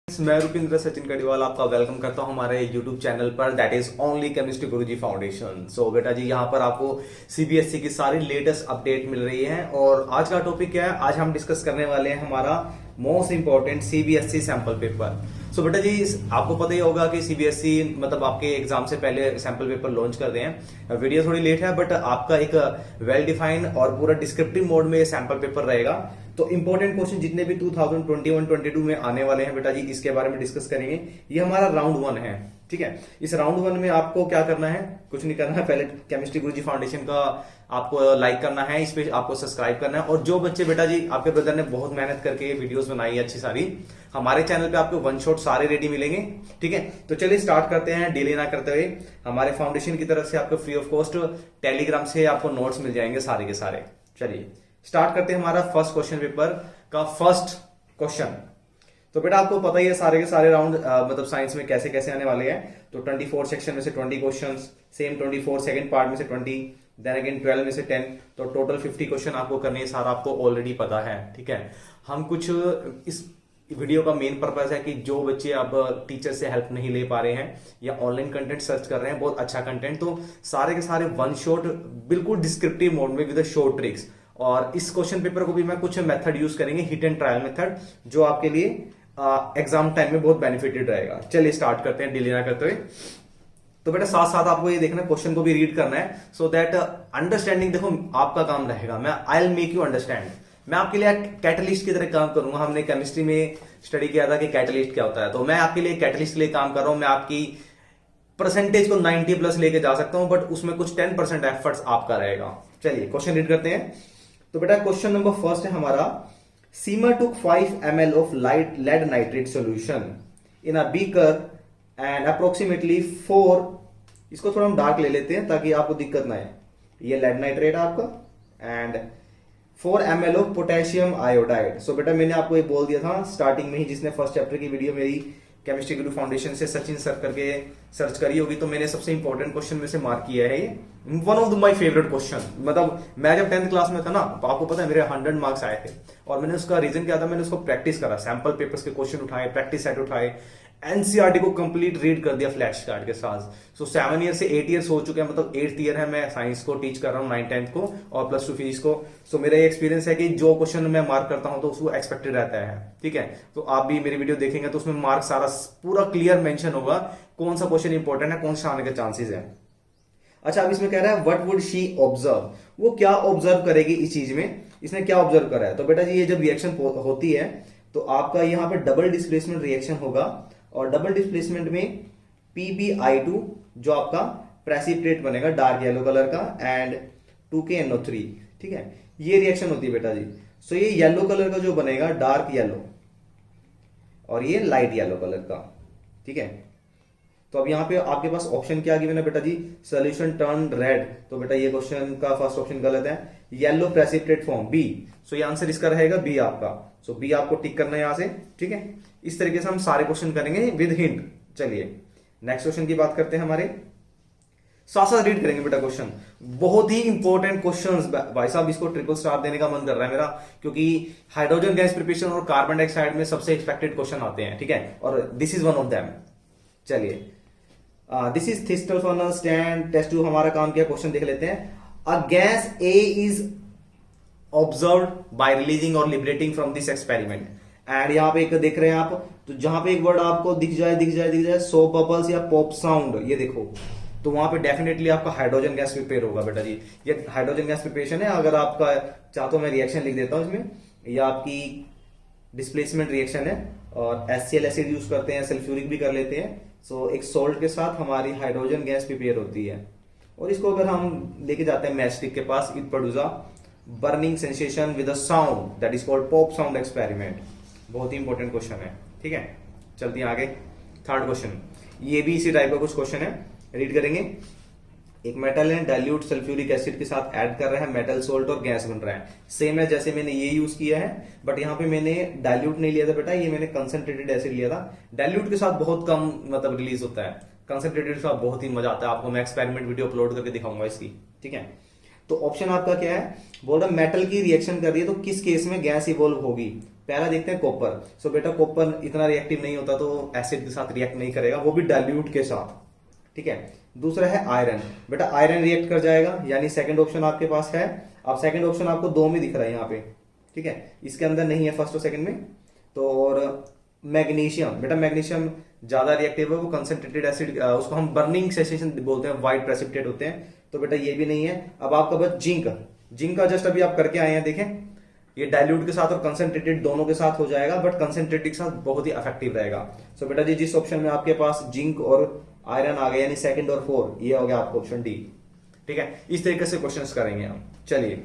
मैं रुपिंद्र सचिन कड़ीवाल आपका वेलकम करता हूं हमारे YouTube चैनल पर that is only chemistry Guruji foundation. So बेटा जी यहां पर आपको CBSE की सारी लेटेस्ट अपडेट मिल रही है और आज का टॉपिक क्या है, आज हम डिस्कस करने वाले हैं हमारा most important CBSE sample paper. So बेटा जी आपको पता ही होगा कि CBSE मतलब आपके एग्जाम से पहले सैंपल पेपर लॉन्च कर रहे हैं। वीडियो थोड़ी लेट है बट आपका एक वेल डिफाइंड और पूरा डिस्क्रिप्टिव मोड में सैंपल पेपर रहेगा। तो इंपॉर्टेंट क्वेश्चन जितने भी 2021-22 में आने वाले हैं बेटा जी इसके बारे में डिस्कस करेंगे। ये हमारा राउंड 1 है, ठीक है। इस राउंड 1 में आपको क्या करना है, कुछ नहीं करना है, पहले केमिस्ट्री गुरुजी फाउंडेशन का आपको लाइक करना है, इस पे आपको सब्सक्राइब करना है। और जो बच्चे बेटा जी आपके ब्रदर ने बहुत मेहनत करके वीडियोस बनाई है अच्छी सारी, हमारे चैनल पे आपको वन शॉट सारे रेडी मिलेंगे, ठीक है। तो चलिए स्टार्ट करते हैं डिले ना करते हुए। हमारे फाउंडेशन की तरफ से आपको फ्री ऑफ कॉस्ट टेलीग्राम से आपको नोट्स मिल जाएंगे सारे के सारे। चलिए स्टार्ट करते हैं हमारा फर्स्ट क्वेश्चन पेपर का फर्स्ट क्वेश्चन। तो बेटा आपको पता ही है सारे के सारे राउंड मतलब साइंस में कैसे कैसे आने वाले हैं। तो 24 सेक्शन में से 20 क्वेश्चंस, सेम 24 सेकंड पार्ट में से 20, देन अगेन 12 में से 10, तो टोटल 50 क्वेश्चन आपको करने हैं। सारा आपको ऑलरेडी पता है, ठीक है। हम कुछ इस वीडियो का मेन पर्पस है कि जो बच्चे अब टीचर से हेल्प नहीं ले पा रहे हैं या ऑनलाइन कंटेंट सर्च कर रहे हैं बहुत अच्छा कंटेंट, तो सारे के सारे वन शॉट बिल्कुल डिस्क्रिप्टिव मोड में विद शॉर्ट ट्रिक्स। और इस क्वेश्चन पेपर को भी मैं कुछ मेथड यूज करेंगे, हिट एंड ट्रायल मेथड, जो आपके लिए एग्जाम टाइम में बहुत बेनिफिटेड रहेगा। चलिए स्टार्ट करते हैं डिले ना करते हुए। तो बेटा साथ साथ आपको ये देखना है, क्वेश्चन को भी रीड करना है सो दैट अंडरस्टैंडिंग देखो आपका काम रहेगा। मैं I will make you understand, मैं आपके लिए कैटलिस्ट की तरह काम करूंगा। हमने केमिस्ट्री में स्टडी किया था कि कैटलिस्ट क्या होता है, तो मैं आपके लिए कैटलिस्ट के लिए काम कर रहा हूं। मैं आपकी परसेंटेज को 90 प्लस लेके जा सकता हूं बट उसमें कुछ 10% एफर्ट्स आपका रहेगा। चलिए क्वेश्चन रीड करते हैं। तो बेटा क्वेश्चन नंबर फर्स्ट है हमारा, सीमा took 5 ml of lead nitrate solution in a beaker and approximately 4, इसको थोड़ा हम डार्क ले लेते हैं ताकि आपको दिक्कत ना आए। ये लेड नाइट्रेट है आपका and 4 ml of potassium iodide. So बेटा मैंने आपको ये बोल दिया था स्टार्टिंग में ही, जिसने फर्स्ट चैप्टर की वीडियो मेरी केमिस्ट्री गुरु फाउंडेशन से सचिन सर करके सर्च करी होगी, तो मैंने सबसे इंपॉर्टेंट क्वेश्चन में से मार्क किया है ये, one of my favourite question. मतलब मैं जब 10th क्लास में था ना, तो आपको पता है मेरे 100 मार्क्स आए थे और मैंने उसका रीजन क्या था, मैंने उसको प्रैक्टिस करा, सैंपल पेपर्स के क्वेश्चन उठाए, प्रैक्टिस सेट उठाए, एनसीईआरटी को कंप्लीट रीड कर दिया फ्लैश कार्ड के साथ। सो 7 ईयर से 8 ईयर्स हो चुके हैं, मतलब 8th ईयर है मैं साइंस को टीच कर रहा हूँ, 9th 10th को और +2 फिजिक्स को। सो मेरा ये एक्सपीरियंस है कि जो क्वेश्चन मैं मार्क करता हूं तो उसको एक्सपेक्टेड रहता है, ठीक है। तो आप भी मेरी वीडियो देखेंगे तो उसमें मार्क सारा पूरा क्लियर मेंशन होगा कौन सा क्वेश्चन इंपॉर्टेंट है, कौन सा आने के चांसेस है। अच्छा अब इसमें कह रहा है व्हाट वुड शी ऑब्जर्व, वो क्या ऑब्जर्व करेगी इस चीज में, इसने क्या ऑब्जर्व करा है। तो बेटा जी ये जब रिएक्शन होती है तो आपका यहाँ पे डबल डिस्प्लेसमेंट रिएक्शन होगा और डबल डिस्प्लेसमेंट में PbI2 जो आपका प्रेसिपिटेट बनेगा डार्क येलो कलर का एंड 2KNO3, ठीक है। ये रिएक्शन होती है बेटा जी। सो ये येलो कलर का जो बनेगा डार्क येलो और ये लाइट येलो कलर का, ठीक है। तो अब यहाँ पे आपके पास ऑप्शन क्या गिवन है बेटा जी, सोल्यूशन टर्न रेड। तो बेटा ये क्वेश्चन का फर्स्ट ऑप्शन गलत है, येलो प्रेसिपिटेट फॉर्म बी। सो ये आंसर इसका रहेगा बी आपका। सो बी आपको टिक करना है यहां से, ठीक है। इस तरीके से हम सारे क्वेश्चन करेंगे विद हिंट। चलिए नेक्स्ट क्वेश्चन की बात करते हैं हमारे, साथ साथ रीड करेंगे बेटा क्वेश्चन, बहुत ही इंपॉर्टेंट क्वेश्चंस भाई साहब। इसको ट्रिपल स्टार देने का मन कर रहा है मेरा, क्योंकि हाइड्रोजन गैस प्रिपरेशन और कार्बन डाइऑक्साइड में सबसे एक्सपेक्टेड क्वेश्चन आते हैं, ठीक है, और this is one of them. चलिए this is thistle furnace stand test 2 हमारा काम किया। क्वेश्चन देख लेते हैं, a gas A is observed by releasing और liberating from this experiment. And यहाँ पे एक देख रहे हैं आप, तो जहां पे एक वर्ड आपको दिख जाए सोप बबल्स या पॉप साउंड, ये देखो, तो वहां पे डेफिनेटली आपका हाइड्रोजन गैस प्रिपेयर होगा बेटा जी। ये हाइड्रोजन गैस प्रिपरेशन है। अगर आपका चाहो तो मैं रिएक्शन लिख देता हूं इसमें, या आपकी डिस्प्लेसमेंट रिएक्शन है और HCl एसिड यूज करते हैं, सल्फ्यूरिक भी कर लेते हैं। सो एक सॉल्ट के साथ हमारी हाइड्रोजन गैस प्रिपेयर होती है और इसको अगर हम लेके जाते हैं मैचस्टिक के पास, it produce a burning sensation with a sound that is called pop sound experiment. बहुत ही इंपॉर्टेंट क्वेश्चन है, ठीक है। चलते हैं आगे, थर्ड क्वेश्चन, ये भी इसी टाइप का कुछ क्वेश्चन है, रीड करेंगे। एक मेटल है, डाइल्यूट सल्फ्यूरिक एसिड के साथ ऐड कर रहा है मेटल सोल्ट और गैस बन रहा है। सेम है जैसे मैंने ये यूज किया है, बट यहाँ पे मैंने डाइल्यूट नहीं लिया था बेटा, ये मैंने कंसंट्रेटेड एसिड लिया था। डाइल्यूट के साथ बहुत कम मतलब रिलीज होता है, कंसंट्रेटेड के साथ बहुत ही मजा आता है। आपको मैं एक्सपेरिमेंट वीडियो अपलोड करके दिखाऊंगा इसकी, ठीक है। तो ऑप्शन आपका क्या है, बोल रहा मेटल की रिएक्शन कर रही है तो किस केस में गैस इवॉल्व होगी। पहला देखते हैं कॉपर। सो बेटा कॉपर इतना रिएक्टिव नहीं होता, तो एसिड के साथ रिएक्ट नहीं करेगा, वो भी डाइल्यूट के साथ, ठीक है। दूसरा है आयरन। बेटा आयरन रिएक्ट कर जाएगा, यानी सेकंड ऑप्शन आपके पास है। अब सेकंड ऑप्शन आपको दो में दिख रहा है यहाँ पे, ठीक है, इसके अंदर नहीं है फर्स्ट और सेकंड में। तो और मैग्नीशियम, बेटा मैग्नीशियम ज्यादा रिएक्टिव है, वो कंसंट्रेटेड एसिड, उसको हम बर्निंग सेसेशन बोलते हैं, व्हाइट प्रेसिपिटेट होते हैं, तो बेटा ये भी नहीं है। अब आपका बस जिंक, जिंक का जस्ट अभी आप करके आए हैं, देखें ये डाइल्यूट के साथ और कंसंट्रेटेड दोनों के साथ हो जाएगा, बट कंसंट्रेटेड के साथ बहुत ही इफेक्टिव रहेगा। सो बेटा जी जिस ऑप्शन में आपके पास जिंक और आयरन आ गया, यानी सेकंड और 4, ये हो गया आपका ऑप्शन डी, ठीक है। इस तरीके से क्वेश्चंस करेंगे हम। चलिए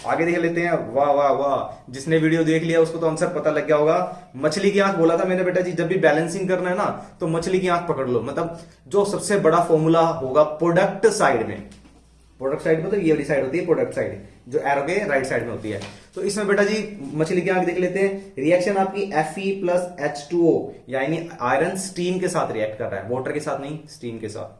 आगे देख लेते हैं। वाह वाह वाह, जिसने वीडियो देख लिया उसको तो आंसर पता लग गया होगा। मछली की आंख बोला था मैंने बेटा जी, जब भी बैलेंसिंग करना है ना तो मछली की आंख पकड़ लो, मतलब जो सबसे बड़ा फॉर्मूला होगा प्रोडक्ट साइड में, प्रोडक्ट साइड में तो ये वाली साइड होती है प्रोडक्ट साइड, जो एरो के राइट साइड में होती है। तो इसमें बेटा जी मछली की आंख देख लेते हैं। रिएक्शन आपकी Fe+H2O, यानी आयरन स्टीम के साथ रिएक्ट कर रहा है, वाटर के साथ नहीं, स्टीम के साथ,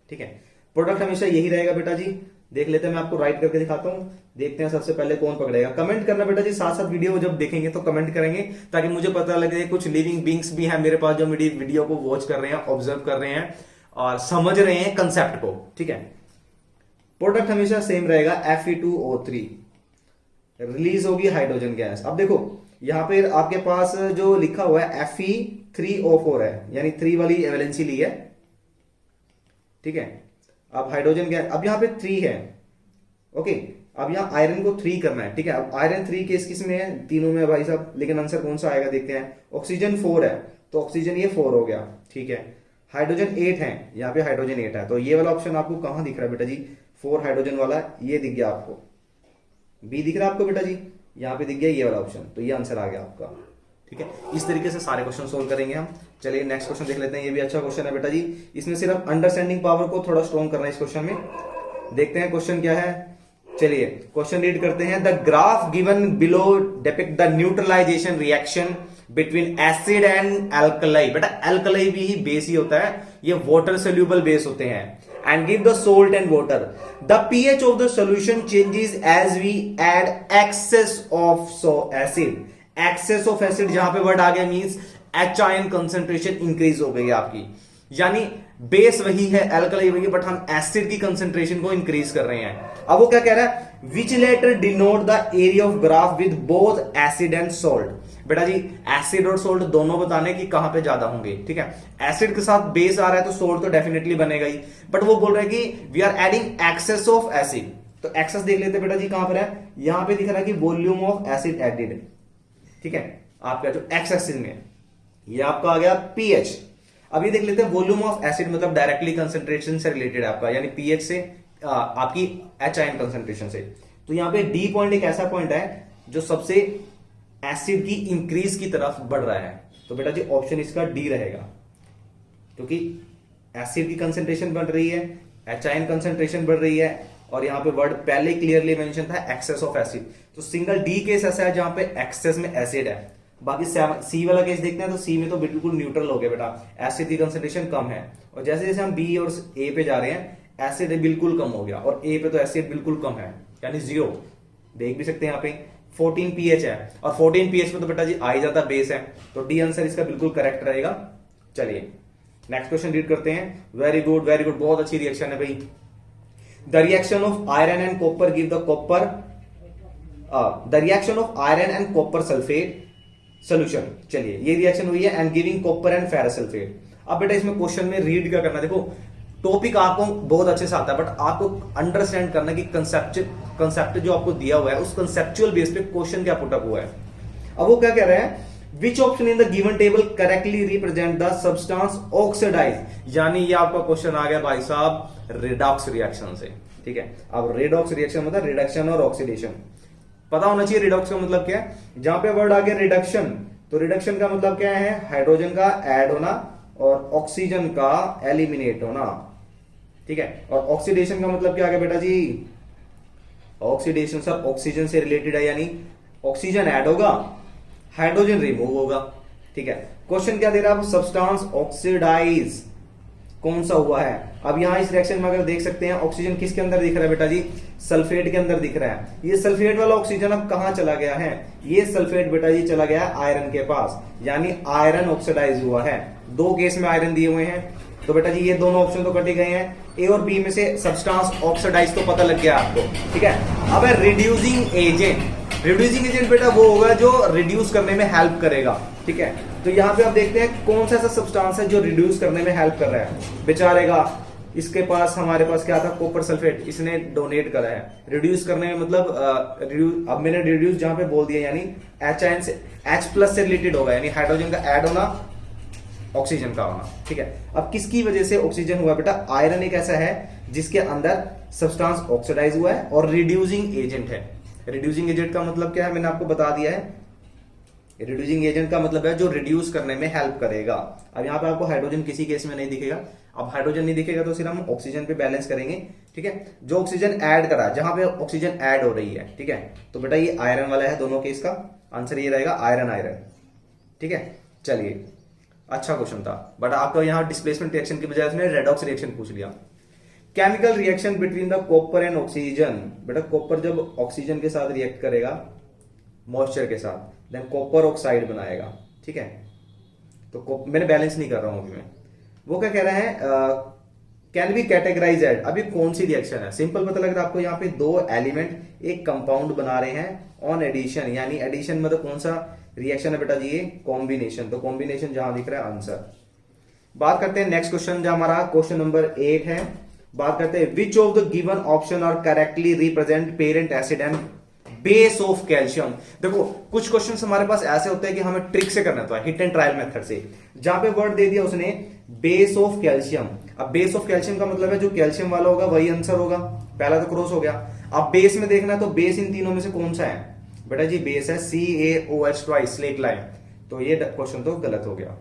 ठीक है। प्रोडक्ट हमेशा यही रहेगा बेटा जी। देख लेते हैं, मैं आपको राइट करके दिखाता हूं, देखते हैं सबसे पहले कौन पकड़ेगा। कमेंट करना बेटा जी, साथ साथ वीडियो जब देखेंगे तो कमेंट करेंगे, ताकि मुझे पता लगे कुछ लिविंग बींग्स भी हैं मेरे पास जो मेरी वीडियो को वॉच कर रहे हैं, ऑब्जर्व कर रहे हैं और समझ रहे हैं कंसेप्ट को, ठीक है। प्रोडक्ट हमेशा सेम रहेगा, Fe2O3, रिलीज होगी हाइड्रोजन गैस। अब देखो यहां पे आपके पास जो लिखा हुआ है Fe3O4 है, यानी 3 वाली वैलेंसी ली है, ठीक है। अब हाइड्रोजन गैस, अब यहां पे 3 है, ओके। अब यहां आयरन को 3 करना है, ठीक है। अब आयरन 3 किस में है, तीनों में भाई साहब, लेकिन आंसर कौन सा आएगा देखते हैं। ऑक्सीजन 4 है, तो ऑक्सीजन ये 4 हो गया, ठीक है। हाइड्रोजन 8 है, यहाँ पे हाइड्रोजन 8 है, तो ये वाला ऑप्शन आपको कहां दिख रहा है बेटा जी, 4 हाइड्रोजन वाला, ये दिख गया आपको, बी दिख रहा है आपको बेटा जी, यहाँ पे दिख गया ये वाला ऑप्शन, तो ये आंसर आ गया आपका, ठीक है। इस तरीके से सारे क्वेश्चन सोल्व करेंगे हम। चलिए नेक्स्ट क्वेश्चन देख लेते हैं, ये भी अच्छा क्वेश्चन है बेटा जी। इसमें सिर्फ अंडरस्टैंडिंग पावर को थोड़ा स्ट्रॉन्ग करना है इस क्वेश्चन में। देखते हैं क्वेश्चन क्या है, चलिए क्वेश्चन रीड करते हैं। The graph given below depict the neutralisation reaction between acid and alkali. बेटा एल्कलाई भी ही बेस ही होता है, ये वाटर सोल्यूबल बेस होते हैं। And give the salt and water. The pH of the solution changes as we add excess of acid. Excess of acid जहां पे वर्ड आ गया means H ion concentration increase हो गई आपकी, यानी बेस वही है, एल्कलाई वही है, बट हम एसिड की कंसेंट्रेशन को इंक्रीज कर रहे हैं। अब वो क्या कह रहा है, which letter denote the area of graph with both acid and salt. बेटा जी एसिड और सोल्ट दोनों बताने कि कहां पे ज्यादा होंगे, ठीक है। एसिड के साथ बेस आ रहा है तो सोल्ट तो डेफिनेटली बनेगा ही, बट वो बोल रहा है कि we are adding excess of acid. तो एक्सेस देख लेते हैं बेटा जी कहां पर है, यहां पे दिख रहा है कि वॉल्यूम ऑफ एसिड एडिड, ठीक है। आपका जो एक्स एक्सिस में ये आपका आ गया पीएच। अभी देख लेते हैं वॉल्यूम ऑफ एसिड, मतलब डायरेक्टली कंसेंट्रेशन से रिलेटेड आपका, यानी पीएच से आपकी एच आयन कंसेंट्रेशन से। तो यहां पे डी पॉइंट एक ऐसा पॉइंट है जो सबसे एसिड की इंक्रीज की तरफ बढ़ रहा है, तो बेटा जी ऑप्शन इसका डी रहेगा, क्योंकि एसिड की कंसेंट्रेशन बढ़ रही है, एच आयन कंसेंट्रेशन बढ़ रही है, और यहां पे वर्ड पहले क्लियरली मेंशन था एक्सेस ऑफ एसिड। तो सिंगल डी केस ऐसा है जहां पे एक्सेस में एसिड है। बाकी सी वाला केस देखते हैं तो सी में तो बिल्कुल न्यूट्रल हो गया बेटा, एसिड की कंसेंट्रेशन कम है, और जैसे जैसे हम बी और ए पे जा रहे हैं एसिड बिल्कुल कम हो गया, और ए पे तो एसिड बिल्कुल कम है, यानी 0। देख भी सकते हैं यहाँ पे 14 pH है, और 14 pH में तो बेटा जी आ ही जाता बेस है, तो डी आंसर इसका बिल्कुल करेक्ट रहेगा। चलिए नेक्स्ट क्वेश्चन रीड करते हैं। वेरी गुड वेरी गुड, बहुत अच्छी रिएक्शन है भाई। The reaction of iron and copper give the copper, the reaction of iron and copper sulphate solution. चलिए ये रिएक्शन हुई है and giving copper and ferrous sulphate. अब बेटा इसमें क्वेश्चन में रीड क्या करना है, देखो टॉपिक आपको बहुत अच्छे से आता है, बट आपको अंडरस्टैंड करना कि कंसेप्ट जो आपको दिया हुआ है उस कंसेप्चुअल बेस पे क्वेश्चन क्या पुट अप हुआ है। अब वो क्या कह रहे हैं, which option in the given table correctly represent the substance oxidise, यानी ये आपका क्वेश्चन आ गया भाई साहब रिडॉक्स रिएक्शन से, ठीक है। अब रिडॉक्स रिएक्शन मतलब रिडक्शन और ऑक्सीडेशन, पता होना चाहिए रिडॉक्स का मतलब क्या है। जहां पे वर्ड आ गया रिडक्शन, तो रिडक्शन का मतलब क्या है, हाइड्रोजन का ऐड होना और ऑक्सीजन का एलिमिनेट होना, ठीक है। और ऑक्सीडेशन का मतलब क्या आ गया बेटा जी, ऑक्सीडेशन सर ऑक्सीजन से रिलेटेड है, यानी ऑक्सीजन ऐड होगा हाइड्रोजन रिमूव होगा, ठीक है। क्वेश्चन क्या दे रहा है, सब्सटेंस ऑक्सीडाइज, कौन सा हुआ है। अब यहाँ इस रिएक्शन में अगर देख सकते हैं ऑक्सीजन किसके अंदर दिख रहा है बेटा जी, सल्फेट के अंदर दिख रहा है। ये सल्फेट वाला ऑक्सीजन अब कहां चला गया है, ये सल्फेट बेटा जी चला गया आयरन के पास, यानी आयरन ऑक्सीडाइज हुआ है। दो केस में आयरन दिए हुए हैं, तो बेटा जी ये दोनों ऑप्शन तो कटे गए हैं। ए और बी में से सब्सटेंस ऑक्सीडाइज तो पता लग गया आपको, ठीक है। अब है रिड्यूसिंग एजेंट। रिड्यूसिंग एजेंट बेटा वो होगा जो रिड्यूस करने में हेल्प करेगा, ठीक है। तो यहाँ पे आप देखते हैं कौन सा ऐसा सब्सटेंस है जो रिड्यूस करने में हेल्प कर रहा है। बेचारेगा इसके पास, हमारे पास क्या था, कॉपर सल्फेट, इसने डोनेट करा है रिड्यूस करने में, मतलब अब मैंने रिड्यूस जहां पे बोल दिया, यानी H से H+ से रिलेटेड होगा, यानी हाइड्रोजन का ऐड होना, ऑक्सीजन का होना, ठीक है। अब किसकी वजह से ऑक्सीजन हुआ बेटा, आयरन एक ऐसा है जिसके अंदर सब्सटेंस ऑक्सीडाइज हुआ है और रिड्यूसिंग एजेंट है। रिड्यूसिंग एजेंट का मतलब क्या है, मैंने आपको बता दिया है। रिड्यूसिंग एजेंट का मतलब है जो रिड्यूस करने में हेल्प करेगा। अब यहाँ पे आपको हाइड्रोजन किसी केस में नहीं दिखेगा। अब हाइड्रोजन नहीं दिखेगा तो सिर्फ हम ऑक्सीजन पे बैलेंस करेंगे, ठीक है। जो ऑक्सीजन ऐड करा, जहां पे ऑक्सीजन ऐड हो रही है, ठीक है, तो बेटा ये आयरन वाला है दोनों केस का। आंसर ये रहेगा आयरन आयरन, ठीक है। चलिए, अच्छा क्वेश्चन था, बट आपका यहाँ डिस्प्लेसमेंट रिएक्शन की बजाय उसने रेडॉक्स रिएक्शन पूछ लिया। Chemical reaction between the copper and oxygen. बेटा कॉपर जब ऑक्सीजन के साथ रिएक्ट करेगा, मॉइस्चर के साथ, देन कॉपर ऑक्साइड बनाएगा, ठीक है। तो मैंने बैलेंस नहीं कर रहा हूं अभी मैं। वो क्या कह रहा है, कैन बी कैटेगराइज एज। अभी कौन सी रिएक्शन है, सिंपल पता लग रहा है आपको। यहाँ पे दो एलिमेंट एक कंपाउंड बना रहे हैं ऑन एडिशन, यानी एडिशन मतलब कौन सा रिएक्शन है बेटा जी, ये कॉम्बिनेशन। तो कॉम्बिनेशन जहां दिख रहा है आंसर। बात करते हैं नेक्स्ट क्वेश्चन, जो हमारा क्वेश्चन नंबर 8 है। बात करते हैं which of the given option are correctly represent parent acid and base of calcium. देखो कुछ क्वेश्चंस हमारे पास ऐसे होते हैं कि हमें ट्रिक से करना होता है, हिट एंड ट्रायल मेथड से। जहां पे वर्ड दे दिया उसने बेस ऑफ कैल्शियम। अब बेस ऑफ कैल्शियम का मतलब है जो कैल्शियम वाला होगा वही आंसर होगा, पहला तो क्रॉस हो गया। अब बेस में देखना है तो बेस इन तीनों में से कौन सा है बेटा जी, बेस है CaOH ट्वाइस, स्लेक लाइम। तो ये क्वेश्चन तो गलत हो गया,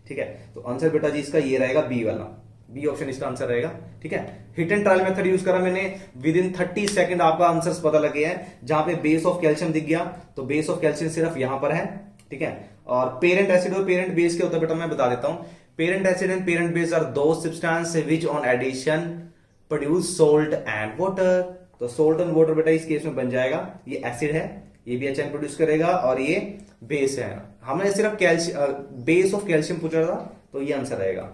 ठीक है। तो आंसर बेटा जी इसका ये रहेगा बी वाला, बी ऑप्शन इसका आंसर रहेगा, ठीक है। Hit and trial method use करा मैंने, विद इन 30 सेकंड आपका आंसर्स पता लगे हैं। जहां पे बेस ऑफ कैल्शियम दिख गया तो बेस ऑफ कैल्शियम सिर्फ यहां पर है, ठीक है। और पेरेंट एसिड और पेरेंट बेस क्या होता है बेटा मैं बता देता हूं। Parent acid and parent base are दो substance which on addition produce salt and water. तो सोल्ट एंड वाटर बेटा इस केस में बन जाएगा, ये एसिड है, ये भी HN प्रोड्यूस करेगा, और ये बेस है। हमने सिर्फ बेस ऑफ कैल्शियम पूछा था, तो ये आंसर रहेगा।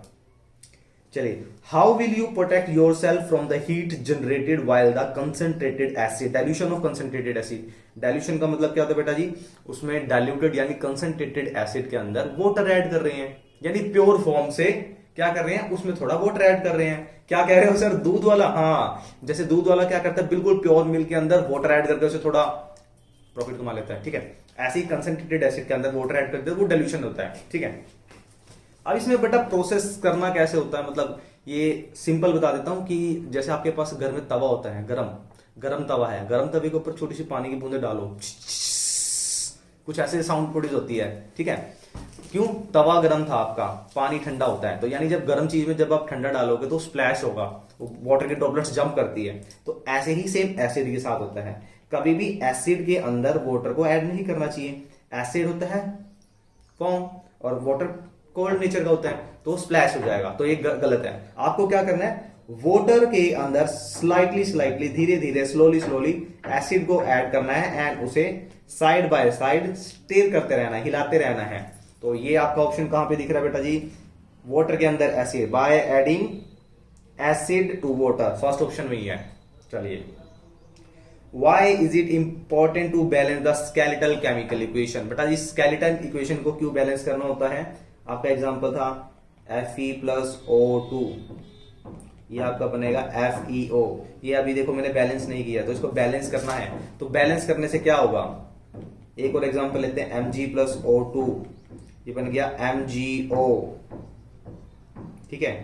चलिए, how will you protect your self from the heat generated while the concentrated acid, dilution of concentrated acid. Dilution का मतलब क्या होता है बेटा जी, उसमें डाइल्यूटेड यानी कंसंट्रेटेड एसिड के अंदर वाटर ऐड कर रहे हैं, यानी प्योर फॉर्म से क्या कर रहे हैं, उसमें थोड़ा वाटर ऐड कर रहे हैं। क्या कह रहे हो सर, दूध वाला? हाँ, जैसे दूध वाला क्या करता है, बिल्कुल प्योर मिल्क के अंदर वाटर ऐड करके उसे थोड़ा प्रॉफिट कमा लेता है, ठीक है। ऐसे ही कंसंट्रेटेड एसिड के अंदर वाटर ऐड करते हैं, वो डाइल्यूशन होता है, ठीक है। अब इसमें बेटा प्रोसेस करना कैसे होता है, मतलब ये सिंपल बता देता हूं कि जैसे आपके पास घर में तवा होता है, गरम तवा है, गरम तवे के ऊपर छोटी सी पानी की बूंदे डालो, कुछ ऐसे साउंड प्रोड्यूस होती है, ठीक है। क्यों? तवा गर्म था आपका, पानी ठंडा होता है, तो यानी जब गर्म चीज में जब आप ठंडा डालोगे तो स्प्लैश होगा, वाटर के ड्रॉपलेट्स जंप करती है। तो ऐसे ही सेम एसिड के साथ होता है, कभी भी एसिड के अंदर वाटर को ऐड नहीं करना चाहिए। एसिड होता है फॉर्म और वाटर कोल्ड नेचर का होता है, तो स्प्लैश हो जाएगा, तो ये गलत है। आपको क्या करना है, वाटर के अंदर स्लाइटली धीरे धीरे स्लोली एसिड को ऐड करना है एंड उसे साइड बाय साइड स्टीर करते रहना है, हिलाते रहना है। तो ये आपका ऑप्शन कहां पे दिख रहा है बेटा जी, वाटर के अंदर acid, by adding acid to water, first option में ही है। चलिए, Why is it important to balance the skeletal chemical equation? बेटा जी skeletal equation को क्यों बैलेंस करना होता है? आपका एग्जांपल था Fe+O2, ये आपका बनेगा FeO। ये अभी देखो मैंने बैलेंस नहीं किया, तो इसको बैलेंस करना है। तो बैलेंस करने से क्या होगा, एक और एग्जांपल लेते हैं, Mg+O2, ये बन गया MgO, ठीक है।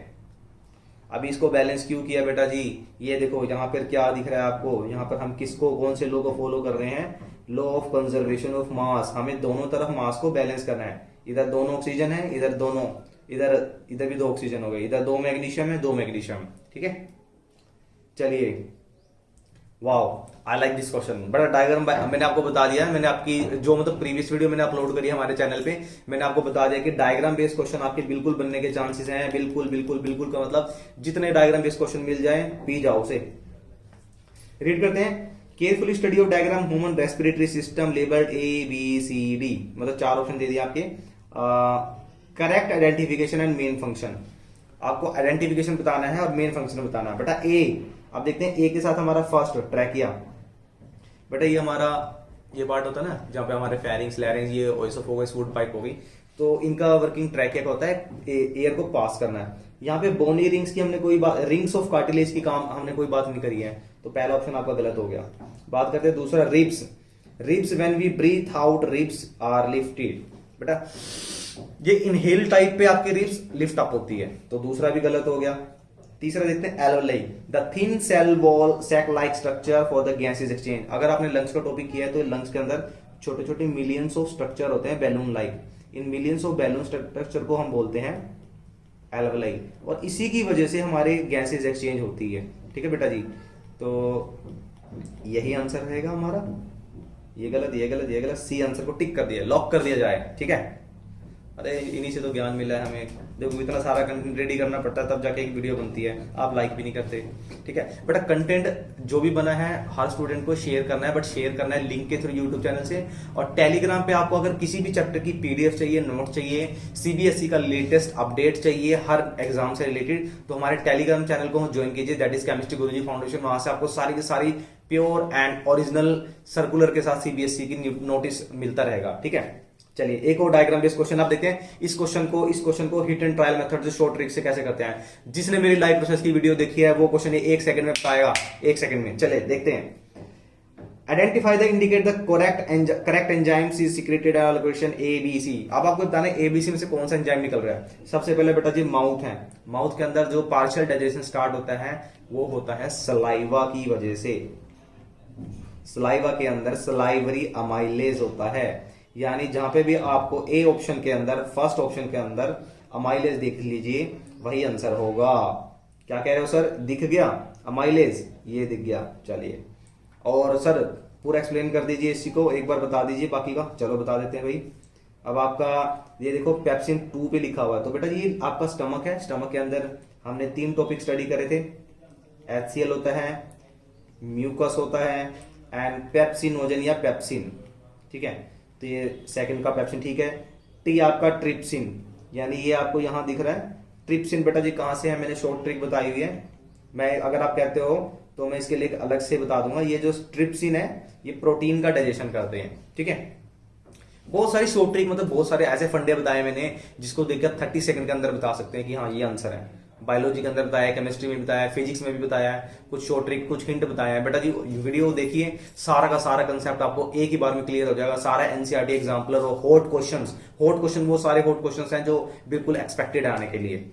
अभी इसको बैलेंस क्यों किया बेटा जी, ये देखो यहाँ पर क्या दिख रहा है आपको, यहाँ पर हम किसको, कौन से लॉ को फॉलो कर रहे हैं, law of conservation of mass. हमें दोनों तरफ मास को बैलेंस करना है, इधर दोनों ऑक्सीजन है, इधर दोनों, इधर भी 2 ऑक्सीजन हो गए, इधर 2 मैग्नीशियम है, 2 मैग्नीशियम, ठीक है। चलिए, wow, I like this question. बड़ा डायग्राम मैंने आपको बता दिया है, मैंने आपकी जो मतलब प्रीवियस वीडियो मैंने अपलोड करी है हमारे चैनल पे, मैंने आपको बता दिया कि डायग्राम बेस्ड क्वेश्चन आपके बिल्कुल बनने के चांसेस हैं। बिल्कुल बिल्कुल बिल्कुल का मतलब जितने डायग्राम बेस्ड क्वेश्चन मिल जाए पी जाओ उसे। रीड करते हैं। Carefully study of diagram human respiratory system labelled ABCD, मतलब 4 ऑप्शन दे दिए आपके। Correct identification and main function, आपको आइडेंटिफिकेशन बताना है और मेन फंक्शन बताना है। बेटा ए, अब देखते हैं ए के साथ हमारा फर्स्ट ट्रैकिया। बेटा ये हमारा ये पार्ट होता है ना जहां पे हमारे फेरिंग्स लैरिंग्स ये ओएसोफेगस फूड पाइप हो गई, तो इनका वर्किंग ट्रैकिया का होता है एयर को पास करना है। यहाँ पे बोनी रिंग्स की हमने कोई बात, रिंग्स ऑफ कार्टिलेज की काम हमने कोई बात नहीं करी है, तो पहला ऑप्शन आपका गलत हो गया। बात करते हैं दूसरा, ribs. Ribs when we breathe out ribs are lifted. बेटा ये इनहेल टाइप पे आपके रिब्स लिफ्ट अप होती है, तो दूसरा भी गलत हो गया। तीसरा देखते हैं alveoli, the thin cell wall sac like structure for the gases exchange. अगर आपने लंग्स का टॉपिक किया है तो लंग्स के अंदर छोटे छोटे मिलियंस ऑफ स्ट्रक्चर होते हैं balloon like, in millions of balloon structure को हम बोलते हैं एल्वेलाई, और इसी की वजह से हमारे गैसेस एक्सचेंज होती है। ठीक है बेटा जी, तो यही आंसर रहेगा हमारा। ये गलत, ये गलत, ये गलत, सी आंसर को टिक कर दिया, लॉक कर दिया जाए। ठीक है, अरे इन्हीं से तो ज्ञान मिला है हमें। देखो इतना सारा कंटेंट रेडी करना पड़ता है तब जाके एक वीडियो बनती है, आप लाइक भी नहीं करते। ठीक है बेटा, कंटेंट जो भी बना है हर स्टूडेंट को शेयर करना है, बट शेयर करना है लिंक के थ्रू यूट्यूब चैनल से। और टेलीग्राम पे आपको अगर किसी भी चैप्टर की PDF चाहिए, नोट चाहिए, CBSE का लेटेस्ट अपडेट चाहिए हर एग्जाम से रिलेटेड, तो हमारे टेलीग्राम चैनल को ज्वाइन कीजिए, that is chemistry Guruji foundation. वहां से आपको सारी की सारी प्योर एंड ओरिजिनल सर्कुलर के साथ CBSE की नोटिस मिलता रहेगा। ठीक है, चलिए एक और डायग्राम बेस्ड क्वेश्चन आप देखते हैं। इस क्वेश्चन को हिट एंड ट्रायल मेथड से शॉर्ट ट्रिक से कैसे करते हैं। जिसने मेरी लाइव प्रोसेस की वीडियो देखी है वो क्वेश्चन 1 सेकंड में बताएगा, 1 सेकंड में। चलिए देखते हैं। Identify the indicate the correct enzymes is secreted allocation ABC। अब आपको बताना है ABC में से कौन सा एंजाइम निकल रहा है। सबसे पहले बेटा जी माउथ है, माउथ के अंदर जो पार्शियल डाइजेशन स्टार्ट होता है वो होता है सलाइवा की वजह से। सलाइवा के अंदर सलाइवरी अमाइलेज होता है, यानी जहां पे भी आपको ए ऑप्शन के अंदर, फर्स्ट ऑप्शन के अंदर अमाइलेज देख लीजिए, वही आंसर होगा। क्या कह रहे हो सर, दिख गया अमाइलेज, ये दिख गया। चलिए, और सर पूरा एक्सप्लेन कर दीजिए इसी को, एक बार बता दीजिए बाकी का। चलो बता देते हैं भाई। अब आपका ये देखो पेप्सिन 2 पे लिखा हुआ है, तो बेटा ये आपका स्टमक है। स्टमक के अंदर हमने 3 टॉपिक स्टडी करे थे, HCl होता है, म्यूकस होता है एंड पेप्सिनोजन या पेप्सिन। ठीक है, तो ये सेकंड का पेप्सिन ठीक है। टी आपका ट्रिप्सिन, यानी ये आपको यहां दिख रहा है ट्रिप्सिन। बेटा जी कहां से है, मैंने शॉर्ट ट्रिक बताई हुई है। मैं अगर आप कहते हो तो मैं इसके लिए अलग से बता दूंगा। ये जो ट्रिप्सिन है ये प्रोटीन का डाइजेशन करते हैं। ठीक है, बहुत सारी शॉर्ट ट्रिक, मतलब बहुत सारे ऐसे फंडे बताए मैंने जिसको देखकर 30 सेकंड के अंदर बता सकते हैं कि हाँ ये आंसर है। बायोलॉजी के अंदर बताया, केमिस्ट्री में बताया, फिजिक्स में भी बताया है, कुछ शॉर्ट ट्रिक, कुछ हिंट बताया है। बेटा जी वीडियो देखिए, सारा का सारा कंसेप्ट आपको एक ही बार में क्लियर हो जाएगा। सारा NCERT एग्जाम्पलर और हॉट क्वेश्चन वो सारे हॉट क्वेश्चन हैं जो बिल्कुल एक्सपेक्टेड है आने के लिए।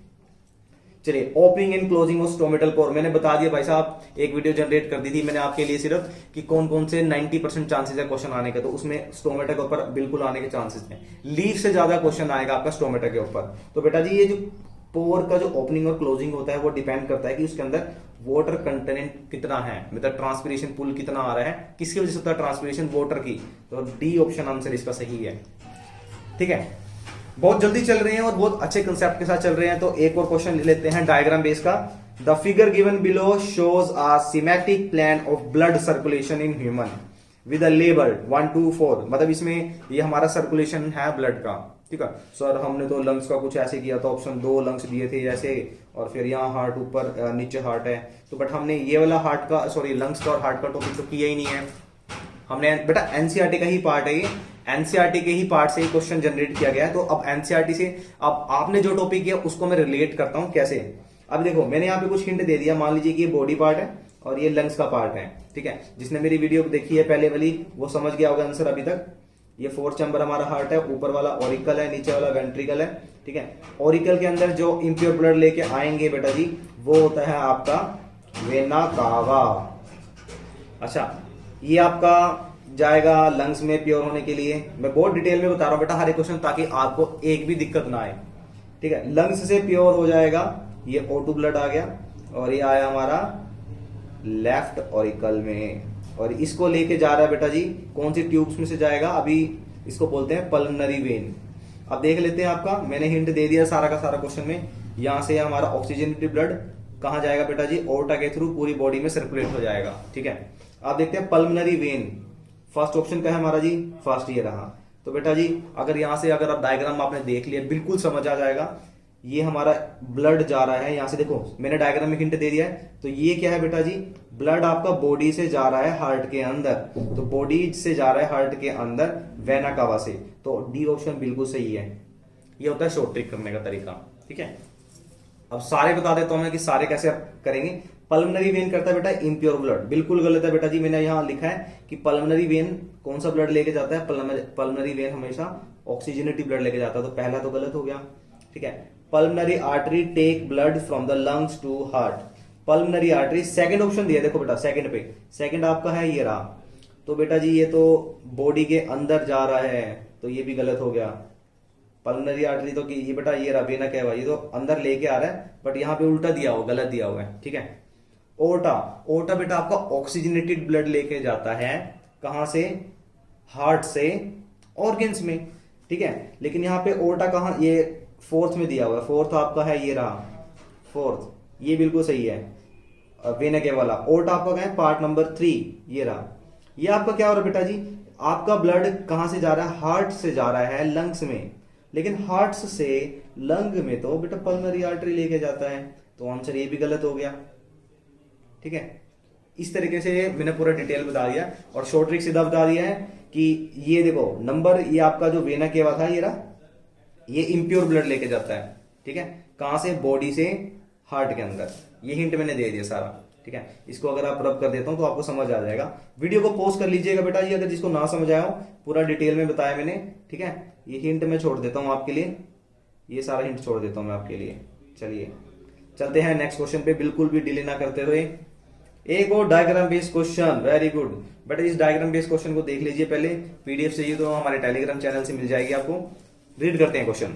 चलिए, opening and closing of stomatal pore मैंने बता दिया भाई साहब, एक वीडियो जनरेट कर दी थी मैंने आपके लिए सिर्फ कि कौन कौन से 90% चांसेस है क्वेश्चन आने के, तो उसमें स्टोमेटा के ऊपर बिल्कुल आने के चांसेस हैं। लीव से ज्यादा क्वेश्चन आएगा आपका स्टोमेटा के ऊपर। तो बेटा जी ये जो पोर का जो ओपनिंग और क्लोजिंग होता है वो डिपेंड करता है कि उसके अंदर वाटर कंटेंट कितना है, मतलब ट्रांसपिरेशन पुल कितना आ रहा है, किसकी वजह से होता है ट्रांसपिरेशन, वाटर की। तो डी ऑप्शन आंसर इसका सही है। ठीक है, बहुत जल्दी चल रहे हैं और बहुत अच्छे कंसेप्ट के साथ चल रहे हैं, तो एक और क्वेश्चन ले लेते हैं डायग्राम बेस का। The figure given below shows a symmetric plan of blood circulation in human with a label 1 2 4। मतलब इसमें ये हमारा सर्कुलेशन है ब्लड का। ठीक है सर, हमने तो लंग्स का कुछ ऐसे किया था, ऑप्शन 2 लंग्स दिए थे ऐसे, और फिर यहाँ हार्ट ऊपर नीचे हार्ट है, तो बट हमने ये वाला हार्ट का, सॉरी लंग्स का और हार्ट का टॉपिक तो किया ही नहीं है हमने। बेटा NCERT का ही पार्ट है ये, NCERT के ही पार्ट से क्वेश्चन जनरेट किया गया है। तो अब NCERT से अब आपने जो टॉपिक किया उसको मैं रिलेट करता हूं कैसे। अब देखो मैंने यहाँ पे कुछ हिंट दे दिया, मान लीजिए कि ये बॉडी पार्ट है और ये लंग्स का पार्ट है। ठीक है, जिसने मेरी वीडियो देखी है पहले वाली वो समझ गया होगा आंसर अभी तक। ये 4th चैम्बर हमारा हार्ट है, ऊपर वाला ऑरिकल है, नीचे वाला वेंट्रिकल है। ठीक है, ऑरिकल के अंदर जो इम्प्योर ब्लड लेके आएंगे बेटा जी वो होता है आपका वेना कावा। अच्छा, ये आपका जाएगा लंग्स में प्योर होने के लिए। मैं बहुत डिटेल में बता रहा हूं बेटा हर एक क्वेश्चन, ताकि आपको एक भी दिक्कत ना आए। ठीक है, लंग्स से प्योर हो जाएगा, ये O2 ब्लड आ गया, और ये आया हमारा लेफ्ट ऑरिकल में। और इसको लेके जा रहा है बेटा जी कौन सी ट्यूब्स में से जाएगा, अभी इसको बोलते हैं पल्मोनरी वेन। अब देख लेते हैं, आपका मैंने हिंट दे दिया सारा का सारा क्वेश्चन में। यहां से हमारा ऑक्सीजनेटेड ब्लड कहां जाएगा बेटा जी, ओर्टा के थ्रू पूरी बॉडी में सर्कुलेट हो जाएगा। ठीक है, आप देखते हैं पल्मोनरी वेन, फर्स्ट ऑप्शन का है हमारा जी, फर्स्ट ये रहा। तो बेटा जी अगर यहां से अगर आप डायग्राम आपने देख लिया बिल्कुल समझ आ जाएगा, ये हमारा ब्लड जा रहा है यहां से, देखो मैंने डायग्राम में हिंट दे दिया है। तो ये क्या है बेटा जी, ब्लड आपका बॉडी से जा रहा है हार्ट के अंदर, तो बॉडी से जा रहा है हार्ट के अंदर वेना कावा से, तो डी ऑप्शन बिल्कुल सही है। ये होता है शॉर्ट ट्रिक करने का तरीका। ठीक है, अब सारे बता देता हूं मैं कि सारे कैसे आप करेंगे। पल्मोनरी वेन करता है बेटा इम्प्योर ब्लड, बिल्कुल गलत है बेटा जी, मैंने यहां लिखा है कि पल्मोनरी वेन कौन सा ब्लड लेके जाता है, पल्मोनरी वेन हमेशा ऑक्सीजनेटेड ब्लड लेके जाता है, तो पहला तो गलत हो गया। ठीक है, pulmonary artery take blood from the lungs to heart, pulmonary artery second option दिया, देखो बेटा सेकंड पे, सेकंड आपका है ये रहा। तो बेटा जी ये तो बॉडी के अंदर जा रहा है, तो ये भी गलत हो गया। पल्मोनरी आर्टरी तो ये बेटा ये रहा वेना कैवा, ये तो अंदर लेके आ रहा है, बट यहाँ पे उल्टा दिया हुआ, गलत दिया हुआ है। ठीक है, ओर्टा, ओर्टा बेटा आपका ऑक्सीजनेटेड ब्लड लेके जाता है कहां से, हार्ट से ऑर्गन्स में। ठीक है, लेकिन यहाँ पे ओर्टा कहां, ये फोर्थ में दिया हुआ है, फोर्थ आपका है ये रहा फोर्थ, ये बिल्कुल सही है वेना के वाला। ओर्टा आपका क्या है, पार्ट नंबर 3 ये रहा। ये आपका क्या हो रहा है बेटा जी, आपका ब्लड कहां से जा रहा है, हार्ट से जा रहा है लंग्स में, लेकिन हार्ट से लंग में तो बेटा पल्मोनरी आर्टरी लेके जाता है, तो आंसर ये भी गलत हो गया। ठीक है, इस तरीके से मैंने पूरा डिटेल बता दिया और शॉर्ट ट्रिक सीधा बता दिया है कि ये देखो नंबर, ये आपका जो वेना केवा था ये रहा, ये इम्प्योर ब्लड लेके जाता है। ठीक है, कहां से, बॉडी से हार्ट के अंदर, ये हिंट मैंने दे दिया सारा। ठीक है, इसको अगर आप रब कर देता हूं तो आपको समझ आ जाएगा। वीडियो को पॉज कर लीजिएगा बेटा जी अगर जिसको ना समझ आया हो, पूरा डिटेल में बताया मैंने। ठीक है, ये हिंट मैं छोड़ देता हूं आपके लिए, ये सारा हिंट छोड़ देता हूं मैं आपके लिए। चलिए चलते हैं नेक्स्ट क्वेश्चन पे, बिल्कुल भी डिले ना करते हुए। एक और diagram based question, very good बेटा, इस डायग्राम बेस्ड क्वेश्चन को देख लीजिए पहले, पीडीएफ चाहिए तो हमारे टेलीग्राम चैनल से मिल जाएगी आपको। रीड करते हैं question.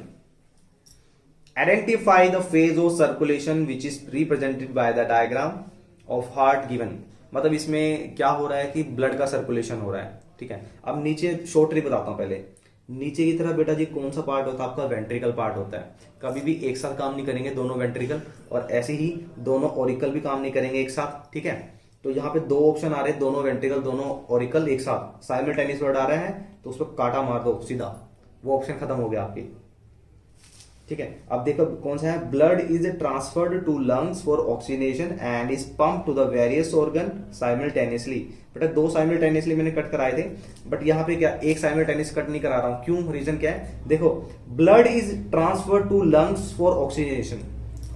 Identify the phase of circulation which is represented by the diagram of heart given, मतलब इसमें क्या हो रहा है कि ब्लड का सर्कुलेशन हो रहा है। ठीक है, अब नीचे शॉर्ट ट्रिक बताता हूं पहले। नीचे की तरफ बेटा जी कौन सा पार्ट होता है, आपका वेंट्रिकल पार्ट होता है। कभी भी एक साथ काम नहीं करेंगे दोनों वेंट्रिकल, और ऐसे ही दोनों ऑरिकल भी काम नहीं करेंगे एक साथ। ठीक है, तो यहाँ पे दो ऑप्शन आ रहे हैं, दोनों वेंट्रिकल दोनों ऑरिकल एक साथ साइमल्टेनियस वर्ड आ रहा है, तो उस पर काटा मार दो सीधा, वो ऑप्शन खत्म हो गया आपकी। ठीक है, अब देखो कौन सा है, blood is transferred to lungs for oxygenation and is pump to the various organ simultaneously. बेटा दो साइमल्टेनियसली मैंने कट कराए थे, बट यहाँ पे क्या एक साइमल्टेनियस कट नहीं करा रहा हूं, क्यों, रीजन क्या है, देखो blood is transferred to lungs for oxygenation,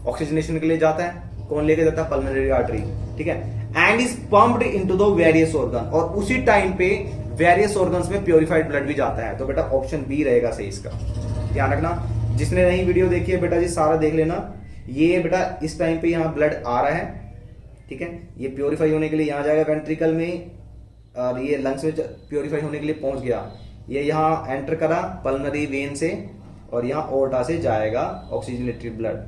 oxygenation के लिए जाता है, कौन लेके जाता है, पल्मोनरी आर्टरी। ठीक है, and is pumped into the various organ, और उसी टाइम पे वेरियस ऑर्गन्स में प्योरिफाइड ब्लड भी जाता है, तो बेटा ऑप्शन बी रहेगा सही इसका। ध्यान रखना, जिसने नहीं वीडियो देखी है बेटा जी सारा देख लेना। ये बेटा इस टाइम पे यहाँ ब्लड आ रहा है, ठीक है, ये प्योरीफाई होने के लिए यहाँ जाएगा वेंट्रिकल में, और ये लंग्स में प्योरीफाई होने के लिए पहुंच गया, ये यहाँ एंटर करा पल्मोनरी वेन से, और यहाँ ओर्टा से जाएगा ऑक्सीजनेटेड ब्लड।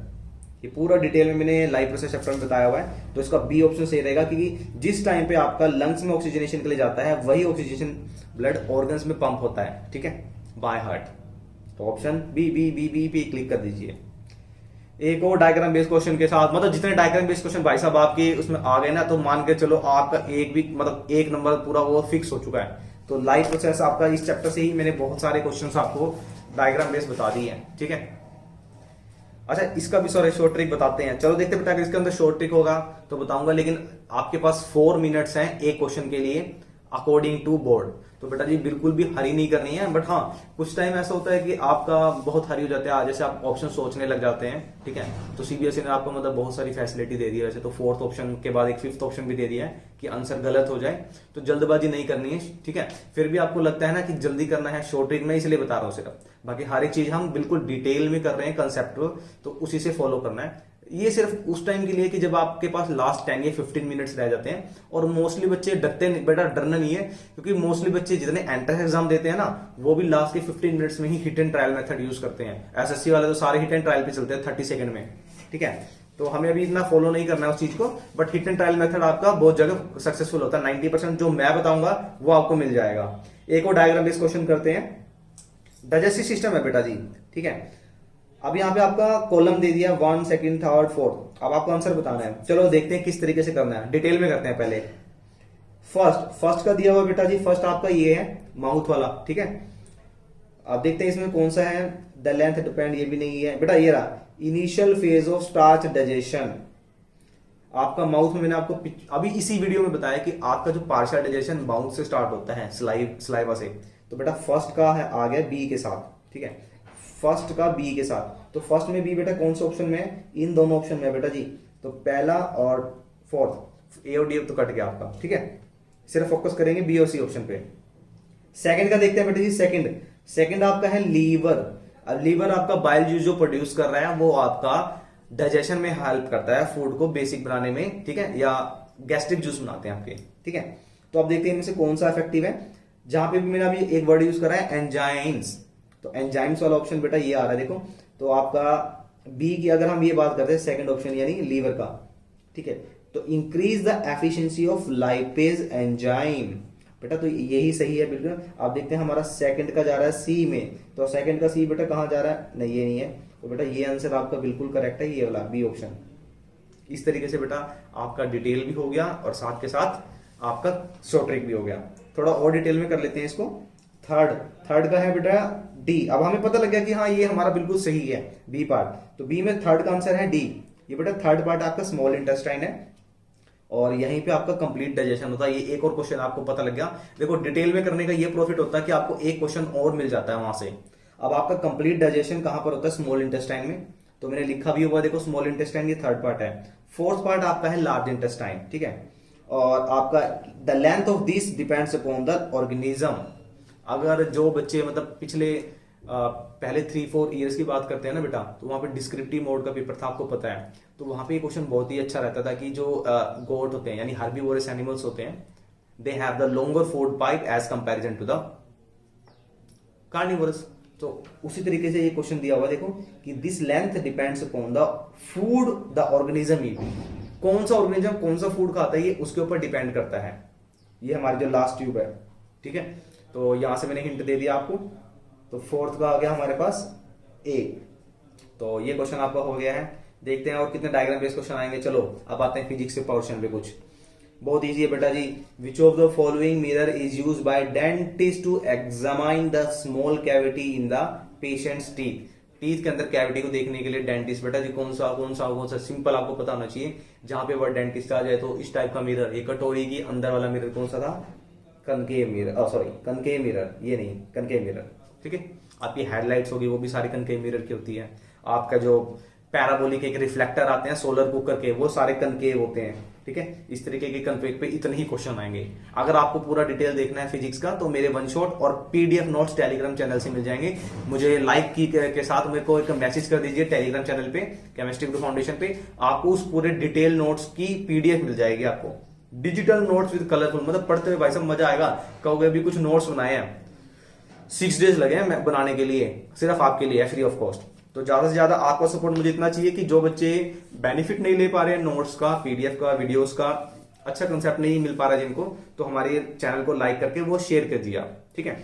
ये पूरा डिटेल में मैंने लाइव प्रोसेस चैप्टर में बताया हुआ है, तो इसका बी ऑप्शन सही रहेगा, क्योंकि जिस टाइम पे आपका लंग्स में ऑक्सीजनेशन के लिए जाता है वही ऑक्सीजनेशन ब्लड ऑर्गन्स में पंप होता है। ठीक है, बाय हार्ट, तो option B B B B पे क्लिक कर दीजिए। एक और डायग्राम बेस्ड क्वेश्चन के साथ, मतलब जितने डायग्राम बेस्ड क्वेश्चन भाई साहब आपके उसमें आ गए ना, तो मान के चलो आपका एक भी मतलब एक नंबर पूरा वो फिक्स हो चुका है। तो लाइव प्रोसेस आपका इस चैप्टर से ही मैंने बहुत सारे क्वेश्चंस आपको डायग्राम बेस्ड बता दिए हैं। ठीक है, अच्छा इसका भी सॉरी शॉर्ट ट्रिक बताते हैं। चलो देखते बेटा, इसके अंदर शॉर्ट ट्रिक होगा तो बताऊंगा, लेकिन आपके पास 4 मिनट्स हैं एक क्वेश्चन के लिए अकॉर्डिंग टू बोर्ड। तो बेटा जी बिल्कुल भी हरी नहीं करनी है, बट हाँ कुछ टाइम ऐसा होता है कि आपका बहुत हरी हो जाता है, जैसे आप ऑप्शन सोचने लग जाते हैं। ठीक है, तो सीबीएसई ने आपको मतलब बहुत सारी फैसिलिटी दे दी है वैसे तो, 4th ऑप्शन के बाद एक 5th ऑप्शन भी दे दिया है कि आंसर गलत हो जाए, तो जल्दबाजी नहीं करनी है। ठीक है, फिर भी आपको लगता है ना कि जल्दी करना है, शॉर्ट ट्रिक में इसलिए बता रहा हूँ सिर्फ, बाकी हर एक चीज हम बिल्कुल डिटेल में कर रहे हैं कंसेप्ट, तो उसी से फॉलो करना है। ये सिर्फ उस टाइम के लिए कि जब आपके पास लास्ट 10 या 15 मिनट्स रह जाते हैं, और मोस्टली बच्चे डरते नहीं, बेटा डरना नहीं है, क्योंकि मोस्टली बच्चे जितने एंट्रेंस एग्जाम देते हैं ना, वो भी लास्ट के 15 मिनट्स में ही hit and trial method use करते हैं। एसएससी वाले तो सारे हिट एंड ट्रायल पे चलते हैं 30 सेकंड में। ठीक है, तो हमें अभी इतना फॉलो नहीं करना है उस चीज को, but hit and trial method आपका बहुत जगह सक्सेसफुल होता है। 90% जो मैं बताऊंगा वो आपको मिल जाएगा। एक और डायग्राम बेस्ड क्वेश्चन करते हैं। डाइजेस्टिव सिस्टम है बेटा जी, ठीक है। अब यहाँ पे आपका कॉलम दे दिया 1, 2, 3, 4। अब आपको आंसर बताना है। चलो देखते हैं किस तरीके से करना है, डिटेल में करते हैं। पहले फर्स्ट का दिया हुआ बेटा जी, फर्स्ट आपका ये है माउथ वाला, ठीक है। अब देखते हैं इसमें कौन सा है। द लेंथ डिपेंड, ये भी नहीं है बेटा, ये रहा initial phase of starch digestion. आपका माउथ में मैंने आपको अभी इसी वीडियो में बताया कि आपका जो पार्शियल डाइजेशन माउथ से स्टार्ट होता है, सलाइवा से। तो बेटा फर्स्ट का है आ गया बी के साथ, ठीक है। फर्स्ट का बी के साथ, तो फर्स्ट में बी बेटा कौन से ऑप्शन में है? इन दोनों ऑप्शन में है बेटा जी। तो पहला और फोर्थ, ए और डी तो कट गया आपका, ठीक है। सिर्फ फोकस करेंगे बी और सी ऑप्शन पे। सेकंड का देखते हैं बेटा जी। सेकंड आपका है लीवर। अब लीवर आपका बाइल जूस जो प्रोड्यूस कर रहा है वो आपका डाइजेशन में हेल्प करता है, फूड को बेसिक बनाने में, ठीक है, या गैस्ट्रिक जूस बनाते हैं आपके, ठीक है। तो अब देखते हैं इनमें से कौन सा इफेक्टिव है। जहां पे भी मैंने अभी एक वर्ड यूज करा है एंजाइम्स, तो एंजाइम्स वाला ऑप्शन बेटा ये आ रहा है, देखो। तो आपका बी की अगर हम ये बात करते हैं, सेकंड ऑप्शन यानी लीवर का, ठीक है। तो increase the efficiency of lipase enzyme बेटा, तो यही सही है बिल्कुल। आप देखते हैं हमारा सेकंड का जा रहा है सी में, तो सेकंड का सी बेटा कहां जा रहा है? नहीं, ये नहीं है। तो बेटा ये आंसर आपका बिल्कुल करेक्ट है, ये वाला बी ऑप्शन। इस तरीके से बेटा आपका डिटेल भी हो गया और साथ के साथ आपका शॉर्ट ट्रिक भी हो गया। थोड़ा और डिटेल में कर लेते हैं इसको। थर्ड का है बेटा डी। अब हमें पता लग गया कि हाँ ये हमारा बिल्कुल सही है बी पार्ट। तो बी में थर्ड का आंसर है डी। ये बेटा थर्ड पार्ट आपका स्मॉल इंटेस्टाइन है और यहीं पे आपका कंप्लीट डाइजेशन होता है। ये एक और क्वेश्चन आपको पता लग गया। देखो डिटेल में करने का ये प्रॉफिट होता है कि आपको एक क्वेश्चन और मिल जाता है वहां से। अब आपका कंप्लीट डाइजेशन कहां पर होता है? स्मॉल इंटेस्टाइन में। तो मैंने लिखा भी हुआ, देखो स्मॉल इंटेस्टाइन ये थर्ड पार्ट है। फोर्थ पार्ट आपका है लार्ज इंटेस्टाइन, ठीक है। और आपका the length of this depends upon the organism. अगर जो बच्चे मतलब पिछले पहले 3-4 ईयर्स की बात करते हैं ना बेटा, तो वहां पे डिस्क्रिप्टिव मोड का पेपर था, आपको पता है। तो वहां पे ये क्वेश्चन बहुत ही अच्छा रहता था कि जो गोट होते हैं यानी हर्बीवोरस एनिमल्स होते हैं, they have the longer food pipe as comparison to the carnivorous. तो उसी तरीके से ये क्वेश्चन दिया हुआ, देखो कि this length depends upon the food the organism eat. कौन सा ऑर्गेनिज्म कौन सा फूड खाता है ये उसके ऊपर डिपेंड करता है। ये हमारी जो लास्ट ट्यूब है, ठीक है। तो यहां से मैंने हिंट दे दिया आपको। तो फोर्थ का आ गया हमारे पास ए। तो ये क्वेश्चन आपका हो गया है। देखते हैं और कितने डायग्राम बेस्ड क्वेश्चन आएंगे। चलो अब आते हैं फिजिक्स के पोर्शन पे। कुछ बहुत इजी है बेटा जी। Which of the following mirror is used by dentist to examine the small cavity in the patient's teeth. Teeth के अंदर कैविटी को देखने के लिए डेंटिस्ट बेटा जी कौन सा सिंपल आपको पता होना चाहिए। जहां पे वर्ड डेंटिस्ट आ जाए तो इस टाइप का मिरर, एक कटोरी की अंदर वाला मिरर कौन सा था? Concave mirror, sorry concave mirror, ये नहीं कनकेव मिरर, ठीक है। आपकी हेडलाइट्स होगी वो भी सारी कनकेव मिरर की होती है। आपका जो पैराबोलिक एक रिफ्लेक्टर आते हैं सोलर कुकर के, वो सारे कनकेव होते हैं, ठीक है। इस तरीके के कन्फेक पे इतने ही क्वेश्चन आएंगे। अगर आपको पूरा डिटेल देखना है फिजिक्स का तो मेरे वन शॉट और पीडीएफ नोट्स टेलीग्राम चैनल से मिल जाएंगे। मुझे लाइक की के साथ मेरे को एक मैसेज कर दीजिए टेलीग्राम चैनल पे, केमिस्ट्री गुरु फाउंडेशन पे। आपको उस पूरे डिटेल नोट्स की पीडीएफ मिल जाएगी आपको, डिजिटल नोट्स विद कलरफुल। मतलब पढ़ते हुए भाई साहब मजा आएगा। कहोगे अभी कुछ नोट्स बनाए हैं, 6 डेज लगे हैं बनाने के लिए, सिर्फ आपके लिए फ्री ऑफ कॉस्ट। तो ज्यादा से ज्यादा आपका सपोर्ट मुझे इतना चाहिए कि जो बच्चे बेनिफिट नहीं ले पा रहे हैं नोट्स का, पीडीएफ का, वीडियोस का, अच्छा कंसेप्ट नहीं मिल पा रहा है जिनको, तो हमारे चैनल को लाइक करके वो शेयर कर दिया, ठीक है।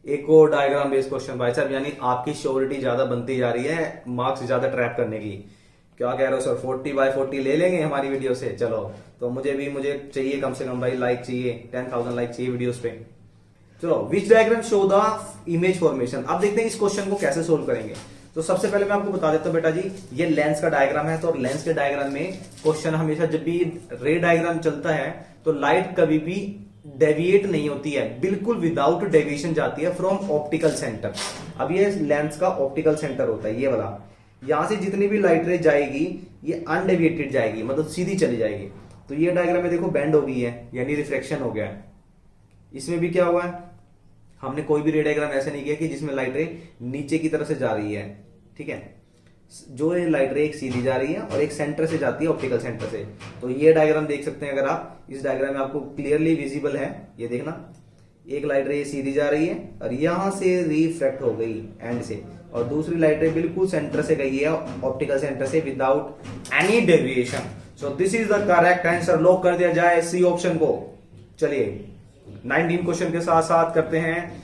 एक और डायग्राम बेस्ड क्वेश्चन भाई साहब, यानी आपकी श्योरिटी ज्यादा बनती जा रही है मार्क्स ज्यादा ट्रैप करने की। क्या कह रहे हो सर 40/40 ले लेंगे हमारी वीडियो से? चलो तो मुझे चाहिए कम से कम भाई लाइक चाहिए, 10,000 लाइक चाहिए वीडियोस पे। चलो which diagram show the image formation. अब देखते हैं इस क्वेश्चन को कैसे सोल्व करेंगे। तो सबसे पहले मैं आपको बता देता हूं बेटा जी, ये लेंस का डायग्राम है। तो लेंस के डायग्राम में क्वेश्चन हमेशा जब भी रे डायग्राम चलता है तो लाइट कभी भी डेविएट नहीं होती है, बिल्कुल विदाउट डेविएशन जाती है फ्रॉम ऑप्टिकल सेंटर। अब ये लेंस का ऑप्टिकल सेंटर होता है ये वाला। यहां से जितनी भी लाइट रे जाएगी ये अनडेविएटेड जाएगी, मतलब सीधी चली जाएगी। तो ये डायग्राम में देखो बेंड हो गई है, यानी रिफ्लेक्शन हो गया है। इसमें भी क्या हुआ है, हमने कोई भी रे डायग्राम ऐसा नहीं किया कि जिसमें लाइट रे नीचे की तरफ से जा रही है, ठीक है। जो ये लाइट रे एक सीधी जा रही है और एक सेंटर से जाती है ऑप्टिकल सेंटर से। तो ये डायग्राम देख सकते हैं अगर आप, इस डायग्राम में आपको क्लियरली विजिबल है, ये देखना एक लाइट रे सीधी जा रही है और यहां से रिफ्रैक्ट हो गई एंड से, और दूसरी लाइट रे बिल्कुल सेंटर से गई है, ऑप्टिकल सेंटर से, without any deviation. So this is the correct answer. Lock कर दिया जाए सी ऑप्शन को। चलिए 19 क्वेश्चन के साथ साथ करते हैं।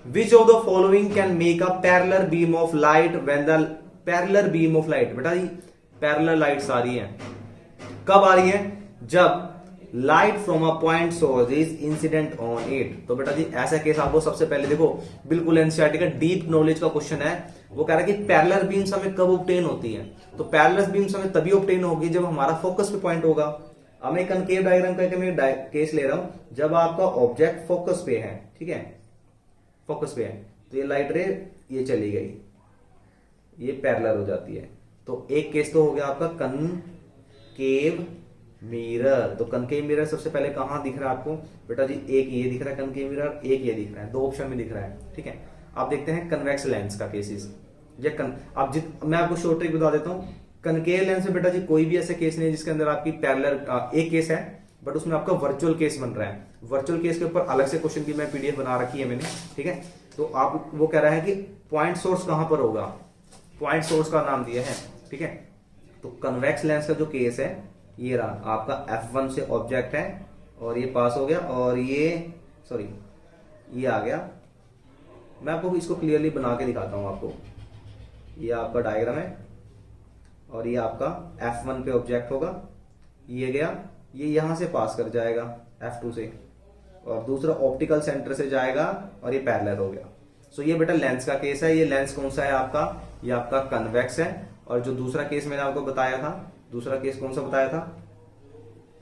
Which of the following can make a parallel beam of light when the parallel beam of light, बेटा जी पैरेलल लाइट्स आ रही है, कब आ रही है? जब light from a point source is incident on it. तो बेटा जी ऐसा केस आपको सबसे पहले देखो, बिल्कुल एनसीईआरटी का डीप नॉलेज का क्वेश्चन है। वो कह रहा है कि पैरेलल बीम्स हमें कब ऑब्टेन होती है? तो पैरेलल बीम्स हमें तभी ऑब्टेन होगी जब हमारा फोकस पे पॉइंट होगा। अब मैं कनकेव डायग्राम का मैं केस ले रहा हूं, जब आपका ऑब्जेक्ट फोकस पे है, ठीक है, फोकस पे है, तो ये लाइट रे ये चली गई, ये पैरेलल हो जाती है। तो एक केस तो हो गया आपका कनकेव मिरर। तो कनकेव मिरर सबसे पहले कहां दिख रहा है आपको? बेटा जी एक ये दिख रहा है कनकेव मिरर, एक ये दिख रहा है, दो ऑप्शन में दिख रहा है, ठीक है। आप देखते हैं कन्वेक्स लेंस का केसेस। मैं आपको शॉर्ट ट्रिक बता देता हूं। कनकेव लेंस में बेटा जी कोई भी ऐसे केस नहीं है जिसके अंदर आपकी पैरेलल, एक केस है बट उसमें आपका वर्चुअल केस बन रहा है। वर्चुअल केस के ऊपर अलग से क्वेश्चन की मैं पीडीएफ बना रखी है मैंने, ठीक है। तो आप वो कह रहा है कि पॉइंट सोर्स कहां पर होगा, पॉइंट सोर्स का नाम दिया है, ठीक है। तो कन्वेक्स लेंस का जो केस है ये रहा आपका F1 से ऑब्जेक्ट है और ये पास हो गया और ये सॉरी ये आ गया। मैं आपको इसको क्लियरली बना के दिखाता हूं आपको। ये आपका डायग्राम है और ये आपका F1 पे ऑब्जेक्ट होगा, ये गया, ये यहां से पास कर जाएगा F2 से और दूसरा ऑप्टिकल सेंटर से जाएगा और ये पैरेलल हो गया। सो ये बेटा लेंस का केस है। ये लेंस कौन सा है आपका? ये आपका कन्वेक्स है। और जो दूसरा केस मैंने आपको बताया था, दूसरा केस कौन सा बताया था?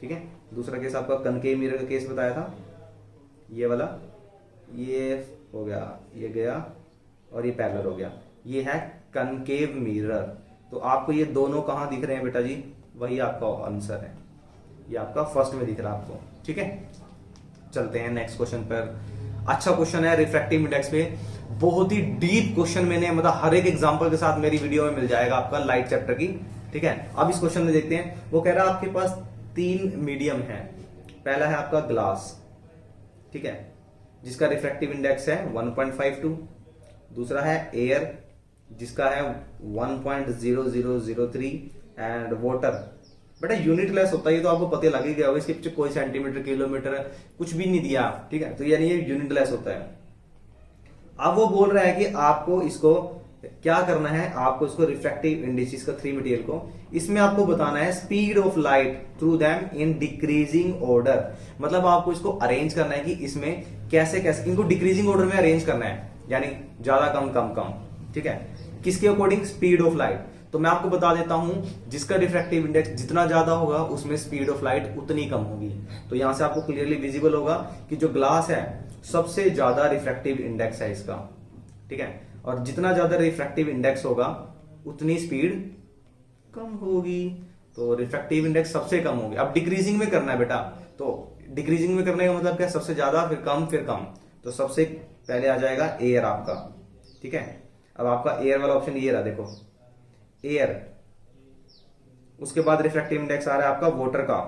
ठीक है, दूसरा केस आपका कनकेव मिरर का केस बताया था, ये वाला, ये हो गया, ये गया और ये पैरेलल हो गया। ये है कनकेव मिरर। तो आपको ये दोनों कहां दिख रहे हैं बेटा जी? वही आपका आंसर है, ये आपका फर्स्ट में दिख रहा है आपको, ठीक है। चलते हैं नेक्स्ट क्वेश्चन पर। अच्छा क्वेश्चन है रिफ्रैक्टिव इंडेक्स पे, बहुत ही डीप क्वेश्चन, मैंने मतलब हर एक एग्जांपल के साथ मेरी वीडियो में मिल जाएगा आपका लाइट चैप्टर की, ठीक है। अब इस क्वेश्चन में देखते हैं। वो कह रहा है आपके पास 3 मीडियम है। पहला है आपका ग्लास, ठीक है, जिसका रिफ्रैक्टिव इंडेक्स है 1.52। दूसरा है एयर जिसका है 1.0003 एंड वाटर। बेटा यूनिट लेस होता है, ये तो आपको पता लग ही गया होगा, इसके पीछे कोई सेंटीमीटर किलोमीटर कुछ भी नहीं दिया, ठीक है। तो यानी ये यूनिट लेस होता है। अब वो बोल रहा है कि आपको इसको क्या करना है, आपको इसको रिफ्रैक्टिव इंडिसेस का 3 मटेरियल को, इसमें आपको बताना है speed of light through them in decreasing order. मतलब आपको इसको अरेंज करना है कि इसमें कैसे कैसे इनको डिक्रीजिंग ऑर्डर में अरेंज करना है, यानी ज्यादा कम कम कम, ठीक है। किसके अकॉर्डिंग? Speed of light. तो मैं आपको बता देता हूं, जिसका रिफ्रैक्टिव इंडेक्स जितना ज्यादा होगा उसमें स्पीड ऑफ लाइट उतनी कम होगी। तो यहां से आपको क्लियरली विजिबल होगा कि जो ग्लास है सबसे ज्यादा रिफ्रैक्टिव इंडेक्स है इसका, ठीक है। और जितना ज्यादा रिफ्रैक्टिव इंडेक्स होगा उतनी स्पीड कम होगी। तो रिफ्रैक्टिव इंडेक्स सबसे कम होगी। अब डिक्रीजिंग में करना है बेटा, तो डिक्रीजिंग में करने का मतलब क्या? सबसे ज्यादा फिर कम फिर कम। तो सबसे पहले आ जाएगा एयर आपका, ठीक है। अब आपका एयर वाला ऑप्शन ये रहा, देखो एयर। उसके बाद रिफ्रैक्टिव इंडेक्स आ रहा है आपका वाटर का,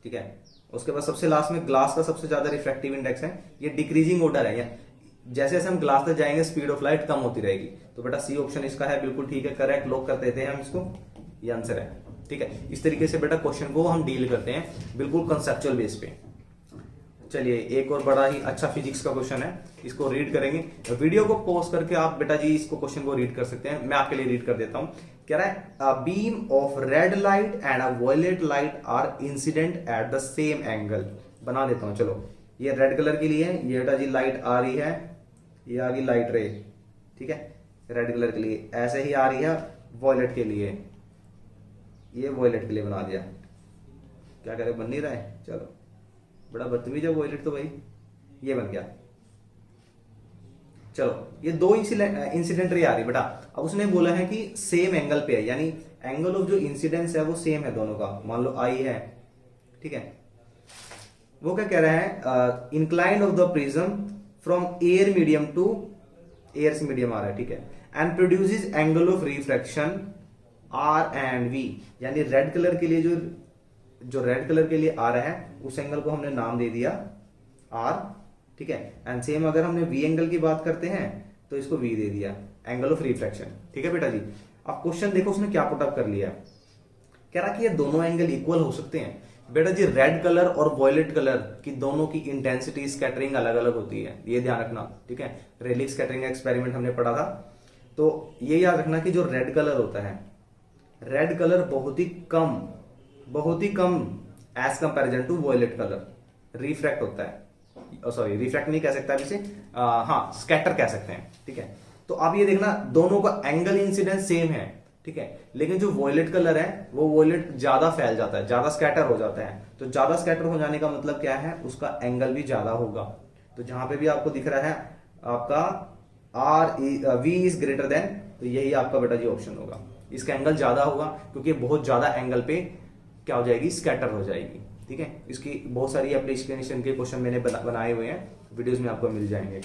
ठीक है। उसके बाद सबसे लास्ट में ग्लास का सबसे ज्यादा रिफ्रैक्टिव इंडेक्स है। ये डिक्रीजिंग ऑर्डर है, जैसे जैसे हम ग्लास तक जाएंगे स्पीड ऑफ लाइट कम होती रहेगी। तो बेटा सी ऑप्शन इसका है, बिल्कुल ठीक है, करेक्ट। लॉक कर देते हैं हम इसको, ये आंसर है, ठीक है। इस तरीके से बेटा क्वेश्चन को हम डील करते हैं बिल्कुल कंसेप्चुअल बेस पे। चलिए एक और बड़ा ही अच्छा फिजिक्स का क्वेश्चन है, इसको रीड करेंगे। वीडियो को पॉज करके आप बेटा जी इसको क्वेश्चन को रीड कर सकते हैं। मैं आपके लिए रीड कर देता हूं। कह रहा है a beam of red light and a violet light are incident at the same angle. बना देता हूं, चलो। ये रेड कलर के लिए है, ये बेटा जी लाइट आ रही है, ये आ गई लाइट रे, ठीक है, रेड कलर के लिए। ऐसे ही आ रही है वॉयलेट के लिए, ये वॉयलेट के लिए बना दिया। क्या करें, बन नहीं रहा है, चलो बड़ा बदतमीज है वॉयलेट तो भाई, ये बन गया। चलो ये 2 इंसिडेंट रे आ रही बेटा। अब उसने बोला है कि सेम एंगल पे है, यानी एंगल ऑफ जो इंसिडेंस है वो सेम है दोनों का। मान लो आई है, ठीक है। वो क्या कह रहा है, inclined of the prism from air medium to air से मीडियम आ रहा है, ठीक है, and produces angle of refraction R and V. यानी रेड कलर के लिए जो रेड कलर के लिए आ रहा है उस एंगल को हमने नाम दे दिया आर, ठीक है। एंड सेम अगर हमने वी एंगल की बात करते हैं तो तो इसको V दे दिया, एंगल ऑफ रिफ्रैक्शन। ठीक है बेटा जी। अब क्वेश्चन देखो उसने क्या पुटअप कर लिया, कह रहा कि ये दोनों एंगल इक्वल हो सकते हैं। बेटा जी रेड कलर और वॉयलेट कलर की दोनों की इंटेंसिटी स्कैटरिंग अलग अलग होती है, ये ध्यान रखना। ठीक है, रेलिक स्कैटरिंग एक्सपेरिमेंट हमने पढ़ा था, तो ये याद रखना कि जो रेड कलर होता है, रेड कलर बहुत ही कम as comparison to violet colour refract होता है। सॉरी, रिफ्रैक्ट नहीं कह सकता इसे, हाँ स्कैटर कह सकते हैं। ठीक है, तो आप ये देखना दोनों का एंगल इंसिडेंस सेम है। ठीक है, लेकिन जो वॉयलेट कलर है वो वॉयलेट ज्यादा फैल जाता है, ज्यादा स्कैटर हो जाता है। तो ज्यादा स्कैटर हो जाने का मतलब क्या है, उसका एंगल भी ज्यादा होगा। तो जहां पे भी आपको दिख रहा है आपका V इज ग्रेटर देन, तो यही आपका बेटा जी ऑप्शन होगा। इसका एंगल ज्यादा होगा क्योंकि बहुत ज्यादा एंगल पे क्या हो जाएगी, स्कैटर हो जाएगी। ठीक है, इसकी बहुत सारी एप्लीकेशन के क्वेश्चन मैंने बनाए हुए हैं, वीडियोस में आपको मिल जाएंगे।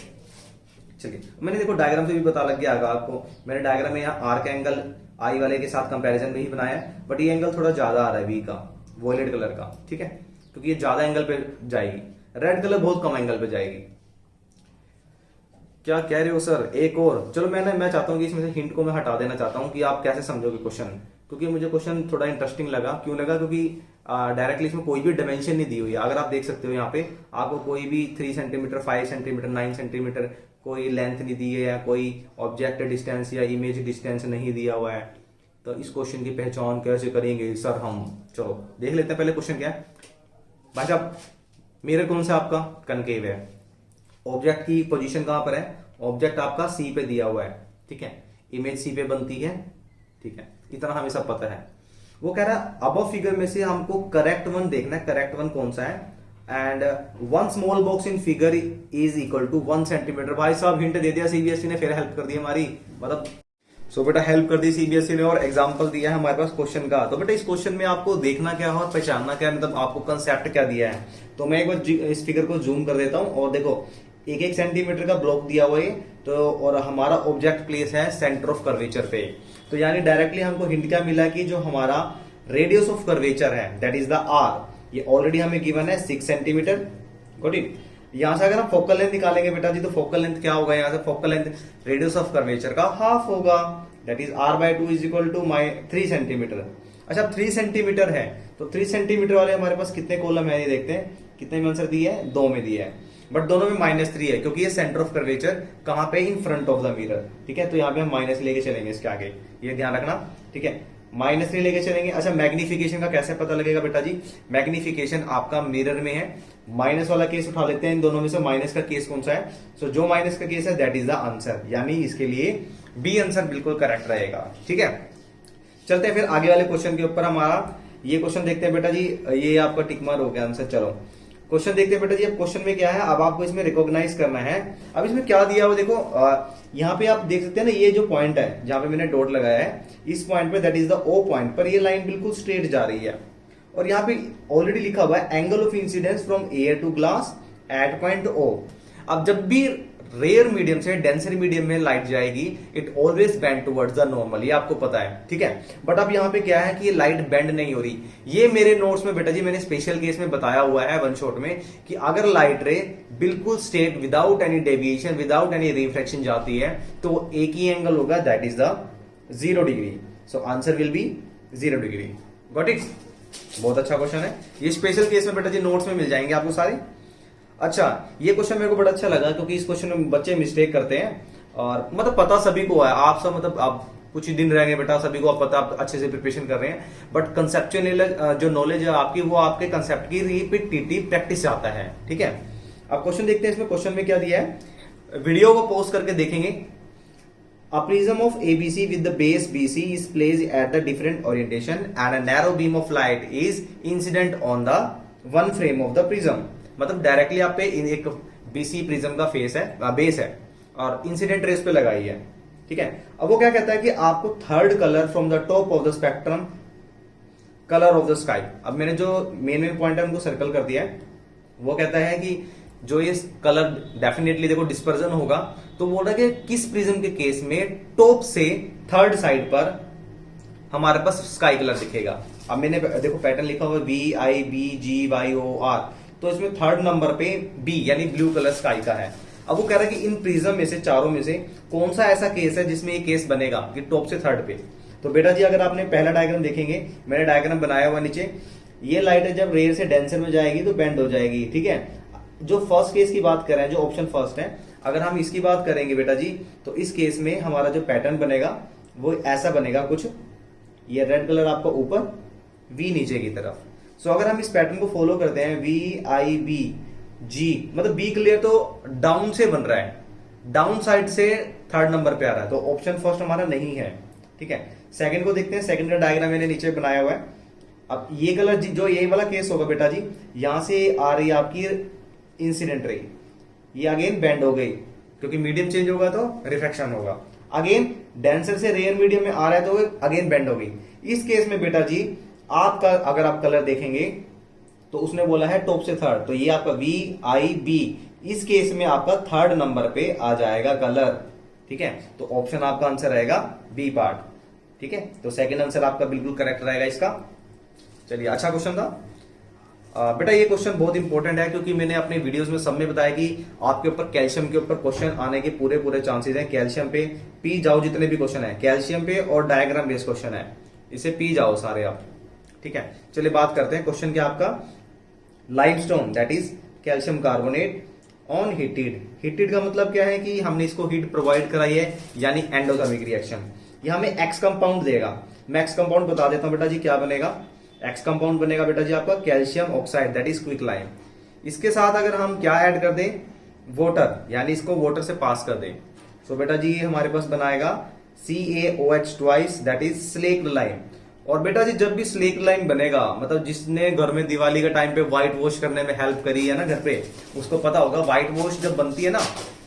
चलिए, मैंने देखो डायग्राम से भी पता लग गया होगा आपको, मैंने डायग्राम में यहाँ आर्क एंगल आई वाले के साथ कंपैरिजन में ही बनाया है, बट ये एंगल थोड़ा ज्यादा आ रहा है V का, वॉयलेट कलर का। ठीक है, क्योंकि ये ज्यादा एंगल पे जाएगी, रेड कलर बहुत कम एंगल पे जाएगी। क्या कह रहे हो सर, एक और? चलो मैं चाहता हूँ कि इसमें से हिंट को मैं हटा देना चाहता हूँ कि आप कैसे समझोगे क्वेश्चन, क्योंकि मुझे क्वेश्चन थोड़ा इंटरेस्टिंग लगा। क्यों लगा? क्योंकि डायरेक्टली इसमें कोई भी डायमेंशन नहीं दी हुई है। अगर आप देख सकते हो यहाँ पे आपको कोई भी 3 सेंटीमीटर, 5 सेंटीमीटर, 9 सेंटीमीटर कोई लेंथ नहीं दी है, या कोई ऑब्जेक्ट डिस्टेंस या इमेज डिस्टेंस नहीं दिया हुआ है। तो इस क्वेश्चन की पहचान कैसे करेंगे सर हम? चलो देख लेते हैं पहले क्वेश्चन क्या है। भाई साहब, मिरर कौन सा आपका? कनकेव है। ऑब्जेक्ट की पोजीशन कहां पर है? ऑब्जेक्ट आपका सी पे दिया हुआ है। ठीक है, इमेज सी पे बनती है। ठीक है, इतना हमें सब पता है। वो कह रहा है अब फिगर में से हमको करेक्ट वन देखना है। करेक्ट वन कौन सा है? And 1 small box in figure is equal to 1 centimetre. भाई साहब हिंट दे दिया सीबीएसई ने, फिर हेल्प कर दी हमारी, मतलब सो बेटा हेल्प कर दी सीबीएसई ने, और एग्जांपल दिया है हमारे पास क्वेश्चन का। तो बेटा इस क्वेश्चन में आपको देखना क्या है और पहचानना क्या है, मतलब आपको कंसेप्ट क्या दिया है। तो मैं एक बार इस फिगर को जूम कर देता हूं, और देखो 1-1 सेंटीमीटर का ब्लॉक दिया हुआ है, तो और हमारा ऑब्जेक्ट प्लेस है सेंटर ऑफ कर्वेचर पे। तो यानी डायरेक्टली हमको हिंट क्या मिला कि जो हमारा रेडियस ऑफ कर्वेचर है दैट इज द आर, ये ऑलरेडी हमें गिवन है 6 सेंटीमीटर। Got it? यहां से अगर हम फोकल लेंथ निकालेंगे बेटा जी, तो फोकल लेंथ क्या होगा? यहां से focal length radius of curvature का हाफ होगा, that is r/2 is equal to 3 centimetre. अच्छा 3 सेंटीमीटर है, तो 3 सेंटीमीटर वाले हमारे पास कितने कॉलम है ये देखते हैं। कितने में आंसर दिया है? 2 में दिया है, बट दोनों में -3 है क्योंकि ये सेंटर ऑफ कर्वेचर कहां पे? इन फ्रंट ऑफ द मिरर। ठीक है, तो यहाँ पे हम माइनस लेके चलेंगे इसके आगे, ये ध्यान रखना। ठीक है, -3 लेके चलेंगे। अच्छा मैग्निफिकेशन का कैसे पता लगेगा बेटा जी? मैग्निफिकेशन आपका मिरर में है, माइनस वाला केस उठा लेते हैं, इन दोनों में से माइनस का केस कौन सा है? सो जो माइनस का केस है दैट इज द आंसर, यानी इसके लिए बी आंसर बिल्कुल करेक्ट रहेगा। ठीक है, चलते हैं फिर आगे वाले क्वेश्चन के ऊपर। हमारा ये क्वेश्चन देखते हैं बेटा जी, ये आपका टिक मार हो गया आंसर। चलो क्वेश्चन देखते हैं बेटा जी। अब क्वेश्चन में क्या है, अब आपको इसमें रिकॉग्नाइज करना है। अब इसमें क्या दिया हुआ देखो, यहाँ पे आप देख सकते हैं ना, ये जो पॉइंट है जहां पे मैंने डॉट लगाया है, इस पॉइंट पे that is the O point पर ये लाइन बिल्कुल स्ट्रेट जा रही है, और यहाँ पे ऑलरेडी लिखा हुआ है angle of incidence from air to glass at point O. अब जब भी रेयर मीडियम से डेंसर मीडियम में लाइट जाएगी, it always bend towards the normal, ये आपको पता है। ठीक है, बट अब यहाँ पे क्या है कि ये लाइट बेंड नहीं हो रही। ये मेरे नोट्स में बेटा जी मैंने स्पेशल केस में बताया हुआ है वन शॉट में, कि अगर लाइट रे बिल्कुल straight without any deviation, without any reflection जाती है, तो एक ही एंगल होगा, that is the 0 degree. So answer will B 0 degree. Got it? बहुत अच्छा क्वेश्चन है, ये स्पेशल केस में बेटा जी नोट्स में मिल जाएंगे आपको सारे। अच्छा ये क्वेश्चन मेरे को बड़ा अच्छा लगा, क्योंकि इस क्वेश्चन में बच्चे मिस्टेक करते हैं, और मतलब पता सभी को है, आप सब मतलब आप कुछ ही दिन रहेंगे बेटा, सभी को आप पता, आप अच्छे से प्रिपरेशन कर रहे हैं, बट कंसेप्चुअल जो नॉलेज है आपकी, वो आपके कंसेप्ट की रिपीटेटिव प्रैक्टिस से आता है। ठीक है, अब क्वेश्चन देखते हैं। इसमें क्वेश्चन में क्या दिया है, वीडियो को पॉज करके देखेंगे। A prism of ABC with the base BC is placed at the different orientation and a narrow beam of light is incident on the one frame of the prism। मतलब directly आप पे एक BC prism का face है, base है, और incident race पे लगाई है। ठीक है, अब वो क्या कहता है कि आपको third colour from the top of the spectrum colour of the sky. अब मैंने जो मेन पॉइंट है उनको सर्कल कर दिया है। वो कहता है कि जो ये कलर डेफिनेटली देखो डिस्पर्जन होगा, तो बोल रहा है कि किस प्रिज्म के केस में टॉप से थर्ड साइड पर हमारे पास स्काई कलर दिखेगा। अब मैंने देखो पैटर्न लिखा हुआ VIBGYOR, तो इसमें थर्ड नंबर पे बी यानी ब्लू कलर स्काई का है। अब वो कह रहा है कि इन प्रिज्म में से, चारों में से कौन सा ऐसा केस है जिसमें ये केस बनेगा कि टॉप से थर्ड पे। तो बेटा जी अगर आपने पहला डायग्राम देखेंगे, मैंने डायग्राम बनाया हुआ नीचे, ये लाइट है जब रेयर से डेंसर में जाएगी तो बेंड हो जाएगी, ठीक है। जो फर्स्ट केस की बात कर रहे हैं, जो ऑप्शन फर्स्ट है, अगर हम इसकी बात करेंगे बेटा जी, तो इस केस में हमारा जो पैटर्न बनेगा वो ऐसा बनेगा कुछ, ये रेड कलर आपका ऊपर, वी नीचे की तरफ। सो अगर हम इस पैटर्न को फॉलो करते हैं, वी आई बी जी, मतलब बी क्लियर तो डाउन से बन रहा है, डाउन साइड से थर्ड नंबर पे आ रहा है, तो ऑप्शन फर्स्ट हमारा नहीं है, ठीक है। सेकंड को देखते हैं, सेकंड का डायग्राम मैंने नीचे बनाया हुआ है। अब ये कलर जो ये वाला केस होगा बेटा जी, यहां से आ रही है आपकी इंसिडेंट रे, ये अगेन बेंड हो गई, क्योंकि मीडियम चेंज होगा तो रिफ्लेक्शन होगा। अगेन डेंसर से रेयर मीडियम में आ रहा है तो अगेन बेंड हो गई। इस केस में बेटा जी आपका अगर आप कलर देखेंगे तो उसने बोला है टॉप से थर्ड, तो ये आपका वी आई बी, इस केस में आपका थर्ड नंबर पे आ जाएगा कलर, ठीक है। तो ऑप्शन आपका आंसर रहेगा बी पार्ट, ठीक है। तो सेकंड आंसर आपका बिल्कुल करेक्ट रहेगा इसका। चलिए, अच्छा क्वेश्चन था बेटा। ये क्वेश्चन बहुत इंपॉर्टेंट है क्योंकि मैंने अपने वीडियोस में सब में बताया कि आपके ऊपर कैल्शियम के ऊपर क्वेश्चन आने के पूरे चांसेस हैं। कैल्शियम पे पी जाओ, जितने भी क्वेश्चन है कैल्शियम पे और डायग्राम बेस्ड क्वेश्चन है, इसे पी जाओ सारे आप, ठीक है। चलिए बात करते हैं क्वेश्चन क्या आपका, limestone that is calcium carbonate on heated. Heated का मतलब क्या है कि हमने इसको हीट प्रोवाइड कराई है, यानी एंडोथर्मिक रिएक्शन। यह हमें एक्स कंपाउंड देगा। मैं एक्स कंपाउंड बता देता हूं बेटा जी क्या बनेगा। एक्स कंपाउंड बनेगा बेटा जी आपका calcium oxide that is quick lime. इसके साथ अगर हम क्या ऐड कर दें, वाटर, यानी इसको वाटर से पास कर दें, तो बेटा जी ये हमारे पास बनाएगा CaOH twice that is slaked lime. और बेटा जी जब भी स्लेक्ड लाइम बनेगा, मतलब जिसने घर में दिवाली के टाइम पे व्हाइट वॉश करने में हेल्प करी है ना घर पे, उसको पता होगा व्हाइट वॉश जब बनती है ना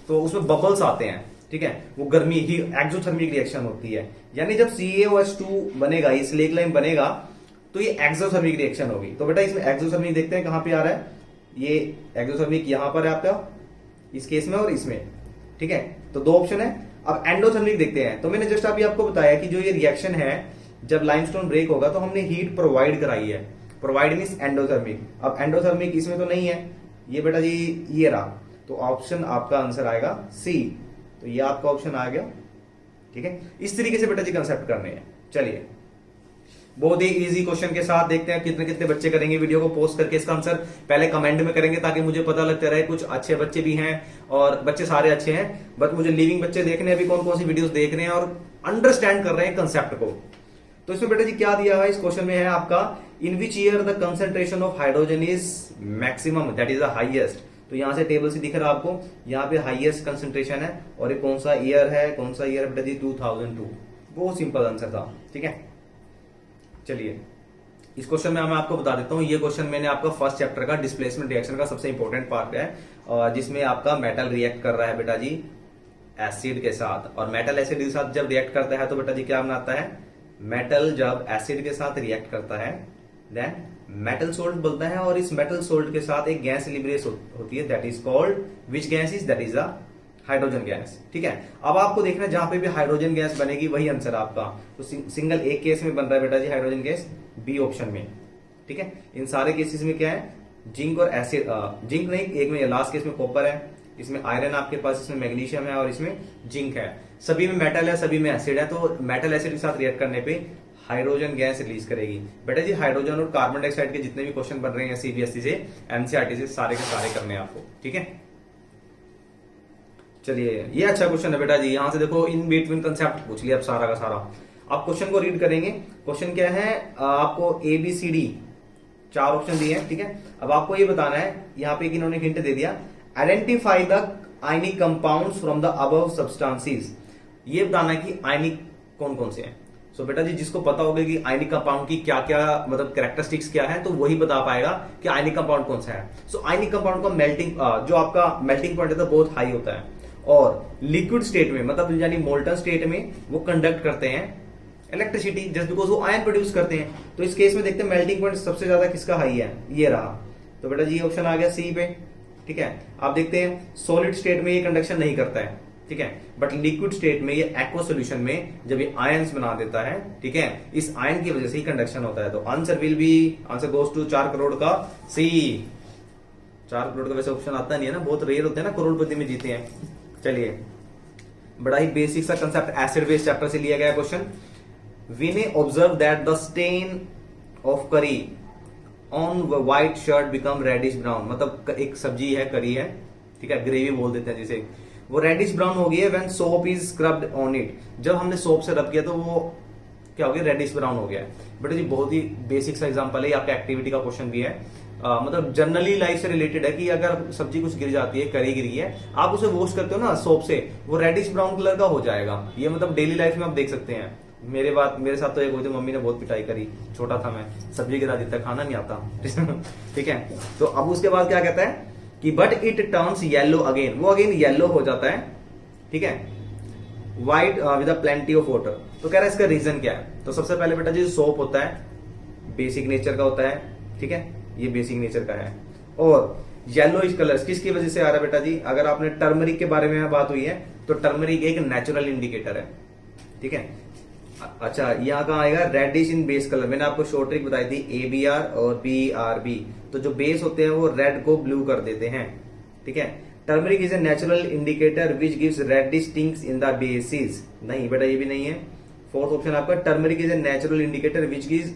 तो उसमें बबल्स आते हैं, ठीक है। वो गर्मी ही एक्सोथर्मिक रिएक्शन होती है, यानी जब CaOH2 बनेगा, ये स्लेक्ड लाइम बनेगा तो ये एक्सोथर्मिक रिएक्शन होगी। तो बेटा इसमें एक्सोथर्मिक देखते हैं कहां पे आ रहा है, ये एक्सोथर्मिक यहां पर है आपका इस केस में और इसमें, ठीक है। तो दो ऑप्शन है। अब एंडोथर्मिक देखते हैं। तो मैंने जस्ट अभी आपको बताया कि जो ये रिएक्शन है, जब लाइमस्टोन ब्रेक होगा तो हमने हीट प्रोवाइड कराई है, प्रोवाइड मींस एंडोथर्मिक। अब एंडोथर्मिक इसमें तो नहीं है, ये बेटा जी ये रहा, तो ऑप्शन आपका आंसर आएगा सी। तो ये आपका ऑप्शन आ गया, ठीक है। इस तरीके से बेटा जी कंसेप्ट करने हैं। चलिए, बहुत ही इजी क्वेश्चन के साथ देखते हैं कितने कितने बच्चे करेंगे वीडियो को पोस्ट करके इसका आंसर पहले कमेंट में करेंगे, ताकि मुझे पता लगता रहे। कुछ अच्छे बच्चे भी हैं और बच्चे सारे अच्छे हैं, बट मुझे लिविंग बच्चे देखने हैं अभी कौन कौन सी वीडियोस देख रहे हैं और अंडरस्टैंड कर रहे हैं कंसेप्ट को। तो इसमें बेटा जी क्या दिया है, इस क्वेश्चन में है आपका in which year the concentration of hydrogen is maximum that is the highest. तो यहां से टेबल से दिख रहा है आपको, यहाँ पे हाईएस्ट कंसेंट्रेशन है और ये कौन सा ईयर है, कौन सा ईयर बेटा जी 2002। बहुत सिंपल आंसर था, ठीक है। चलिए, इस क्वेश्चन में मैं आपको बता देता हूं, ये क्वेश्चन मैंने आपका फर्स्ट चैप्टर का डिस्प्लेसमेंट रिएक्शन का सबसे इंपॉर्टेंट पार्ट है, जिसमें आपका मेटल रिएक्ट कर रहा है बेटा जी एसिड के साथ। और मेटल एसिड के साथ जब रिएक्ट करता है तो बेटा जी क्या बनाता है, मेटल जब एसिड के साथ रिएक्ट करता है देन मेटल सोल्ट बनता है, और इस मेटल सोल्ट के साथ एक गैस लिबरेट होती है that is called, which gas is, that is the hydrogen gas, ठीक है। अब आपको देखना जहां पे भी हाइड्रोजन गैस बनेगी वही आंसर आपका। तो सिंगल एक केस में बन रहा है बेटा जी हाइड्रोजन गैस, बी ऑप्शन में, ठीक है। इन सारे केसेस में क्या है, जिंक और एसिड, जिंक नहीं, एक में लास्ट केस में कॉपर है, इसमें आयरन आपके पास, इसमें मैग्नीशियम है और इसमें जिंक है। सभी में मेटल है, सभी में एसिड है, तो मेटल एसिड के साथ रिएक्ट करने पे हाइड्रोजन गैस रिलीज करेगी। बेटा जी हाइड्रोजन और कार्बन डाइऑक्साइड के जितने भी क्वेश्चन बन रहे हैं CBSE से, NCERT से, सारे के सारे करने हैं आपको, ठीक है। चलिए, ये अच्छा क्वेश्चन है बेटा जी। यहां से देखो इन बिटवीन कंसेप्ट पूछ लिया अब सारा का सारा। आप क्वेश्चन को रीड करेंगे। क्वेश्चन क्या है, आपको ABCD 4 ऑप्शन दिए हैं, ठीक है। अब आपको ये बताना है, यहाँ पे इन्होंने हिंट दे दिया, identify the ionic compounds from the above substances. ये बताना है कि आयनिक कौन कौन से हैं। सो बेटा जी जिसको पता होगा कि आयनिक कंपाउंड की क्या क्या मतलब कैरेक्टरिस्टिक्स क्या है, तो वही बता पाएगा कि आयनिक कंपाउंड कौन सा है। सो आयनिक कंपाउंड का मेल्टिंग, जो आपका मेल्टिंग पॉइंट है तो बहुत हाई होता है, और लिक्विड स्टेट में मतलब यानी मोल्टन स्टेट में वो कंडक्ट करते हैं इलेक्ट्रिसिटी जस्ट बिकॉज वो आयन प्रोड्यूस करते हैं। तो इस केस में देखते हैं मेल्टिंग पॉइंट सबसे ज्यादा किसका हाई है, ये रहा। तो बेटा जी ऑप्शन आ गया सी पे, ठीक है। आप देखते हैं सॉलिड स्टेट में ये कंडक्शन नहीं करता है, ठीक है, बट लिक्विड स्टेट में ये एक्वा सॉल्यूशन में जब ये आयंस बना देता है, ठीक है, इस आयन की वजह से ही कंडक्शन होता है। तो answer will be, answer goes to 4 करोड़ का सी। 4 करोड़ का वैसे ऑप्शन आता नहीं है ना, बहुत रेयर होते हैं ना करोड़पति में जीते हैं। चलिए, बड़ा ही बेसिक सा कंसेप्ट एसिड बेस चैप्टर से लिया गया question. Vinay observe that the stain of curry on white shirt become reddish brown. मतलब एक सब्जी है, करी है, ठीक है, ग्रेवी बोल देते हैं जिसे, वो रेडिश ब्राउन हो गई है when soap is scrubbed on it. जब हमने सोप से रब किया तो वो क्या हो गया, रेडिश ब्राउन हो गया है। बेटा जी बहुत ही बेसिक सा एग्जांपल है, आपका एक्टिविटी का क्वेश्चन भी है। मतलब जनरली लाइफ से रिलेटेड है कि अगर सब्जी कुछ गिर जाती है, करी गिरी है, आप उसे वॉश करते हो ना सोप से, वो रेडिश ब्राउन कलर का हो जाएगा। ये मतलब डेली लाइफ में आप देख सकते हैं। मेरे साथ तो एक हुई थी, मम्मी ने बहुत पिटाई करी, छोटा था मैं, सब्जी गिरा देता, खाना नहीं आता ठीक है। तो अब उसके बाद क्या कहता है कि but it turns yellow again, वो अगेन येलो हो जाता है, ठीक है, white with a plenty of water. तो कह रहा है इसका रीजन क्या है। तो सबसे पहले बेटा जी सोप होता है, बेसिक नेचर का होता है, ठीक है, ये बेसिक नेचर का है। और येलो इस कलर किसकी वजह से आ रहा है बेटा जी, अगर आपने टर्मरिक के बारे में बात हुई है तो टर्मरिक एक नेचुरल इंडिकेटर है, ठीक है। अच्छा, यहाँ कहाँ आएगा, रेडिश इन बेस कलर। मैंने आपको शॉर्ट ट्रिक बताई थी, ABR और BRB। तो जो बेस होते हैं वो रेड को ब्लू कर देते हैं, ठीक है। Turmeric is a natural indicator which gives reddish tints in the bases. नहीं बेटा, ये भी नहीं है। फोर्थ ऑप्शन आपका, turmeric is a natural indicator which gives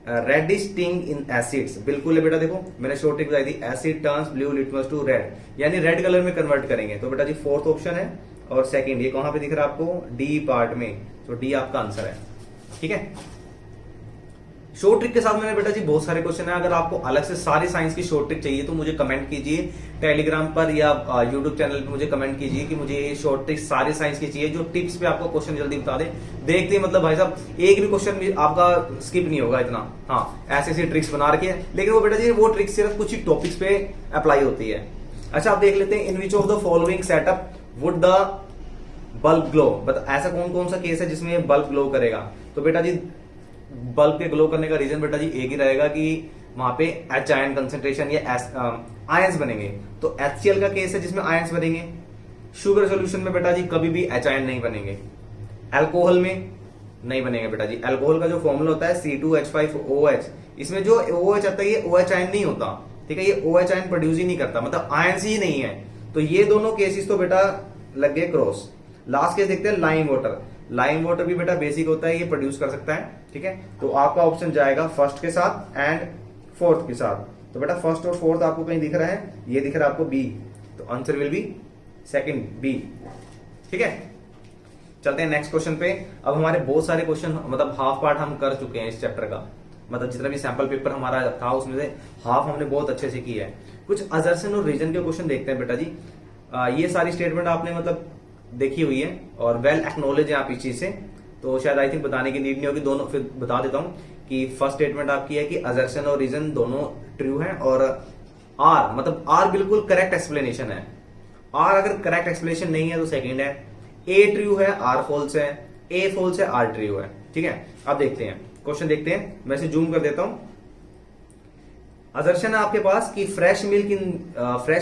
reddish tinge in acids. बिल्कुल है बेटा, देखो मैंने शॉर्ट ट्रिक बताई थी, acid turns blue litmus to red, यानी रेड कलर में कन्वर्ट करेंगे। तो बेटा जी फोर्थ ऑप्शन है। और सेकंड ये कहां पे दिख रहा है आपको, डी पार्ट में, तो डी आपका आंसर है, ठीक है। शॉर्ट ट्रिक के साथ मैंने बेटा जी बहुत सारे क्वेश्चन है। अगर आपको अलग से सारी साइंस की शॉर्ट ट्रिक चाहिए तो मुझे कमेंट कीजिए टेलीग्राम पर या यूट्यूब चैनल पर मुझे कमेंट कीजिए कि मुझे ये शॉर्ट ट्रिक सारी साइंस की चाहिए, जो टिप्स पे आपको क्वेश्चन जल्दी बता दे। देखते ही मतलब भाई साहब एक भी क्वेश्चन भी आपका स्किप नहीं होगा इतना। हाँ, ऐसे ऐसी ट्रिक्स बना रखी है, लेकिन वो बेटा जी वो ट्रिक्स सिर्फ कुछ ही टॉपिक्स पे अप्लाई होती है। अच्छा, आप देख लेते हैं, in which of the following setup would the bulb glow. ऐसा कौन कौन सा केस है जिसमें बल्ब ग्लो करेगा। तो बेटा जी बल्ब के ग्लो करने का रीजन बेटा जी एक ही रहेगा कि वहां पे एच आयन कंसेंट्रेशन या आयंस बनेंगे। तो HCl का केस है जिसमें आयंस बनेंगे। शुगर सोल्यूशन में बेटा जी कभी भी एच आयन नहीं बनेंगे। अल्कोहल में नहीं बनेंगे बेटा जी। अल्कोहल का जो फॉर्मूला होता है C2H5OH, इसमें जो OH आता है ये OH आयन नहीं होता, ठीक है, ये OH आयन प्रोड्यूस ही नहीं करता, मतलब आयंस ही नहीं है। तो ये दोनों केसेस तो बेटा लग गए क्रॉस। लास्ट केस देखते हैं, लाइम वाटर। लाइम वाटर भी बेटा बेसिक होता है, ये प्रोड्यूस कर सकता है, ठीक है। तो आपका ऑप्शन जाएगा फर्स्ट के साथ एंड फोर्थ के साथ। तो बेटा फर्स्ट और फोर्थ आपको कहीं दिख रहा है, ये दिख रहा है आपको B, तो answer will B second B, ठीक है। चलते हैं नेक्स्ट क्वेश्चन पे। अब हमारे बहुत सारे क्वेश्चन मतलब हाफ पार्ट हम कर चुके हैं इस चैप्टर का, मतलब जितना भी सैंपल पेपर हमारा था उसमें से हाफ हमने बहुत अच्छे से किया है। कुछ असर्शन और रीजन के क्वेश्चन देखते हैं बेटा जी। ये सारी स्टेटमेंट आपने मतलब देखी हुई है और वेल एक्नॉलेज है आप इस चीज से, तो शायद आई थिंक बताने की नीड नहीं होगी। दोनों फिर बता देता हूं कि फर्स्ट स्टेटमेंट आपकी है कि असर्शन और रीजन दोनों ट्रू है, और आर मतलब आर बिल्कुल करेक्ट एक्सप्लेनेशन है। आर अगर करेक्ट एक्सप्लेनेशन नहीं है तो सेकंड है। ए ट्रू है, आर फॉल्स है, ए फॉल्स है, आर ट्रू है, ठीक है। अब देखते हैं क्वेश्चन, देखते हैं, मैं इसे जूम कर देता हूं। असर्शन है आपके पास कि fresh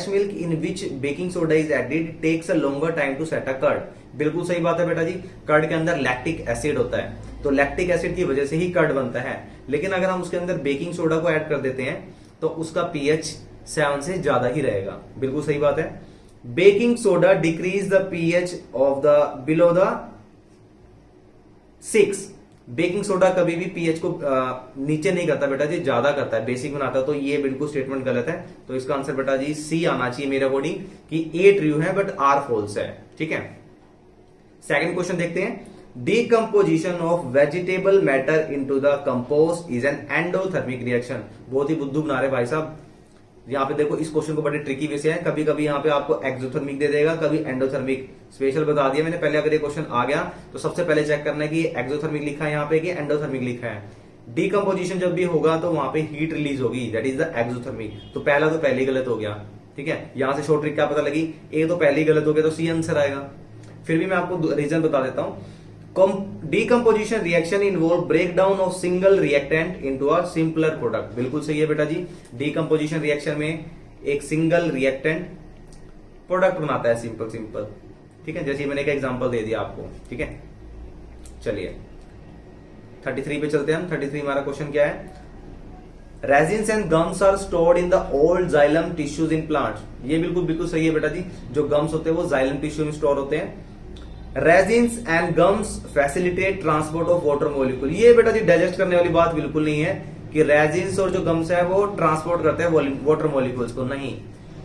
milk in which baking soda is added takes a longer time to set a curd. बिल्कुल सही बात है बेटा जी। कर्ड के अंदर लैक्टिक एसिड होता है, तो लैक्टिक एसिड की वजह से ही कर्ड बनता है। लेकिन अगर हम उसके अंदर बेकिंग सोडा को ऐड कर देते हैं तो उसका pH 7 से ज्यादा ही रहेगा। बिल्कुल सही बात है। Baking soda decrease the pH of the below the 6। Baking soda कभी भी pH को नीचे नहीं करता बेटा जी, ज्यादा करता है, बेसिक बनाता है। तो ये बिल्कुल स्टेटमेंट गलत है। तो इसका आंसर बेटा जी C आना चाहिए मेरे अकॉर्डिंग कि A ट्रू है बट R फॉल्स है, ठीक है। सेकंड क्वेश्चन देखते हैं। Decomposition of vegetable matter into the compost is an endothermic reaction. बहुत ही बुद्धू बना रहे भाई साहब। यहाँ पे देखो इस क्वेश्चन को बड़े ट्रिकी वे से है, कभी कभी यहाँ पे आपको एक्सोथर्मिक दे देगा, कभी एंडोथर्मिक। स्पेशल बता दिया मैंने पहले, अगर ये क्वेश्चन आ गया तो सबसे पहले चेक करना है कि एक्सोथर्मिक लिखा है यहाँ पे कि एंडोथर्मिक लिखा है। डीकम्पोजिशन जब भी होगा तो वहां पे हीट रिलीज होगी, दैट इज द एक्सोथर्मिक। तो पहला तो पहले ही गलत हो गया, ठीक है। यहां से शॉर्ट ट्रिक क्या पता लगी, ए तो पहले ही गलत हो गया, तो C आंसर आएगा। फिर भी मैं आपको रीजन बता देता हूं। Decomposition reaction involve breakdown of single reactant into a simpler product. बिल्कुल सही है बेटा जी। डीकम्पोजिशन रिएक्शन में एक सिंगल रिएक्टेंट प्रोडक्ट बनाता है, सिंपल, ठीक है। जैसे मैंने एक एग्जांपल दे दिया आपको, ठीक है। चलिए 33 पे चलते हैं हम। 33 हमारा क्वेश्चन क्या है। Resins and gums are stored in the old xylem tissues in plants. ये बिल्कुल बिल्कुल सही है बेटा जी, जो गम्स होते हैं वो जाइलम टिश्यू में स्टोर होते हैं। Resins and gums facilitate transport of water molecule. ये बेटा जी डाइजेस्ट करने वाली बात बिल्कुल नहीं है कि रेजिन्स और जो गम्स है वो ट्रांसपोर्ट करते हैं वाटर मॉलिक्यूल्स को, नहीं।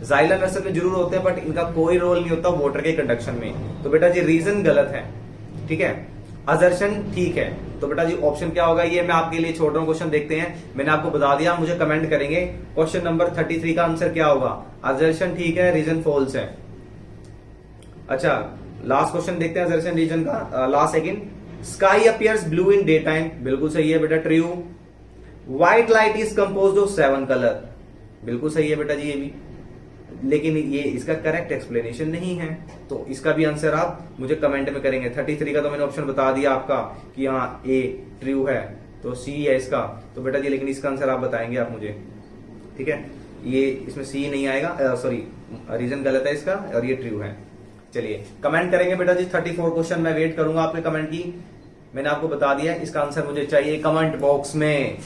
जाइलम एसिड में जरूर होते हैं बट इनका कोई रोल नहीं होता वाटर के कंडक्शन में। तो बेटा जी रीजन गलत है, ठीक है। असर्शन ठीक है, तो बेटा जी ऑप्शन क्या होगा, ये मैं आपके लिए छोड़ रहा हूं। क्वेश्चन देखते हैं, मैंने आपको बता दिया, मुझे कमेंट करेंगे क्वेश्चन नंबर 33 का आंसर क्या होगा। असर्शन ठीक है, रीजन फॉल्स है। अच्छा लास्ट क्वेश्चन देखते हैं असर्शन रीजन का, last second. Sky appears blue in day time, बिल्कुल सही है बेटा, true. White light is composed of 7 colour, बिल्कुल सही है बेटा जी ये भी, लेकिन ये इसका करेक्ट एक्सप्लेनेशन नहीं है। तो इसका भी आंसर आप मुझे कमेंट में करेंगे। 33 का तो मैंने ऑप्शन बता दिया आपका कि हाँ ए ट्रू है, तो सी है इसका। तो बेटा जी लेकिन इसका आंसर आप बताएंगे आप मुझे, ठीक है। ये इसमें सी नहीं आएगा, सॉरी रीजन गलत है इसका, और ये ट्रू है। चलिए कमेंट करेंगे बेटा जी 34 क्वेश्चन, मैं वेट करूंगा आपके कमेंट की। मैंने आपको बता दिया इसका आंसर मुझे चाहिए कमेंट बॉक्स में।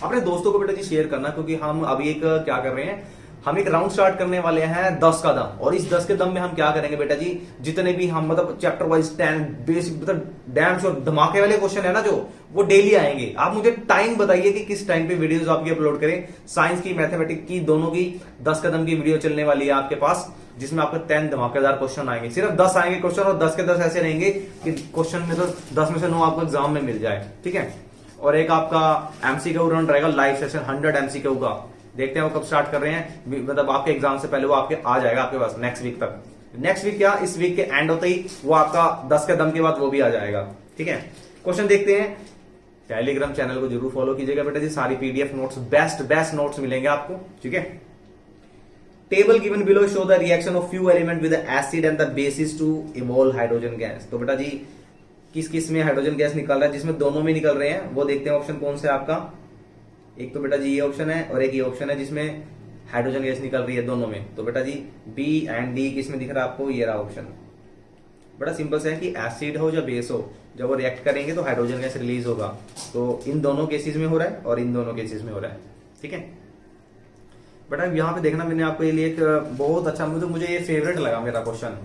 अपने दोस्तों को बेटा जी शेयर करना, क्योंकि हम अभी एक क्या कर रहे हैं, हम एक राउंड स्टार्ट करने वाले हैं 10 का दम। और इस 10 के दम में हम क्या करेंगे बेटा जी, जितने भी हम मतलब चैप्टर वाइज 10 बेसिक मतलब डैम श्योर धमाके वाले क्वेश्चन है ना जो, वो डेली आएंगे। आप मुझे टाइम बताइए कि किस टाइम पे वीडियोस आपकी अपलोड करें। साइंस की, मैथमेटिक्स की, दोनों की 10 कदम की वीडियो चलने वाली है आपके पास, जिसमें आपको 10 धमाकेदार क्वेश्चन आएंगे। सिर्फ 10 आएंगे क्वेश्चन, और 10 के 10 ऐसे रहेंगे कि क्वेश्चन में तो 10 में से 9 आपको एग्जाम में मिल जाए, ठीक है। और एक आपका एमसीक्यू राउंड रहेगा, लाइव सेशन 100 एमसीक्यू का। देखते हैं वो कब स्टार्ट कर रहे हैं, मतलब आपके एग्जाम से पहले वो आपके आ जाएगा आपके पास नेक्स्ट वीक तक। नेक्स्ट वीक क्या, इस वीक के एंड होते ही वो आपका 10 के दम के बाद वो भी आ जाएगा, ठीक है। क्वेश्चन देखते हैं। टेलीग्राम चैनल को जरूर फॉलो कीजिएगा बेटा जी, सारी पीडीएफ नोट्स, बेस्ट नोट्स मिलेंगे आपको, ठीक है। Table given below show the reaction of few element with acid and the basis to evolve hydrogen gas. तो बेटा जी किस किस में हाइड्रोजन गैस निकल रहा है, जिसमें दोनों में निकल रहे हैं वो देखते हैं। ऑप्शन कौन सा है आपका, एक तो बेटा जी ये ऑप्शन है और एक ये ऑप्शन है जिसमें हाइड्रोजन गैस निकल रही है दोनों में। तो बेटा जी बी एंड डी किस में दिख रहा है आपको, ये रहा ऑप्शन। बड़ा सिंपल सा है कि एसिड हो या बेस हो, जब वो रिएक्ट करेंगे तो हाइड्रोजन गैस रिलीज होगा। तो इन दोनों केसेस में हो रहा है और इन दोनों केसेस में हो रहा है, ठीक है। बेटा यहाँ पे देखना, मैंने आपको ये लिए एक बहुत अच्छा, मुझे ये फेवरेट लगा मेरा क्वेश्चन।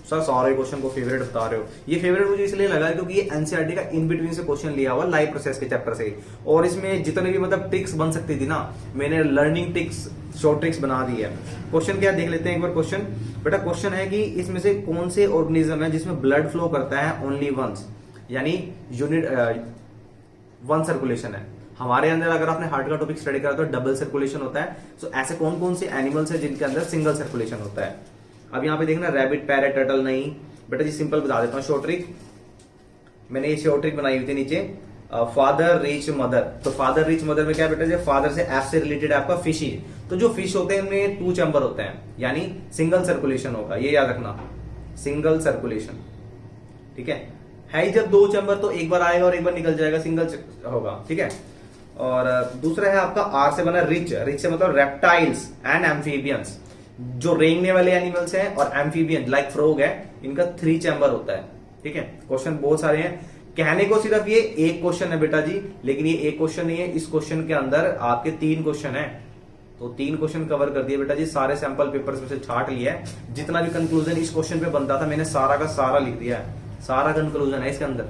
सर सारे क्वेश्चन को फेवरेट बता रहे हो, ये फेवरेट मुझे इसलिए लगा क्योंकि ये एनसीईआरटी का इन बिटवीन से क्वेश्चन लिया हुआ लाइव प्रोसेस के चैप्टर से, और इसमें जितने भी मतलब ट्रिक्स बन सकती थी ना, मैंने लर्निंग ट्रिक्स, शॉर्ट ट्रिक्स बना दी है। क्वेश्चन क्या देख लेते हैं एक बार। क्वेश्चन बेटा, क्वेश्चन है कि इसमें से कौन से ऑर्गेनिज्म है जिसमें ब्लड फ्लो करता है ओनली वंस, यानी यूनिट 1 सर्कुलेशन है। हमारे अंदर अगर आपने हार्ट का टॉपिक स्टडी करा तो डबल सर्कुलेशन होता है। तो ऐसे कौन कौन से एनिमल्स है जिनके अंदर सिंगल सर्कुलेशन होता है। अब यहाँ पे देखना, रैबिट, पैरेट, टर्टल नहीं। बेटा जी सिंपल बता देता हूँ शॉर्ट ट्रिक, मैंने ये शॉर्ट ट्रिक बनाई हुई थी नीचे। फादर रिच मदर, तो फादर रिच मदर में क्या बेटा जी, फादर से एफ से रिलेटेड है आपका फिशिज। तो जो फिश होते हैं उनमें 2 चैम्बर होते हैं, यानी सिंगल सर्कुलेशन होगा, ये याद रखना, सिंगल सर्कुलेशन, ठीक है जब 2 चैम्बर तो एक बार आएगा और एक बार निकल जाएगा, सिंगल होगा, ठीक है। और दूसरा है आपका आर से बना रिच, रिच से मतलब रेप्टाइल्स एंड एम्फीबियंस, जो रेंगने वाले एनिमल्स हैं, और एम्फीबियन लाइक फ्रॉग है, इनका 3 चैम्बर होता है, ठीक है। क्वेश्चन बहुत सारे हैं, कहने को सिर्फ ये एक क्वेश्चन है बेटा जी, लेकिन ये एक क्वेश्चन नहीं है, इस क्वेश्चन के अंदर आपके 3 क्वेश्चन है। तो 3 क्वेश्चन कवर कर दिए बेटा जी, सारे सैंपल पेपर्स में से छाट लिया है। जितना भी कंक्लूजन इस क्वेश्चन पे बनता था मैंने सारा का सारा लिख दिया है, सारा कंक्लूजन है इसके अंदर।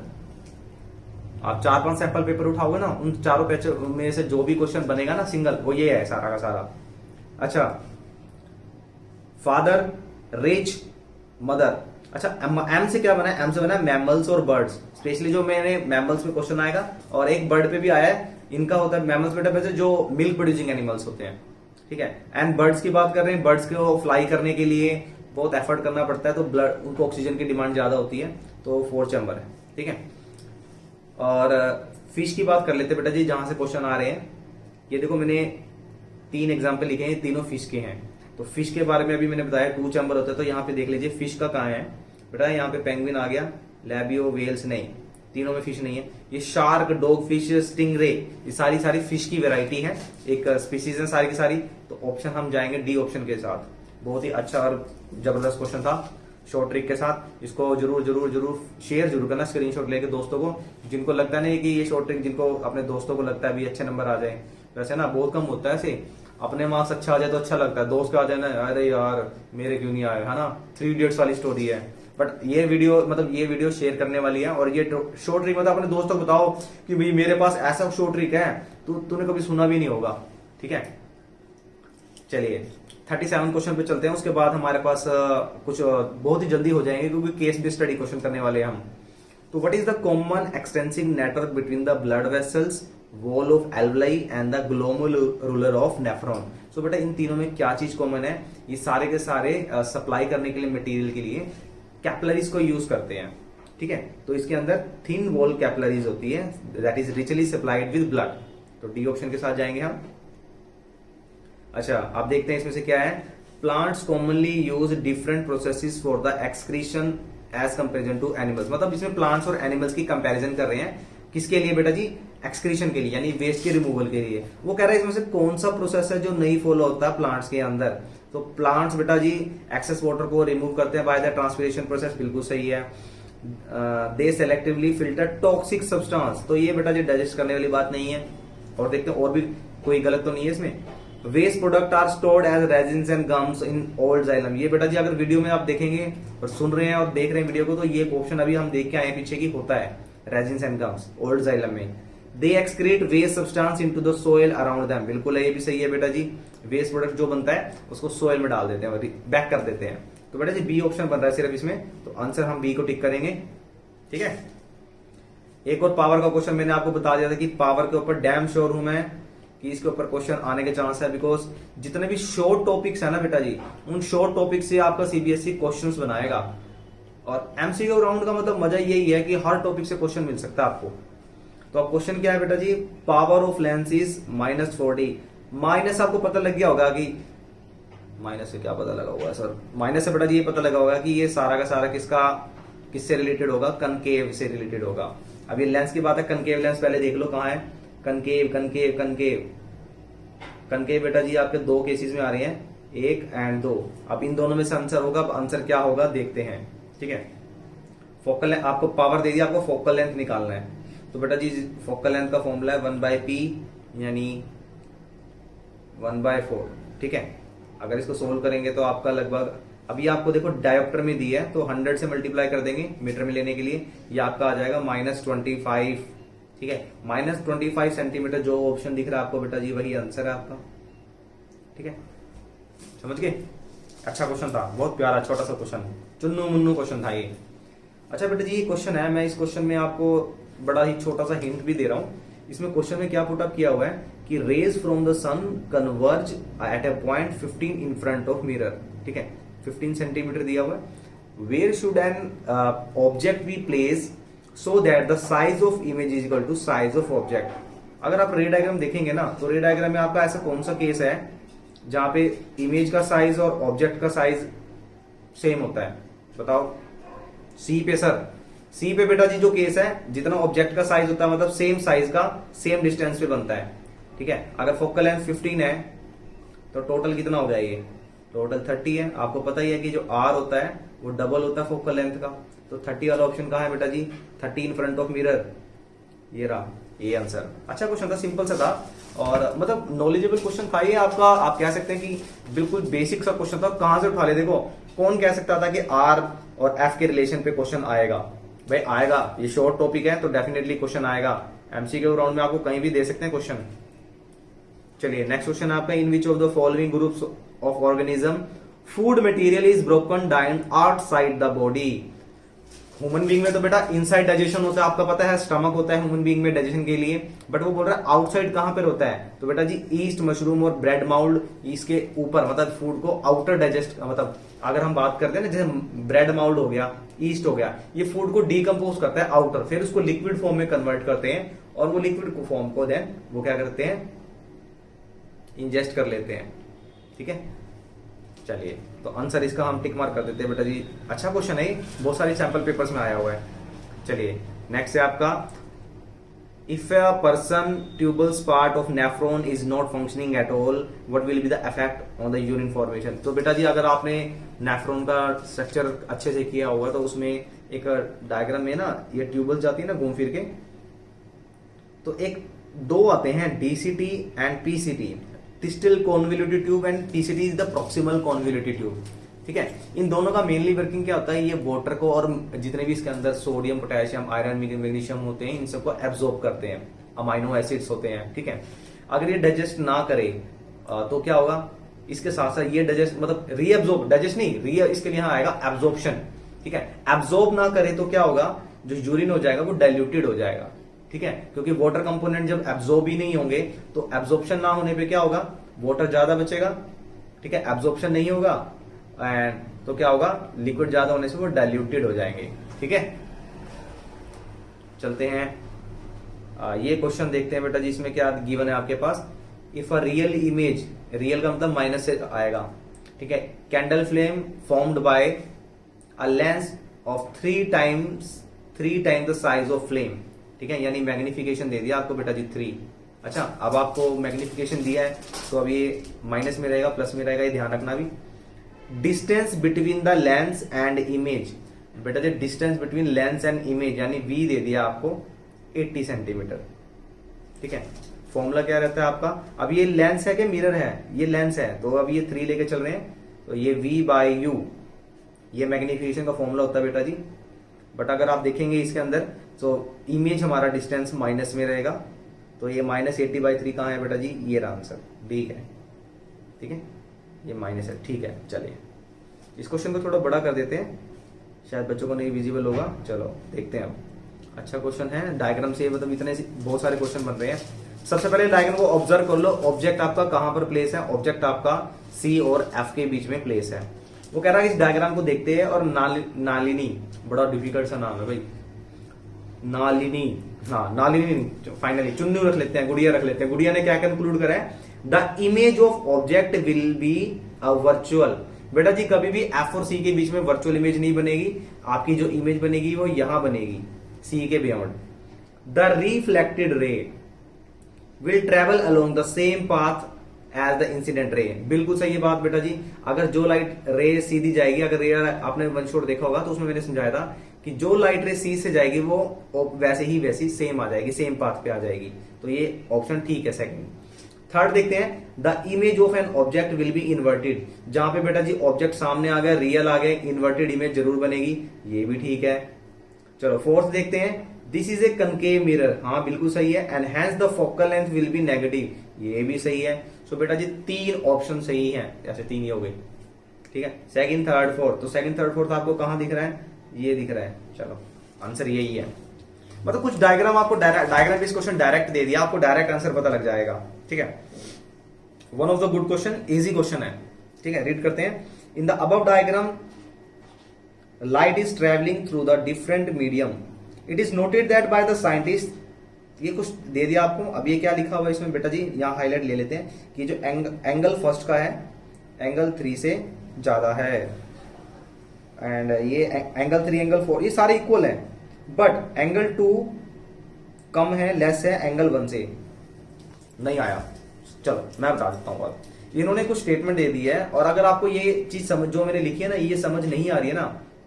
आप 4-5 सैंपल पेपर उठाओगे ना, उन चारों पेज में से जो भी क्वेश्चन बनेगा ना सिंगल, वो ये है सारा का सारा। अच्छा, फादर, रिच, मदर। अच्छा एम से क्या बना है, एम से बना है मैमल्स और बर्ड्स। स्पेशली जो मैंने मैमल्स में क्वेश्चन आएगा, और एक बर्ड पे भी आया है, इनका होता है मैमल्स बेटा वैसे जो मिल्क प्रोड्यूसिंग एनिमल्स होते हैं, ठीक है। एंड बर्ड्स की बात कर रहे हैं, बर्ड्स को फ्लाई करने के लिए बहुत एफर्ट करना पड़ता है, तो ब्लड, उनको ऑक्सीजन की डिमांड ज्यादा होती है, तो 4 चैम्बर है, ठीक है। और फिश की बात कर लेते बेटा जी, जहां से क्वेश्चन आ रहे हैं। ये देखो मैंने 3 एग्जाम्पल लिखे हैं, तीनों फिश के हैं। तो फिश के बारे में अभी मैंने बताया 2 चैम्बर होता है, तो यहाँ पे देख लीजिए फिश का कहाँ है बेटा, यहाँ पे पेंगुइन आ गया, लैबियो, वेल्स नहीं, तीनों में फिश नहीं है। ये शार्क, डॉग फिश, स्टिंगरे, ये सारी फिश की वेराइटी है, एक स्पीसीज है सारी की सारी। तो ऑप्शन हम जाएंगे डी ऑप्शन के साथ। बहुत ही अच्छा और जबरदस्त क्वेश्चन था शॉर्ट ट्रिक के साथ। इसको जरूर शेयर जरूर करना स्क्रीनशॉट लेके दोस्तों को, जिनको लगता नहीं कि ये शॉर्ट ट्रिक, जिनको अपने दोस्तों को लगता है भी अच्छे नंबर आ जाए, वैसे ना बहुत कम होता है ऐसे, अपने मार्क्स अच्छा आ जाए तो अच्छा लगता है, दोस्त का आ जाए ना अरे यार मेरे क्यों नहीं आए, है ना, 3 इडियट्स वाली स्टोरी है। बट ये वीडियो शेयर करने वाली है, और ये शॉर्ट ट्रिक मतलब अपने दोस्तों को बताओ कि भाई मेरे पास ऐसा शॉर्ट ट्रिक है, तूने कभी सुना भी नहीं होगा, ठीक है। चलिए 37 क्वेश्चन पे चलते हैं, उसके बाद हमारे पास कुछ बहुत ही जल्दी हो जाएंगे क्योंकि केस बेस्ड स्टडी क्वेश्चन करने वाले हैं हम। तो what is the common extensive network between the blood vessels, wall of alveoli and the glomerular of nephron. So बेटा इन तीनों में क्या चीज कॉमन है, ये सारे के सारे सप्लाई करने के लिए मटेरियल के लिए कैपिलरीज को यूज करते हैं, ठीक है। तो इसके अंदर थिन वॉल कैपिलरीज होती है that is richly supplied with blood. तो डी ऑप्शन के साथ जाएंगे हम। अच्छा आप देखते हैं इसमें से क्या है, plants commonly use different processes for the excretion as comparison to animals. मतलब इसमें प्लांट्स और एनिमल्स की कंपैरिजन कर रहे हैं, किसके लिए बेटा जी, एक्सक्रीशन के लिए, यानी वेस्ट के रिमूवल के लिए। वो कह रहे हैं इसमें से कौन सा प्रोसेस है जो नहीं फॉलो होता प्लांट्स के अंदर। तो प्लांट्स बेटा जी एक्सेस वाटर को रिमूव करते हैं बाय द ट्रांसपिरेशन प्रोसेस, बिल्कुल सही है। दे सेलेक्टिवली फिल्टर टॉक्सिक सब्सटेंस, तो ये बेटा जी डाइजेस्ट करने वाली बात नहीं है। और देखते हैं और भी कोई गलत तो नहीं है इसमें। Waste product are stored as resins and gums in old xylem. ये बेटा जी अगर वीडियो में आप देखेंगे और सुन रहे हैं और देख रहे हैं वीडियो को, तो ये ऑप्शन अभी हम देख के आए पीछे की होता है, resins and gums old xylem में। They excrete waste substance into the soil around them, बिल्कुल है, ये भी सही है बेटा जी। वेस्ट प्रोडक्ट जो बनता है उसको सोइल में डाल देते हैं, बैक कर देते हैं। तो बेटा जी बी ऑप्शन बन रहा है सिर्फ इसमें, तो आंसर हम बी को टिक करेंगे, ठीक है। एक और पावर का क्वेश्चन मैंने आपको बता दिया था कि पावर के ऊपर डैम श्योर हूं मैं कि इसके ऊपर क्वेश्चन आने के चांस है, बिकॉज जितने भी शॉर्ट टॉपिक्स है ना बेटा जी, उन शॉर्ट टॉपिक से आपका सीबीएसई क्वेश्चंस बनाएगा। और एमसीक्यू राउंड का मतलब मजा यही है कि हर टॉपिक से क्वेश्चन मिल सकता है आपको। तो अब क्वेश्चन क्या है बेटा जी, power of lens is -40। Minus आपको पता लग गया होगा कि माइनस से क्या पता लगा होगा सर, माइनस से बेटा जी ये पता लगा होगा कि ये सारा का सारा किससे रिलेटेड होगा, कनकेव से रिलेटेड होगा। अब ये लेंस की बात है, कनकेव लेंस पहले देख लो कहां है, कनकेव कनकेव कनकेव कनकेव बेटा जी आपके दो केसेस में आ रहे हैं, 1 और 2। अब इन दोनों में से आंसर होगा, अब आंसर क्या होगा देखते हैं, ठीक है। फोकल लेंथ आपको पावर दे दिया, आपको फोकल लेंथ निकालना है। तो बेटा जी फोकल लेंथ का फॉर्मूला है 1/p यानी 1/4, ठीक है। अगर इसको सोल्व करेंगे तो आपका लगभग, अभी आपको देखो डायोप्टर में दिया है तो 100 से मल्टीप्लाई कर देंगे मीटर में लेने के लिए, ये आपका आ जाएगा -25, ठीक है। -25 सेंटीमीटर, जो ऑप्शन दिख रहा है आपको बेटा जी वही आंसर है आपका, ठीक है। समझ गए, अच्छा क्वेश्चन था, बहुत प्यारा छोटा सा क्वेश्चन, चुन्नू मुन्नू क्वेश्चन था ये। अच्छा बेटा जी ये क्वेश्चन है, मैं इस क्वेश्चन में आपको बड़ा ही छोटा सा हिंट भी दे रहा हूं। इसमें क्वेश्चन में क्या पुट अप किया हुआ है कि rays from the sun converge at a point 15 in front of mirror, ठीक है, 15 सेंटीमीटर दिया हुआ है। Where should an object be place so that the size of image is equal to size of object. अगर आप रे diagram देखेंगे ना, तो रे डायग्राम में आपका ऐसा कौन सा केस है जहां पे इमेज का साइज और ऑब्जेक्ट का साइज सेम होता है, बताओ। सी पे सर, सी पे बेटा जी जो केस है, जितना ऑब्जेक्ट का साइज होता है मतलब सेम साइज का सेम डिस्टेंस पे बनता है, ठीक है। अगर फोकल लेंथ 15 है तो टोटल कितना हो गया, ये टोटल 30 है। आपको पता ही है कि जो आर होता है वो डबल होता है फोकल लेंथ का, तो 30 वाला ऑप्शन कहां है बेटा जी, 30 इन फ्रंट ऑफ मिरर, ये रहा ये आंसर। अच्छा क्वेश्चन था, सिंपल सा था, और मतलब नॉलेजेबल क्वेश्चन था ये आपका। आप कह सकते हैं कि बिल्कुल बेसिक सा क्वेश्चन था, कहां से उठा ले। देखो कौन कह सकता था कि आर और एफ के रिलेशन पे क्वेश्चन आएगा, भाई आएगा, ये शॉर्ट टॉपिक है तो डेफिनेटली क्वेश्चन आएगा। एमसीक्यू राउंड में आपको कहीं भी दे सकते हैं क्वेश्चन। चलिए नेक्स्ट क्वेश्चन आपका, in which of the following groups of organism food material is broken down outside the body. Human being में तो बेटा इनसाइड डाइजेशन होता है, आपका पता है स्टमक होता है ह्यूमन बीइंग में डाइजेशन के लिए, बट वो बोल रहा है आउटसाइड कहां पर होता है। तो बेटा जी ईस्ट, मशरूम और ब्रेड माउल्ड, इसके ऊपर, मतलब फूड को आउटर डाइजेस्ट, मतलब अगर हम बात करते हैं ना, जैसे ब्रेड माउल्ड हो गया, ईस्ट हो गया, ये फूड को डीकम्पोज करता है आउटर, फिर उसको लिक्विड फॉर्म में कन्वर्ट करते हैं, और वो लिक्विड फॉर्म को देन वो क्या करते हैं, इंजेस्ट कर लेते हैं, ठीक है। चलिए तो आंसर इसका हम टिक मार्क कर देते हैं बेटा जी। अच्छा क्वेश्चन है, बहुत सारे सैंपल पेपर्स में आया हुआ है। चलिए नेक्स्ट है आपका, if a person tubules part of nephron is not functioning at all, what will be the effect on the urine formation. तो बेटा जी अगर आपने नेफ्रॉन का स्ट्रक्चर अच्छे से किया हुआ तो उसमें एक डायग्राम में ना ये ट्यूबल जाती है ना घूम फिर के, तो एक दो आते हैं, DCT and PCT, distal convoluted tube and PCT is the proximal convoluted tube. ठीक है, इन दोनों का मेनली वर्किंग क्या होता है, ये वाटर को और जितने भी इसके अंदर सोडियम, पोटेशियम, आयरन, मैग्नीशियम होते हैं, इन सबको एब्जॉर्ब करते हैं, अमाइनो एसिड्स होते हैं। ठीक है, अगर ये डाइजेस्ट ना करे तो क्या होगा, इसके साथ साथ ये डाइजेस्ट मतलब रीअब्जॉर्ब, डाइजेस्ट नहीं री, इसके लिए आएगा एब्जॉर्प्शन। ठीक है, एब्जॉर्ब ना करे तो क्या होगा, जो यूरिन हो जाएगा वो डाइल्यूटेड हो जाएगा। ठीक है, क्योंकि वाटर कंपोनेंट जब एब्जॉर्ब ही नहीं होंगे तो एब्जॉर्प्शन ना होने पे क्या होगा, वाटर ज्यादा बचेगा। ठीक है, एब्जॉर्प्शन नहीं होगा एंड तो क्या होगा, लिक्विड ज्यादा होने से वो डाइल्यूटेड हो जाएंगे। ठीक है, चलते हैं ये क्वेश्चन देखते हैं बेटा जी, इसमें क्या गिवन है आपके पास। If a real image, real का मतलब माइनस से आएगा। ठीक है, candle flame formed by a lens of 3 times the size of flame. ठीक है, यानी मैग्निफिकेशन दे दिया आपको बेटा जी 3। अच्छा, अब आपको मैग्निफिकेशन दिया है तो अब ये माइनस में रहेगा प्लस में रहेगा, ये ध्यान रखना भी। Distance between the lens and image, बेटा जी distance between lens and image यानी वी दे दिया आपको 80 सेंटीमीटर। ठीक है, फॉर्मूला क्या रहता है आपका, अब ये लेंस है कि मिरर है, ये लेंस है तो अब ये 3 लेके चल रहे हैं तो ये v बाय यू, ये मैग्निफिकेशन का फॉर्मूला होता है बेटा जी। बट अगर आप देखेंगे इसके अंदर तो इमेज हमारा डिस्टेंस माइनस में रहेगा, तो ये -80/3 कहाँ है बेटा जी, ये रहा आंसर डी है। ठीक है, ये माइनस है। ठीक है, चलिए इस क्वेश्चन को थोड़ा बड़ा कर देते हैं, शायद बच्चों को नहीं विजिबल होगा। चलो देखते हैं अब, अच्छा क्वेश्चन है, डायग्राम से मतलब इतने बहुत सारे क्वेश्चन बन रहे हैं। सबसे पहले डायग्राम को ऑब्जर्व कर लो, ऑब्जेक्ट आपका कहां पर प्लेस है, ऑब्जेक्ट आपका सी और एफ के बीच में प्लेस है। वो कह रहा है इस डायग्राम को देखते हैं और नालिनी, बड़ा डिफिकल्ट सा नाम है भाई, नालिनी, हाँ नालिनी, फाइनली चुन्नू रख लेते हैं, गुड़िया रख लेते हैं। गुड़िया ने क्या कंक्लूड करा है, the image of object will be a virtual. बेटा जी कभी भी एफ और सी के बीच में वर्चुअल इमेज नहीं बनेगी, आपकी जो इमेज बनेगी वो यहां बनेगी सी के beyond. The reflected ray will travel along the same path as the incident ray. बिल्कुल सही बात बेटा जी, अगर जो लाइट रे सीधी जाएगी, अगर रे आपने वन शॉट देखा होगा तो उसमें मैंने समझाया था कि जो लाइट रे सी से जाएगी वो वैसे ही वैसी सेम आ जाएगी, सेम पाथ पे आ जाएगी। तो ये ऑप्शन ठीक है सेकंड। थर्ड देखते हैं, the image of an object will be inverted. जहां पे बेटा जी ऑब्जेक्ट सामने आ गया, रियल आ गए, इन्वर्टेड इमेज जरूर बनेगी, ये भी ठीक है। चलो फोर्थ देखते हैं, this is a concave mirror, हाँ बिल्कुल सही है। And hence the focal length will be negative, ये भी सही है। सो बेटा जी 3 ऑप्शन सही हैं, ऐसे 3 ही हो गए। ठीक है, सेकंड थर्ड फोर्थ, तो सेकंड थर्ड फोर्थ आपको कहां दिख रहा है, ये दिख रहा है। चलो आंसर यही है, मतलब कुछ डायग्राम आपको डायग्राम इस क्वेश्चन डायरेक्ट दे दिया, आपको डायरेक्ट आंसर पता लग जाएगा। ठीक है, one of the good question, easy question है। ठीक है, रीड करते हैं। In the above diagram light is travelling through the different medium, it is noted that by the scientist. ये कुछ दे दिया आपको, अब ये क्या लिखा हुआ है इसमें बेटा जी, यहां हाईलाइट ले लेते हैं कि जो एंगल फर्स्ट का है, एंगल 3 से ज्यादा है, एंड ये एंगल 3 एंगल 4 ये सारे इक्वल है, बट एंगल 2 कम है, लेस है एंगल 1 से। नहीं आया, चलो मैं बता देता हूं बात। इन्होंने कुछ स्टेटमेंट दे दी है, और अगर आपको ये चीज समझ, जो मैंने लिखी है ना, ये समझ नहीं आ रही है ना,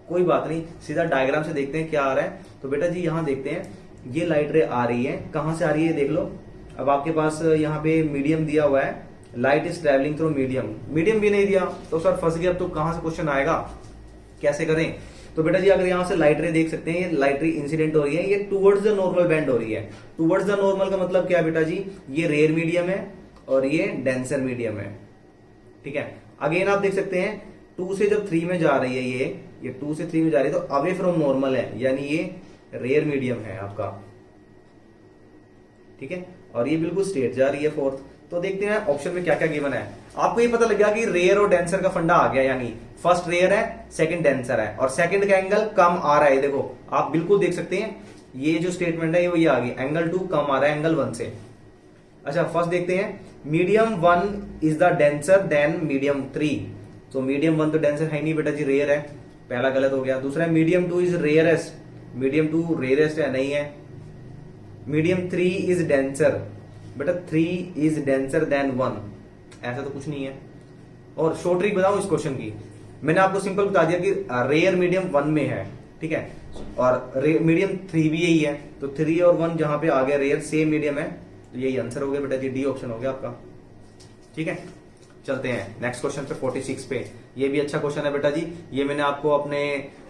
कोई बात नहीं, सीधा डायग्राम से देखते हैं क्या आ रहा है। तो बेटा जी यहां देखते हैं, ये लाइट रे आ रही है, कहां से आ रही है देख लो। अब आपके पास यहाँ पे मीडियम दिया हुआ है, light is travelling through medium, medium भी नहीं दिया तो सर फंस गया, तो कहां से क्वेश्चन आएगा, कैसे करें। तो बेटा जी अगर यहां से लाइट रे देख सकते हैं, ये लाइट रे इंसिडेंट हो रही है, ये टुवर्ड्स द नॉर्मल बेंड हो रही है। टुवर्ड्स द नॉर्मल का मतलब क्या है बेटा जी, ये रेयर मीडियम है और ये डेंसर मीडियम है। ठीक है, अगेन आप देख सकते हैं 2 से जब 3 में जा रही है, ये 2 से 3 में जा रही है तो अवे फ्रॉम नॉर्मल है, यानी ये रेयर मीडियम है आपका। ठीक है, और ये बिल्कुल स्ट्रेट जा रही है फोर्थ। तो देखते हैं ऑप्शन में क्या क्या गिवन है। आपको ये पता लग गया कि रेयर और डेंसर का फंडा आ गया, यानी फर्स्ट रेयर है, सेकंड डेंसर है, और सेकंड का एंगल कम आ रहा है। देखो आप बिल्कुल देख सकते हैं, ये जो स्टेटमेंट है ये आ गई, एंगल 2 कम आ रहा है एंगल 1 से। अच्छा फर्स्ट देखते हैं, medium 1 is the denser then medium 3। तो मीडियम 1 तो डेंसर है नहीं बेटा जी, रेयर है, पहला गलत हो गया। दूसरा medium 2 is rarest, medium 2 rarest है, नहीं है। मीडियम 3 इज डेंसर, बेटा 3 इज डेंसर देन 1, ऐसा तो कुछ नहीं है। और शॉर्ट ट्रिक बताऊं इस क्वेश्चन की, मैंने आपको सिंपल बता दिया कि रेयर मीडियम 1 में है, ठीक है, और मीडियम 3 भी यही है, तो 3 और 1 जहां पे आ गया रेयर सेम मीडियम है, तो यही आंसर हो गया बेटा जी, डी ऑप्शन हो गया आपका। ठीक है, चलते हैं नेक्स्ट क्वेश्चन पे 46 पे। ये भी अच्छा क्वेश्चन है बेटा जी, ये मैंने आपको अपने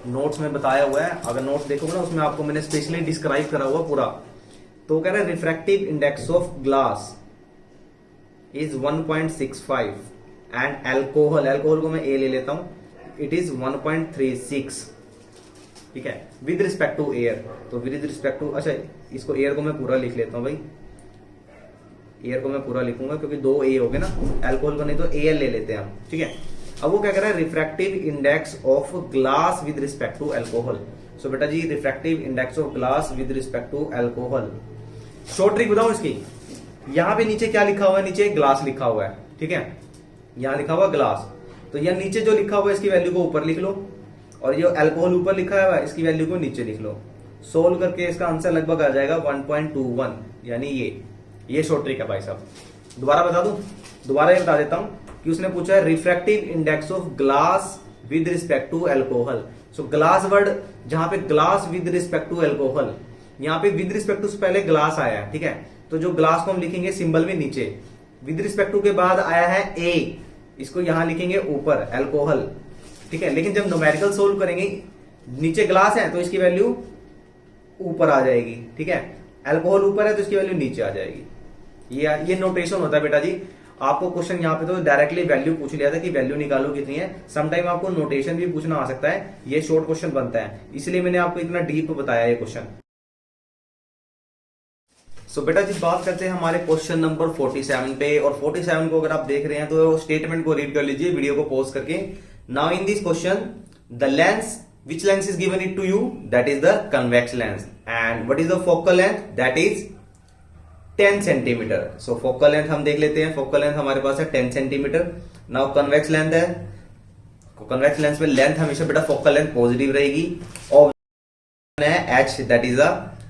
नोट्स में बताया हुआ है, अगर नोट्स देखोगे ना उसमें आपको मैंने स्पेशली डिस्क्राइब करा हुआ पूरा। तो कह रहा है refractive index of glass is 1.65 and alcohol को मैं ए ले लेता हूं, इट इज 1.36। ठीक है, विद रिस्पेक्ट टू एयर, तो विद रिस्पेक्ट टू, अच्छा इसको एयर को मैं पूरा लिख लेता हूं भाई, एयर को मैं पूरा लिखूंगा क्योंकि दो ए हो गए ना, अल्कोहल को नहीं तो एल ले लेते हैं हम। ठीक है, अब वो क्या कर रहा है, refractive index of glass with respect to alcohol. So बेटा जी refractive index of glass with respect to alcohol, short trick बताऊं इसकी। यहां पे नीचे क्या लिखा हुआ है, नीचे ग्लास लिखा हुआ है। ठीक है, यहां लिखा हुआ ग्लास, तो यहां नीचे जो लिखा हुआ है इसकी वैल्यू को ऊपर लिख लो, और ये अल्कोहल ऊपर लिखा हुआ है इसकी वैल्यू को नीचे लिख लो। सोल्व करके इसका आंसर लगभग आ जाएगा 1.21, यानी ये शॉर्ट ट्रिक है भाई साहब। दोबारा बता दूं, दोबारा ये बता देता हूं कि उसने पूछा है refractive index of glass with respect to alcohol. So glass word, जहां पे glass with respect to alcohol, यहां पे विद रिस्पेक्ट टू से पहले ग्लास आया है। ठीक है, तो जो ग्लास को हम लिखेंगे सिंबल में नीचे, विद रिस्पेक्ट टू के बाद आया है ए, इसको यहां लिखेंगे ऊपर अल्कोहल। ठीक है, लेकिन जब न्यूमेरिकल सोल्व करेंगे, नीचे ग्लास है तो इसकी वैल्यू ऊपर आ जाएगी। ठीक है, अल्कोहल ऊपर है तो इसकी वैल्यू नीचे आ जाएगी। ये नोटेशन होता है बेटा जी। आपको क्वेश्चन यहाँ पे तो डायरेक्टली वैल्यू पूछ लिया था कि वैल्यू निकालो कितनी है, समटाइम आपको नोटेशन भी पूछना आ सकता है, ये शॉर्ट क्वेश्चन बनता है, इसलिए मैंने आपको इतना डीप बताया ये क्वेश्चन। सो बेटा जी बात करते हैं हमारे क्वेश्चन नंबर 47 पे, और 47 को अगर आप देख रहे हैं तो स्टेटमेंट को रीड कर लीजिए वीडियो को पॉज करके। Now in this question the lens which lens is given it to you, that is the convex lens, and what is the focal length, that is 10 centimeter. so focal length हम देख लेते हैं, focal length हमारे पास है 10 centimeter. now convex length है, convex lens में length हमेशा बेटा focal length पॉजिटिव रहेगी, और है h that is a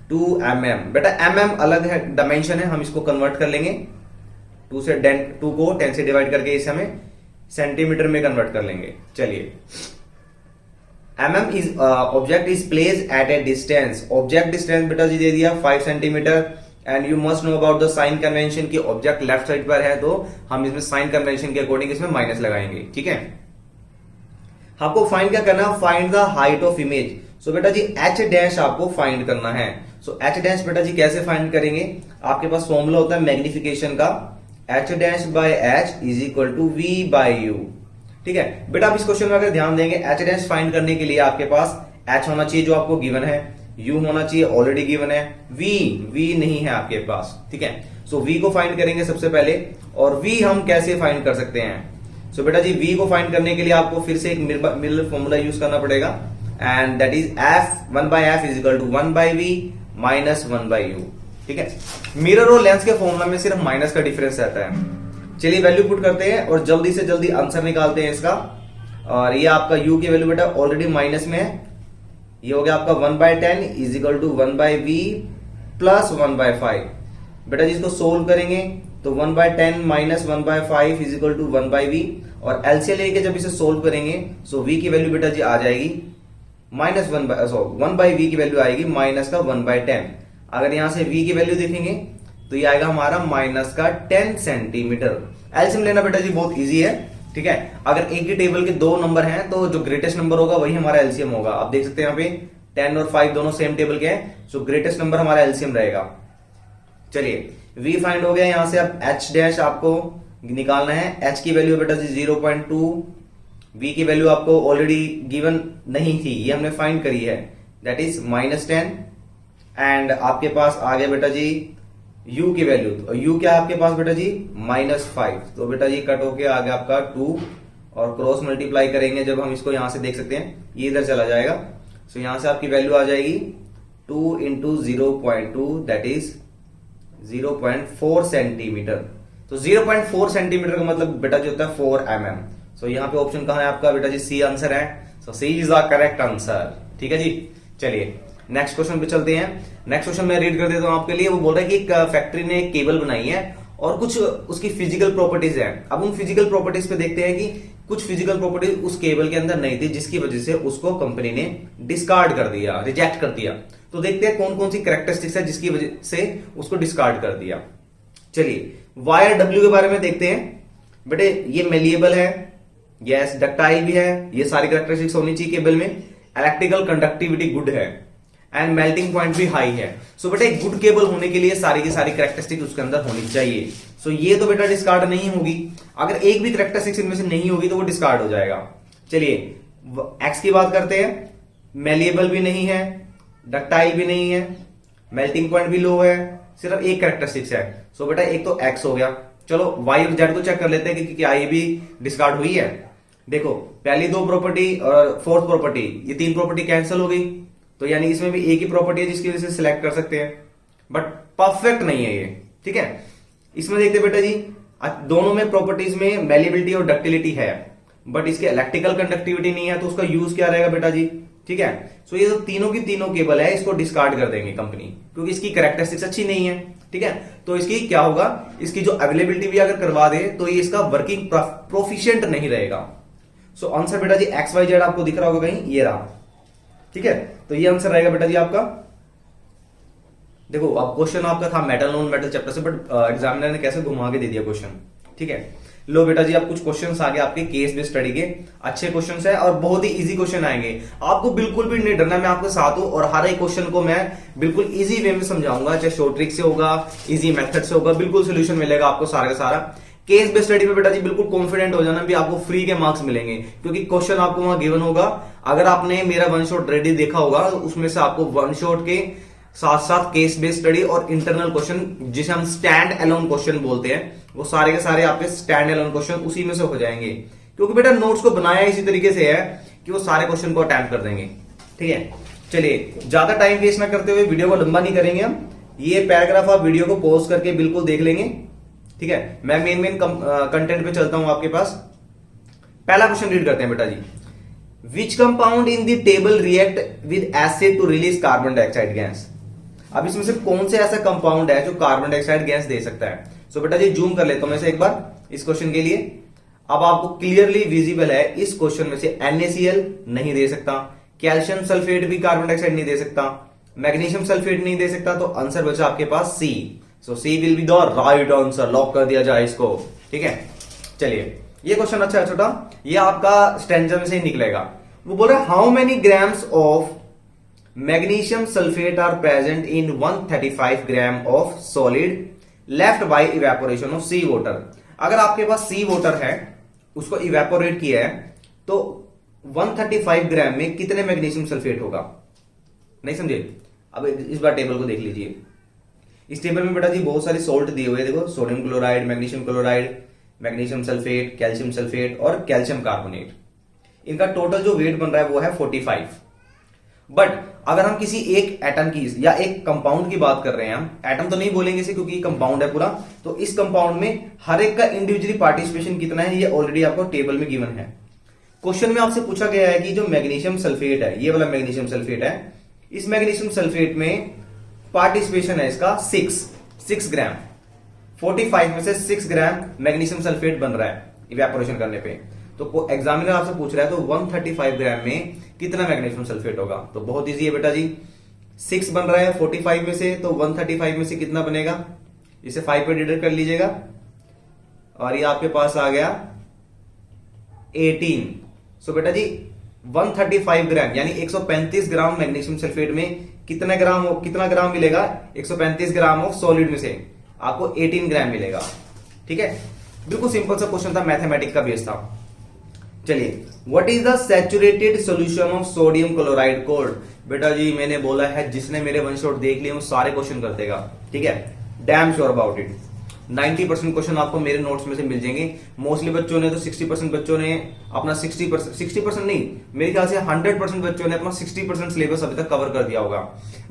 2 mm। बेटा mm अलग है, डायमेंशन है, हम इसको कन्वर्ट कर लेंगे 2 से 2 को 10 से डिवाइड करके इसे हमें सेंटीमीटर में कन्वर्ट कर लेंगे। चलिए, mm is object is placed at a distance, object distance बेटा जी दे दिया 5 centimetre, and you must know about the sign convention की ऑब्जेक्ट लेफ्ट साइड पर है तो हम इसमें साइन कन्वेंशन के अकॉर्डिंग इसमें माइनस लगाएंगे। ठीक है, आपको फाइंड क्या करना है, find the height of image. So बेटा जी एच डैश आपको फाइंड करना है। सो एच डैश बेटा जी कैसे फाइंड करेंगे, आपके पास फॉर्मूला होता है मैग्निफिकेशन का, H dash by H is equal to V by U. ठीक है बेटा, आप इस क्वेश्चन में अगर ध्यान देंगे, एच डैश फाइंड करने के लिए आपके पास एच होना चाहिए जो आपको गिवन है, यू होना चाहिए ऑलरेडी गिवन है, वी नहीं है आपके पास। ठीक है, सो वी को फाइंड करेंगे सबसे पहले, और वी हम कैसे फाइंड कर सकते हैं। सो बेटा जी वी को फाइंड करने के लिए आपको फिर से एक मिरर फॉर्मूला यूज करना पड़ेगा, and that is F 1 by F is equal to 1 by V minus 1 by U. ठीक है, मिरर और लेंस के फॉर्मूला में सिर्फ माइनस का डिफरेंस रहता है। चलिए वैल्यू पुट करते हैं और जल्दी से जल्दी आंसर निकालते हैं इसका। और ये आपका u की वैल्यू बेटा ऑलरेडी माइनस में है, ये हो गया आपका 1/10 is equal to 1/v plus 1/5। बेटा जी इसको सोल्व करेंगे तो 1/10 minus 1/5 is equal to 1/v, और एलसीएम लेके जब इसे सोल्व करेंगे सो v की वैल्यू बेटा जी आ जाएगी माइनस 1/v की वैल्यू आएगी माइनस का 1/10। अगर यहां से v की वैल्यू देखेंगे तो ये आएगा हमारा माइनस का 10 सेंटीमीटर। एलसीएम लेना बेटा जी बहुत इजी है। ठीक है, अगर एक ही टेबल के दो नंबर हैं तो जो ग्रेटेस्ट नंबर होगा वही हमारा एलसीएम होगा। आप देख सकते हैं यहाँ पे 10 और 5 दोनों सेम टेबल के हैं, सो ग्रेटेस्ट नंबर हमारा एलसीएम रहेगा। चलिए v फाइंड हो गया, यहां से अब h डैश आपको निकालना है। h की वैल्यू बेटा जी 0.2, v की वैल्यू आपको ऑलरेडी गिवन नहीं थी, ये हमने फाइंड करी है, दैट इज -10, एंड आपके पास आ गया बेटा जी u की वैल्यू, तो u क्या है आपके पास बेटा जी -5, तो बेटा जी कट होके आ गया आपका 2, और क्रॉस मल्टीप्लाई करेंगे जब हम इसको यहां से देख सकते हैं ये इधर चला जाएगा, सो यहां से आपकी वैल्यू आ जाएगी 2 इंटू 0.2 दैट इज 0.4 सेंटीमीटर। तो 0.4 सेंटीमीटर का मतलब बेटा जी होता है 4 mm। सो यहाँ पे ऑप्शन कहां है आपका बेटा जी, सी आंसर है, सो सी इज द करेक्ट आंसर। ठीक है जी, चलिए नेक्स्ट क्वेश्चन पे चलते हैं। नेक्स्ट क्वेश्चन मैं रीड कर देता हूं आपके लिए। वो बोल रहा है कि एक फैक्ट्री ने एक केबल बनाई है और कुछ उसकी फिजिकल प्रॉपर्टीज है। अब उन फिजिकल प्रॉपर्टीज पे देखते हैं कि कुछ फिजिकल प्रॉपर्टीज उस केबल के अंदर नहीं थी जिसकी वजह से उसको कंपनी ने डिस्कार्ड कर दिया, रिजेक्ट कर दिया। तो देखते हैं कौन कौन सी कैरेक्टरिस्टिक्स है जिसकी वजह से उसको डिस्कार्ड कर दिया। चलिए वायर डब्ल्यू के बारे में देखते हैं। बेटे ये मेलिएबल है, यस, डक्टाइल भी है, ये सारी कैरेक्टरिस्टिक्स होनी चाहिए केबल में। इलेक्ट्रिकल कंडक्टिविटी गुड है एंड मेल्टिंग पॉइंट भी हाई है। सो बेटा एक गुड केबल होने के लिए सारी की सारी कैरेक्टरिस्टिक उसके अंदर होनी चाहिए। सो ये तो बेटा डिस्कार्ड नहीं होगी, अगर एक भी कैरेक्टरिस्टिक्स इनमें से नहीं होगी तो वो डिस्कार्ड हो जाएगा। चलिए एक्स की बात करते हैं, मेलिएबल भी नहीं है, डक्टाइल भी नहीं है, मेल्टिंग पॉइंट भी लो है, सिर्फ एक कैरेक्टरिस्टिक्स है। सो बेटा एक तो एक्स हो गया। चलो वाई और जेड को चेक कर लेते हैं कि क्या ये भी डिस्कार्ड हुई है। देखो पहली दो प्रॉपर्टी और फोर्थ प्रॉपर्टी, ये तीन प्रॉपर्टी कैंसिल हो गई, तो यानी इसमें भी एक ही प्रॉपर्टी है जिसकी वजह से सिलेक्ट कर सकते हैं, बट परफेक्ट नहीं है ये। ठीक है, इसमें देखते बेटा जी दोनों में प्रॉपर्टीज में मेलिबिलिटी और डक्टिलिटी है, बट इसके इलेक्ट्रिकल कंडक्टिविटी नहीं है, तो उसका यूज क्या रहेगा बेटा जी। ठीक है, सो ये जो तीनों की तीनों केबल है इसको डिस्कार्ड कर देंगे कंपनी, क्योंकि इसकी कैरेक्टरिस्टिक्स अच्छी नहीं है। ठीक है, तो इसकी क्या होगा, इसकी जो अवेलेबिलिटी भी अगर करवा दे तो ये इसका वर्किंग प्रोफिशिएंट नहीं रहेगा। सो आंसर बेटा जी एक्स वाई जेड आपको दिख रहा होगा कहीं, ये रहा। ठीक है, तो ये आंसर रहेगा बेटा जी आपका। देखो अब क्वेश्चन आपका था मेटल नॉन मेटल चैप्टर से, बट एग्जामिनर ने कैसे घुमा के दे दिया क्वेश्चन। ठीक है, लो बेटा जी अब कुछ क्वेश्चंस आ गए आपके केस बेस्ड स्टडी के, अच्छे क्वेश्चंस है और बहुत ही इजी क्वेश्चन आएंगे। आपको बिल्कुल भी नहीं डरना, मैं आपके साथ हूं और हर एक क्वेश्चन को मैं बिल्कुल इजी वे में समझाऊंगा, चाहे शॉर्ट ट्रिक से होगा, इजी मेथड से होगा, बिल्कुल सोल्यूशन मिलेगा आपको सारा का सारा। केस बेस्ड स्टडी में बेटा जी बिल्कुल कॉन्फिडेंट हो जाना भी, आपको फ्री के मार्क्स मिलेंगे, क्योंकि क्वेश्चन आपको वहां गिवन होगा। अगर आपने मेरा वन शॉट रेडी देखा होगा तो उसमें से आपको वन शॉट के साथ साथ केस बेस्ड स्टडी और इंटरनल क्वेश्चन, जिसे हम स्टैंड अलोन क्वेश्चन बोलते हैं, वो सारे के सारे आपके स्टैंड अलोन क्वेश्चन उसी में से हो जाएंगे, क्योंकि बेटा नोट्स को बनाया इसी तरीके से है कि वो सारे क्वेश्चन को अटेम्प्ट कर देंगे। ठीक है, चलिए ज्यादा टाइम वेस्ट ना करते हुए वीडियो को लंबा नहीं करेंगे हम, ये पैराग्राफ आप वीडियो को पॉज करके बिल्कुल देख लेंगे। ठीक है, मैं मेन कंटेंट पे चलता हूं आपके पास। पहला क्वेश्चन रीड करते हैं बेटा जी, which compound in the table react with acid to release carbon dioxide gas. अब इसमें से कौन से ऐसा कंपाउंड है जो कार्बन डाइऑक्साइड गैस दे सकता है। सो बेटा जी जूम कर लेता हूं मैं से एक बार इस क्वेश्चन के लिए। अब आपको क्लियरली विजिबल है इस क्वेश्चन में से NaCl नहीं दे सकता, कैल्शियम सल्फेट भी कार्बन डाइऑक्साइड नहीं दे सकता, मैग्नीशियम सल्फेट नहीं दे सकता, तो आंसर बचा आपके पास C. So C will be the right answer, lock कर दिया जाए इसको। ठीक है, चलिए ये क्वेश्चन अच्छा है छोटा, ये आपका स्टैंजा में से ही निकलेगा। वो बोल रहा है how many grams of magnesium sulphate are present in 135 gram of solid left by evaporation of sea water. अगर आपके पास सी वाटर है, उसको इवेपोरेट किया है, तो 135 ग्राम में कितने मैग्नीशियम सल्फेट होगा। नहीं समझे, अब इस बार टेबल को देख लीजिए। इस टेबल में बेटा जी बहुत सारी सॉल्ट दिए हुए, देखो sodium chloride, magnesium chloride, magnesium sulphate, calcium sulphate और कैल्शियम कार्बोनेट। इनका टोटल जो वेट बन रहा है वो है 45। बट अगर हम किसी एक एटम की या एक कंपाउंड की बात कर रहे हैं, हम एटम तो नहीं बोलेंगे इसे क्योंकि कंपाउंड है पूरा, तो इस कंपाउंड में हर एक का इंडिविजुअली पार्टिसिपेशन कितना है ये ऑलरेडी आपको टेबल में गिवन है। क्वेश्चन में आपसे पूछा गया है कि जो मैग्नीशियम सल्फेट है, ये वाला मैग्नीशियम सल्फेट है, इस मैग्नीशियम सल्फेट में पार्टिसिपेशन है इसका 6 ग्राम। 45 में से 6 ग्राम मैग्नीशियम सल्फेट बन रहा है इवेपोरेशन करने पे। तो एग्जामिनर आपसे पूछ रहा है तो 135 ग्राम में कितना मैग्नीशियम सल्फेट होगा। तो बहुत इजी है बेटा जी, 6 बन रहा है 45 में से, तो 135 में से कितना बनेगा, इसे 5 पे डिवाइड कर लीजिएगा और ये आपके पास आ गया 18। सो बेटा जी 135 ग्राम यानी 135 ग्राम मैग्नीशियम सल्फेट में कितना ग्राम मिलेगा, 135 ग्राम ऑफ सॉलिड में से आपको 18 ग्राम मिलेगा। ठीक है, बिल्कुल सिंपल सा क्वेश्चन था, मैथमेटिक्स का बेस था। चलिए, what is the saturated solution of sodium chloride cold. बेटा जी मैंने बोला है जिसने मेरे वन शॉट देख लिए वो सारे क्वेश्चन कर देगा। ठीक है, damn sure about it. 90% question आपको मेरे नोट्स में से मिल जाएंगे। मोस्टली बच्चों ने तो 60% बच्चों ने अपना 60% नहीं, मेरे ख्याल से 100% बच्चों ने अपना 60% सिलेबस अभी तक कवर कर दिया होगा।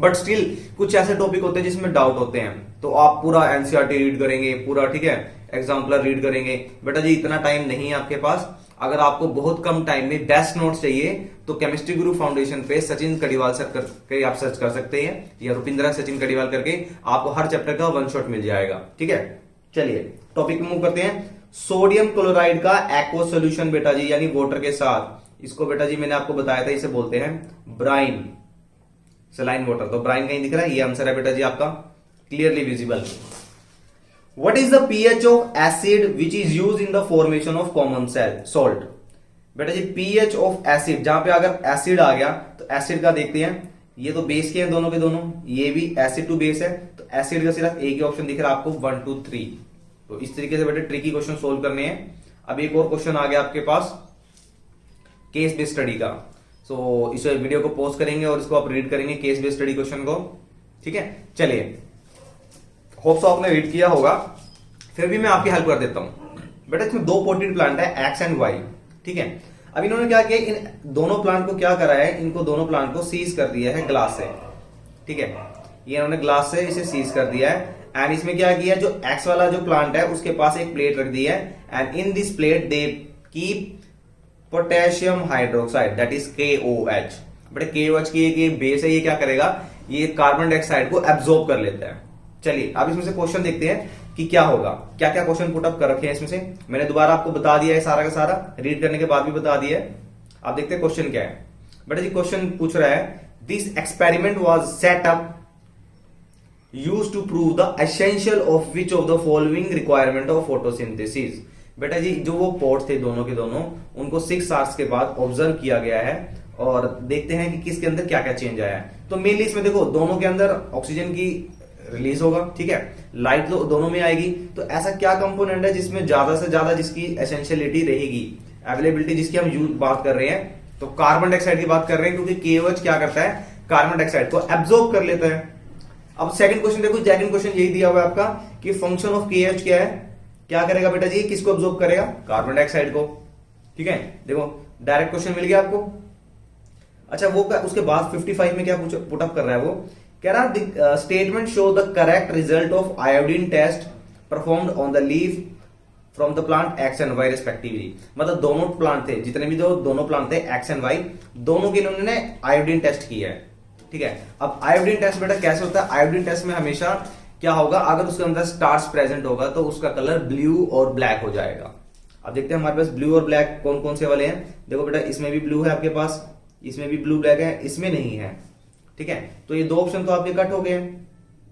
बट स्टिल कुछ ऐसे टॉपिक होते हैं जिसमें डाउट होते हैं, तो आप पूरा एनसीईआरटी रीड करेंगे, पूरा ठीक है एग्जाम्पलर रीड करेंगे। बेटा जी इतना टाइम नहीं है आपके पास। अगर आपको बहुत कम टाइम में बेस्ट नोट्स चाहिए तो केमिस्ट्री गुरु फाउंडेशन पे सचिन कड़ीवाल सर करके आप सर्च कर सकते हैं, या रुपिंद्रा सचिन कड़ीवाल करके आपको हर चैप्टर का वन शॉट मिल जाएगा। ठीक है, चलिए टॉपिक में मूव करते हैं। सोडियम क्लोराइड का एक्वा सोल्यूशन बेटा जी यानी वाटर के साथ, इसको बेटा जी मैंने आपको बताया था, इसे बोलते हैं ब्राइन, सलाइन वाटर। तो ब्राइन कहीं दिख रहा है, ये आंसर है बेटा जी आपका, clearly visible. What is the pH of acid which is use in the formation of common salt. बेटा जी पीएच ऑफ एसिड, जहां पे अगर एसिड आ गया तो एसिड का देखते हैं, ये तो बेस के हैं दोनों के दोनों, ये भी एसिड टू बेस है, तो एसिड का सिर्फ एक ही ऑप्शन दिख रहा है आपको 1 2 3। तो इस तरीके से बेटे ट्रिकी क्वेश्चन सोल्व करने हैं। अब एक और क्वेश्चन आ गया आपके पास केस बेस्ड स्टडी का। सो इस वीडियो को पॉज करेंगे और इसको आप रीड करेंगे केस बेस्ड स्टडी क्वेश्चन को। ठीक है, चलिए, होप सो आपने रीड किया होगा, फिर भी मैं आपकी हेल्प कर देता हूं। बेटा इसमें दो पोटेड प्लांट है एक्स एंड वाई। ठीक है, अब इन्होंने क्या किया, इन दोनों प्लांट को क्या करा है, इनको दोनों प्लांट को सीज कर दिया है ग्लास से। ठीक है, ये इन्होंने ग्लास से इसे सीज कर दिया है एंड इसमें क्या किया, जो एक्स वाला जो प्लांट है उसके पास एक प्लेट रख दी है and in this plate they keep potassium hydroxide that is KOH। बेटा KOH की एक बेस है, ये क्या करेगा, ये कार्बन डाइऑक्साइड को एब्जॉर्ब कर लेता है। चलिए अब इसमें से क्वेश्चन देखते हैं कि क्या होगा, क्या क्या क्वेश्चन पुट अप कर रखे हैं इसमें से। मैंने दोबारा आपको बता दिया है सारा का सारा, रीड करने के बाद भी बता दिया है। आप देखते हैं क्वेश्चन क्या है। बेटा जी क्वेश्चन पूछ रहा है, this experiment was set up used to prove the essential of which of the following requirement of photosynthesis. बेटा जी जो वो पोर्ट थे दोनों के दोनों, उनको 6 आवर्स के बाद ऑब्जर्व किया गया है और देखते हैं कि किसके अंदर क्या क्या चेंज आया है। तो मेनली इसमें देखो दोनों के अंदर ऑक्सीजन की रिलीज होगा, ठीक है, लाइट तो दोनों में आएगी। तो ऐसा क्या कंपोनेंट है जिसमें ज्यादा से ज्यादा जिसकी एसेंशियलिटी रहेगी, अवेलेबिलिटी जिसकी हम यूज बात कर रहे हैं, तो कार्बन डाइऑक्साइड की बात कर रहे हैं, क्योंकि KOH क्या करता है, कार्बन डाइऑक्साइड को एब्जॉर्ब कर लेता है। अब सेकंड क्वेश्चन देखो, सेकंड क्वेश्चन यही दिया हुआ है आपका कि फंक्शन ऑफ KOH क्या है, क्या करेगा बेटा जी, किसको एब्जॉर्ब करेगा, कार्बन डाइऑक्साइड को। ठीक है, देखो डायरेक्ट क्वेश्चन मिल गया आपको। अच्छा वो उसके बाद 55 में क्या पुट अप कर रहा है, वो कह रहा statement show the correct result of iodine test performed on the leaf from the plant X and Y respectively. मतलब दोनों प्लांट थे, जितने भी दोनों प्लांट थे एक्स एंड वाई, दोनों के लिए उन्होंने आयोडीन टेस्ट किया है। ठीक है, अब आयोडीन टेस्ट बेटा कैसे होता है, आयोडीन टेस्ट में हमेशा क्या होगा, अगर उसके अंदर स्टार्च प्रेजेंट होगा तो उसका कलर ब्लू और ब्लैक हो जाएगा। अब देखते हैं हमारे पास ब्लू और ब्लैक कौन कौन से वाले हैं। देखो बेटा इसमें भी ब्लू है आपके पास, इसमें भी ब्लू ब्लैक है, इसमें नहीं है। ठीक है, तो ये दो ऑप्शन तो आपके कट हो गए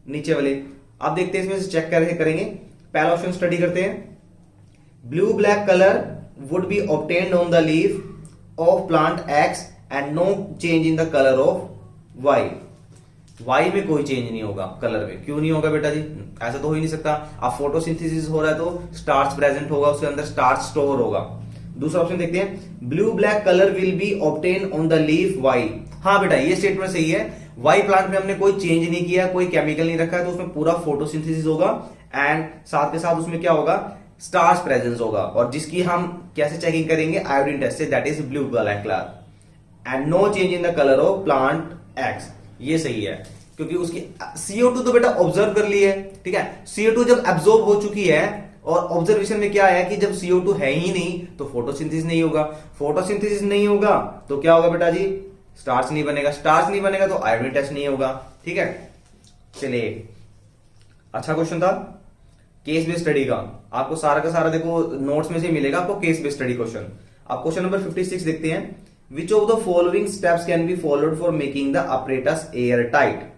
नीचे वाले। आप देखते हैं इसमें से चेक करेंगे। पहला ऑप्शन स्टडी करते हैं, blue black colour would be obtained on the leaf of plant X and no change in the colour of Y. Y में कोई चेंज नहीं होगा कलर में, क्यों नहीं होगा बेटा जी, ऐसा तो हो ही नहीं सकता। अब फोटोसिंथेसिस हो रहा है तो स्टार्च प्रेजेंट होगा, उसके अंदर स्टार्च स्टोर होगा। दूसरा ऑप्शन देखते हैं, blue black colour will be obtain on the leaf Y. हाँ बेटा ये स्टेटमेंट सही है, वाई प्लांट में हमने कोई चेंज नहीं किया, कोई केमिकल नहीं रखा है, तो उसमें पूरा फोटोसिंथेसिस होगा एंड साथ के साथ उसमें क्या होगा, स्टार्च प्रेजेंस होगा। और जिसकी हम कैसे चेकिंग करेंगे, आयोडीन टेस्ट से, that is blue black colour and no change in the colour of plant X. ये सही है क्योंकि उसकी CO2 तो बेटा ऑब्जर्व कर ली है। ठीक है, CO2 जब एब्जॉर्ब हो चुकी है और ऑब्जर्वेशन में क्या आया कि जब CO2 है ही नहीं तो फोटोसिंथेसिस नहीं होगा, फोटोसिंथेसिस नहीं होगा तो क्या होगा बेटा जी, स्टार्च नहीं बनेगा, स्टार्च नहीं बनेगा तो आयोडीन टेस्ट नहीं होगा। ठीक है, चलिए अच्छा क्वेश्चन था केस बेस्ड स्टडी का, आपको सारा का सारा देखो नोट्स में से मिलेगा आपको केस बेस्ड स्टडी क्वेश्चन। आप क्वेश्चन नंबर 56 देखते हैं, which of the following steps can be followed for making the apparatus air tight.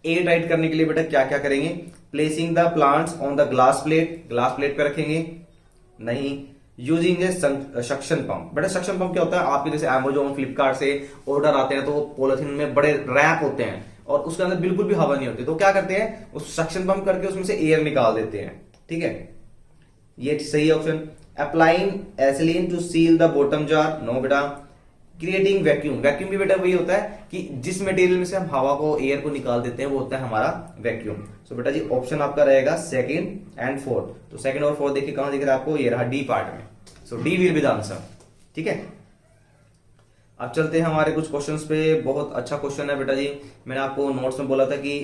Air tight करने के लिए बेटा क्या क्या करेंगे, placing the plants on the glass plate पे रखेंगे, नहीं, यूजिंग ए सक्शन पंप। बेटा सक्शन पंप क्या होता है, आपके जैसे Amazon फ्लिपकार्ट से ऑर्डर आते हैं तो वो पॉलिथीन में बड़े रैप होते हैं और उसके अंदर बिल्कुल भी हवा नहीं होती, तो क्या करते हैं उस सक्शन पंप करके उसमें से एयर निकाल देते हैं। ठीक है, ये सही option. Applying vaseline to seal the bottom jar, no बेटा। क्रिएटिंग वैक्यूम, वैक्यूम भी बेटा वही होता है कि जिस मटेरियल में से हम हवा को एयर को निकाल देते हैं वो होता है हमारा वैक्यूम। सो बेटा जी ऑप्शन आपका रहेगा सेकंड एंड फोर्थ। तो सेकंड और फोर्थ देखिए कहां दिख रहा है आपको, ये रहा डी पार्ट में। So D will be the answer. ठीक है, अब चलते हैं हमारे कुछ क्वेश्चंस पे। बहुत अच्छा क्वेश्चन है बेटा जी, मैंने आपको नोट्स में बोला था कि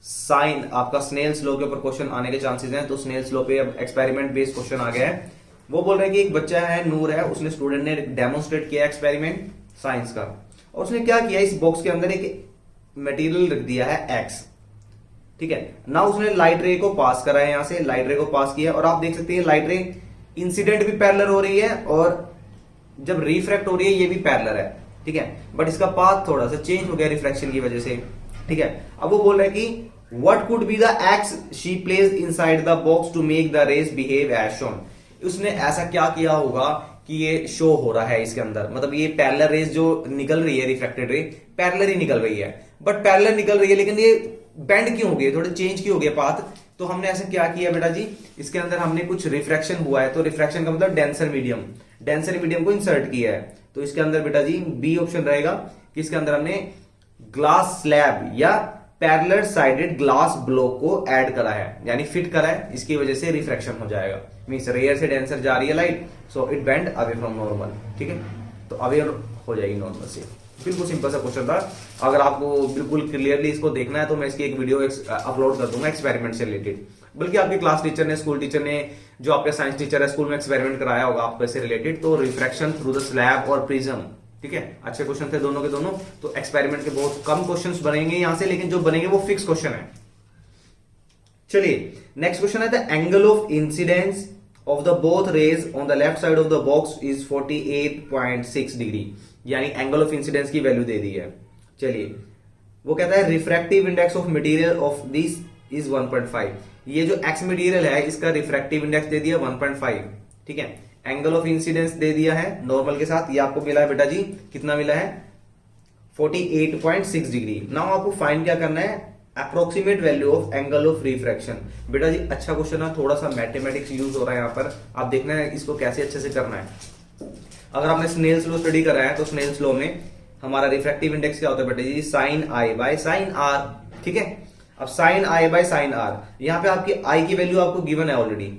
साइन आपका स्नेल्स लॉ के ऊपर क्वेश्चन आने के चांसेस हैं, तो स्नेल्स लॉ पे अब एक्सपेरिमेंट बेस्ड क्वेश्चन आ गया है। वो बोल रहे हैं कि एक बच्चा है नूर है, उसने स्टूडेंट ने डेमोन्स्ट्रेट किया एक्सपेरिमेंट साइंस का, और उसने क्या किया, इस बॉक्स के अंदर एक मटेरियल रख दिया है एक्स। ठीक है ना, उसने लाइट रे को पास करा है, यहां से लाइट रे को पास किया और आप देख सकते हैं लाइट रे इंसिडेंट भी पैरेलल हो रही है और जब रिफ्रैक्ट हो रही है ये भी पैरेलल है। ठीक है, बट इसका पाथ थोड़ा सा चेंज हो गया रिफ्रैक्शन की वजह से। ठीक है, अब वो बोल रहा है कि what could be the X she place inside the box to make the rays behave as shown. उसने ऐसा क्या किया होगा कि ये शो हो रहा है इसके अंदर, मतलब ये पैरेलल रेस जो निकल रही है, रिफ्रैक्टेड रे पैरेलल ही निकल रही है, बट पैरेलल निकल रही है लेकिन ये बेंड क्यों हो गई, थोड़े चेंज क्यों हो गया पाथ। तो हमने ऐसा क्या किया बेटा जी, इसके अंदर हमने कुछ रिफ्रैक्शन हुआ है, तो रिफ्रैक्शन का मतलब डेंसर मीडियम को इंसर्ट किया है। तो इसके अंदर बेटा जी बी ऑप्शन रहेगा कि इसके अंदर हमने ग्लास स्लैब या पैरेलल साइडेड ग्लास ब्लॉक को ऐड करा है, यानी फिट करा है, इसकी वजह से रिफ्रैक्शन हो जाएगा। मींस रेयर से डेंसर जा रही है light, so it bend away from normal. ठीक है, तो अवे हो जाएगी नॉर्मल से। बिल्कुल सिंपल सा क्वेश्चन था। अगर आपको बिल्कुल क्लियरली इसको देखना है तो मैं इसकी एक वीडियो अपलोड कर दूंगा एक्सपेरिमेंट से रिलेटेड। बल्कि आपके क्लास टीचर ने, स्कूल टीचर ने, जो आपके साइंस टीचर है स्कूल में, एक्सपेरिमेंट कराया होगा आपको इससे रिलेटेड। तो रिफ्रैक्शन थ्रू द स्लैब और प्रिज्म, ठीक है, अच्छे क्वेश्चन थे दोनों के दोनों। तो एक्सपेरिमेंट के बहुत कम क्वेश्चंस बनेंगे यहां से, लेकिन जो बनेंगे वो फिक्स क्वेश्चन है। चलिए नेक्स्ट क्वेश्चन है, the angle of incidence of the both rays on the left side of the box is 48.6 degree, यानी एंगल ऑफ इंसिडेंस की वैल्यू दे दी है। चलिए वो कहता है refractive index of material of this is 1.5। ये जो एक्स मटेरियल है इसका रिफ्रैक्टिव इंडेक्स दे दिया 1.5, ठीक है। एंगल ऑफ इंसिडेंस दे दिया है नॉर्मल के साथ, ये आपको मिला है बेटा जी, कितना मिला है 48.6 डिग्री। नाउ आपको फाइंड क्या करना है, approximate value of angle of refraction. बेटा जी अच्छा क्वेश्चन है, थोड़ा सा मैथमेटिक्स यूज हो रहा है यहाँ पर, आप देखना है इसको कैसे अच्छे से करना है। अगर आपने स्नेल्स लॉ स्टडी करा है तो स्नेल्स लॉ में हमारा रिफ्रैक्टिव इंडेक्स क्या होता है बेटा जी, sine i by sine r, ठीक है। अब sine i by sine r, यहाँ पे आपकी आई की वैल्यू आपको गिवन है ऑलरेडी,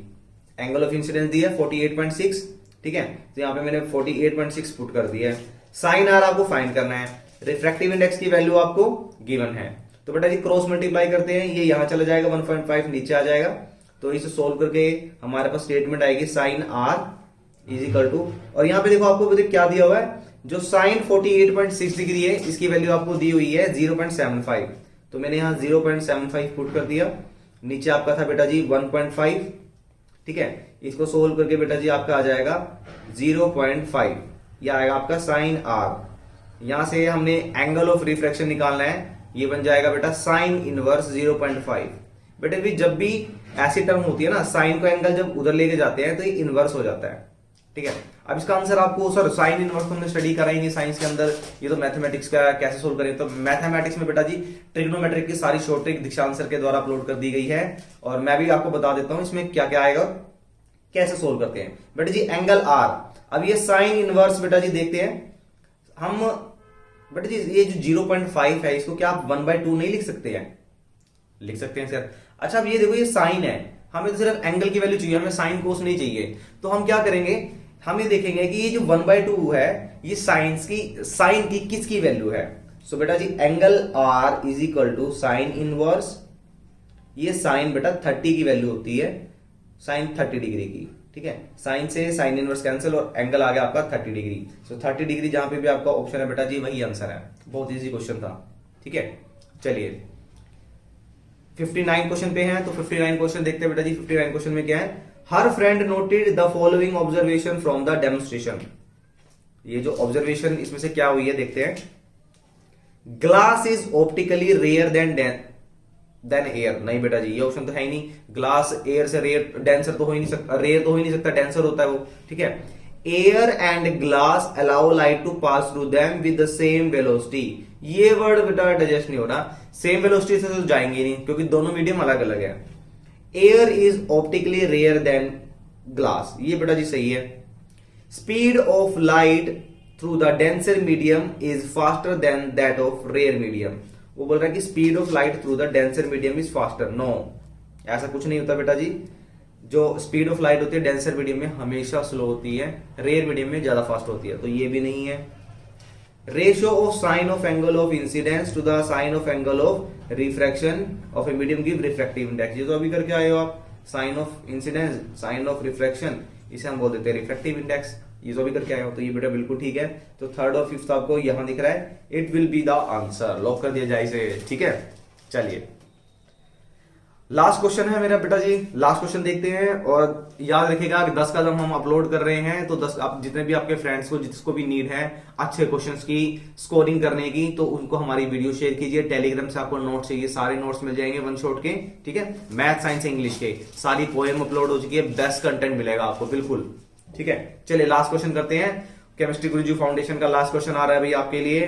एंगल ऑफ इंसिडेंस दी है 48.6, ठीक है। तो यहाँ पे मैंने 48.6 पुट कर दिया है। साइन आर आपको फाइंड करना है, रिफ्रैक्टिव इंडेक्स की वैल्यू आपको गिवन है। तो बेटा जी क्रॉस मल्टीप्लाई करते हैं, ये यहां चला जाएगा 1.5 नीचे आ जाएगा। तो इसे सोल्व करके हमारे पास स्टेटमेंट आएगी sine R is equal to, और यहाँ पे देखो आपको क्या दिया हुआ है, जो साइन 48.6 डिग्री है इसकी वैल्यू आपको दी हुई है 0.75। तो मैंने यहाँ 0.75 पुट कर दिया, नीचे आपका था बेटा जी 1.5, ठीक है। इसको सोल्व करके बेटा जी आपका आ जाएगा 0.5, यह आएगा आपका साइन आर। यहां से हमने एंगल ऑफ रिफ्रैक्शन निकालना है, ये बन जाएगा बेटा साइन इनवर्स 0.5। बेटे भी जब भी ऐसी टर्म होती है ना, साइन को एंगल जब उधर लेके जाते हैं तो ये इनवर्स हो जाता है, ठीक है। अब इसका आंसर आपको, सर साइन इनवर्स तो हमने स्टडी कराएंगे साइंस के अंदर, ये तो मैथमेटिक्स का कैसे सोल्व करें। तो मैथमेटिक्स में बेटा जी ट्रिग्नोमेट्रिक की सारी शॉर्ट ट्रिक दीक्षांत सर के द्वारा अपलोड कर दी गई है, और मैं भी आपको बता देता हूं इसमें क्या क्या आएगा, कैसे सोल्व करते हैं। बेटा जी एंगल आर, अब ये साइन इनवर्स बेटा जी देखते हैं हम। बेटा जी ये जो 0.5 है इसको क्या आप 1/2 नहीं लिख सकते हैं? लिख सकते हैं सर। अच्छा अब ये देखो ये साइन है, हमें तो सिर्फ एंगल की वैल्यू चाहिए, हमें साइन कोस नहीं चाहिए। तो हम क्या करेंगे, हम ये देखेंगे कि ये जो 1/2 है ये साइन की किसकी वैल्यू है। सो बेटा जी angle r is equal to sine inverse, ये साइन बेटा 30 की वैल्यू होती है, साइन 30 डिग्री की, ठीक है। साइन से साइन इनवर्स कैंसिल और एंगल आ गया आपका 30 डिग्री। सो 30 डिग्री जहां पे भी आपका ऑप्शन है बेटा जी वही आंसर है। बहुत इजी क्वेश्चन था, ठीक है। चलिए 59 क्वेश्चन पे हैं, तो 59 क्वेश्चन देखते हैं बेटा जी। 59 क्वेश्चन में क्या है, हर friend noted the following observation from the demonstration. ये जो ऑब्जर्वेशन इसमें से क्या हुई है देखते हैं। Glass is optically rare than air, नहीं बेटा जी ये ऑप्शन तो है ही नहीं। ग्लास एयर से रेयर, डेंसर तो हो ही नहीं सकता, रेयर तो हो ही नहीं सकता, डेंसर होता है वो, ठीक है। Air and glass allow light to pass through them with the same velocity, ये वर्ड बेटा डाइजेस्ट नहीं हो रहा, सेम वेलोसिटी से तो जाएंगे नहीं क्योंकि दोनों मीडियम अलग अलग है। Air is optically rare than glass, ये बेटा जी सही है। Speed of light through the denser medium is faster than that of rare medium, वो बोल रहा है कि speed of light through the denser medium is faster. No, ऐसा कुछ नहीं होता बेटा जी। जो स्पीड ऑफ लाइट होती है डेंसर मीडियम में हमेशा स्लो होती है, रेयर मीडियम में ज्यादा फास्ट होती है, तो ये भी नहीं है। Ratio of sine of angle of incidence to the sine of angle of refraction of a medium give refractive index, ये तो अभी करके आए हो आप। Sine of incidence, sine of refraction, इसे हम बोल देते हैं रिफ्रैक्टिव इंडेक्स, ये जो भी करके आए हो, तो ये बेटा बिल्कुल ठीक है। तो थर्ड और फिफ्थ आपको यहां दिख रहा है, it will be the answer, lock कर दिया जाए इसे, ठीक है। चलिए लास्ट क्वेश्चन है मेरा बेटा जी, लास्ट क्वेश्चन देखते हैं। और याद रखिएगा कि 10 कदम हम अपलोड कर रहे हैं, तो 10 आप जितने भी आपके फ्रेंड्स को जिसको भी नीड है अच्छे क्वेश्चंस की स्कोरिंग करने की, तो उनको हमारी वीडियो शेयर कीजिए। टेलीग्राम से आपको नोट्स चाहिए, सारे नोट्स मिल जाएंगे वन शॉट के, ठीक है। मैथ, साइंस, इंग्लिश के सारी पोएम अपलोड हो चुकी है, बेस्ट कंटेंट मिलेगा आपको बिल्कुल, ठीक है। चलिए लास्ट क्वेश्चन करते हैं। केमिस्ट्री गुरुजी फाउंडेशन का लास्ट क्वेश्चन आ रहा है भाई आपके लिए।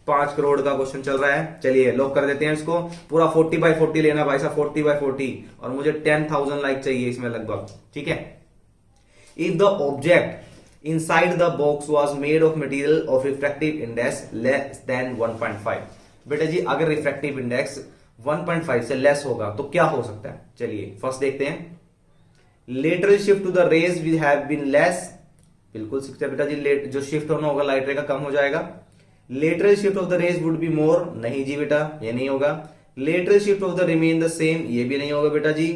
5 करोड़ का क्वेश्चन चल रहा है। चलिए लॉक कर देते हैं इसको। पूरा 40/40 लेना भाई साहब, 40/40, और मुझे 10,000 लाइक चाहिए इसमें लगभग, ठीक है। If the object inside the box was made of material of refractive index less than 1.5। बेटा जी अगर रिफ्रैक्टिव इंडेक्स 1.5 से लेस होगा तो क्या हो सकता है? चलिए फर्स्ट देखते हैं। Lateral shift to the rays we have been less, बिल्कुल सीखते हैं बेटा जी। जो शिफ्ट होना होगा लाइट रे का कम हो जाएगा। Lateral shift of the rays would be more, नहीं जी बेटा ये नहीं होगा। Lateral shift of the remain the same, ये भी नहीं होगा बेटा जी।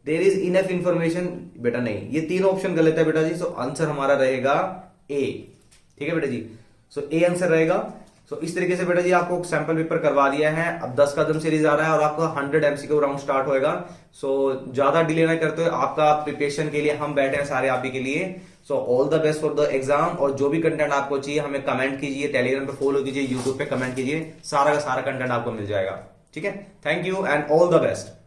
देयर इज इनफ इंफॉर्मेशन, बेटा नहीं, ये तीनों ऑप्शन गलत है बेटा जी। सो आंसर हमारा रहेगा ए, ठीक है बेटा जी। सो ए आंसर रहेगा। सो इस तरीके से बेटा जी आपको सैंपल पेपर करवा दिया है। अब 10 कदम सीरीज आ रहा है और आपका 100 MCQ राउंड स्टार्ट होएगा। सो ज्यादा डिले ना करते हुए आपका प्रिपरेशन के लिए हम बैठे हैं सारे आप ही के लिए। So all the best for the exam. और जो भी कंटेंट आपको चाहिए हमें कमेंट कीजिए, टेलीग्राम पे फॉलो कीजिए, यूट्यूब पे कमेंट कीजिए, सारा का सारा कंटेंट आपको मिल जाएगा, ठीक है। Thank you and all the best.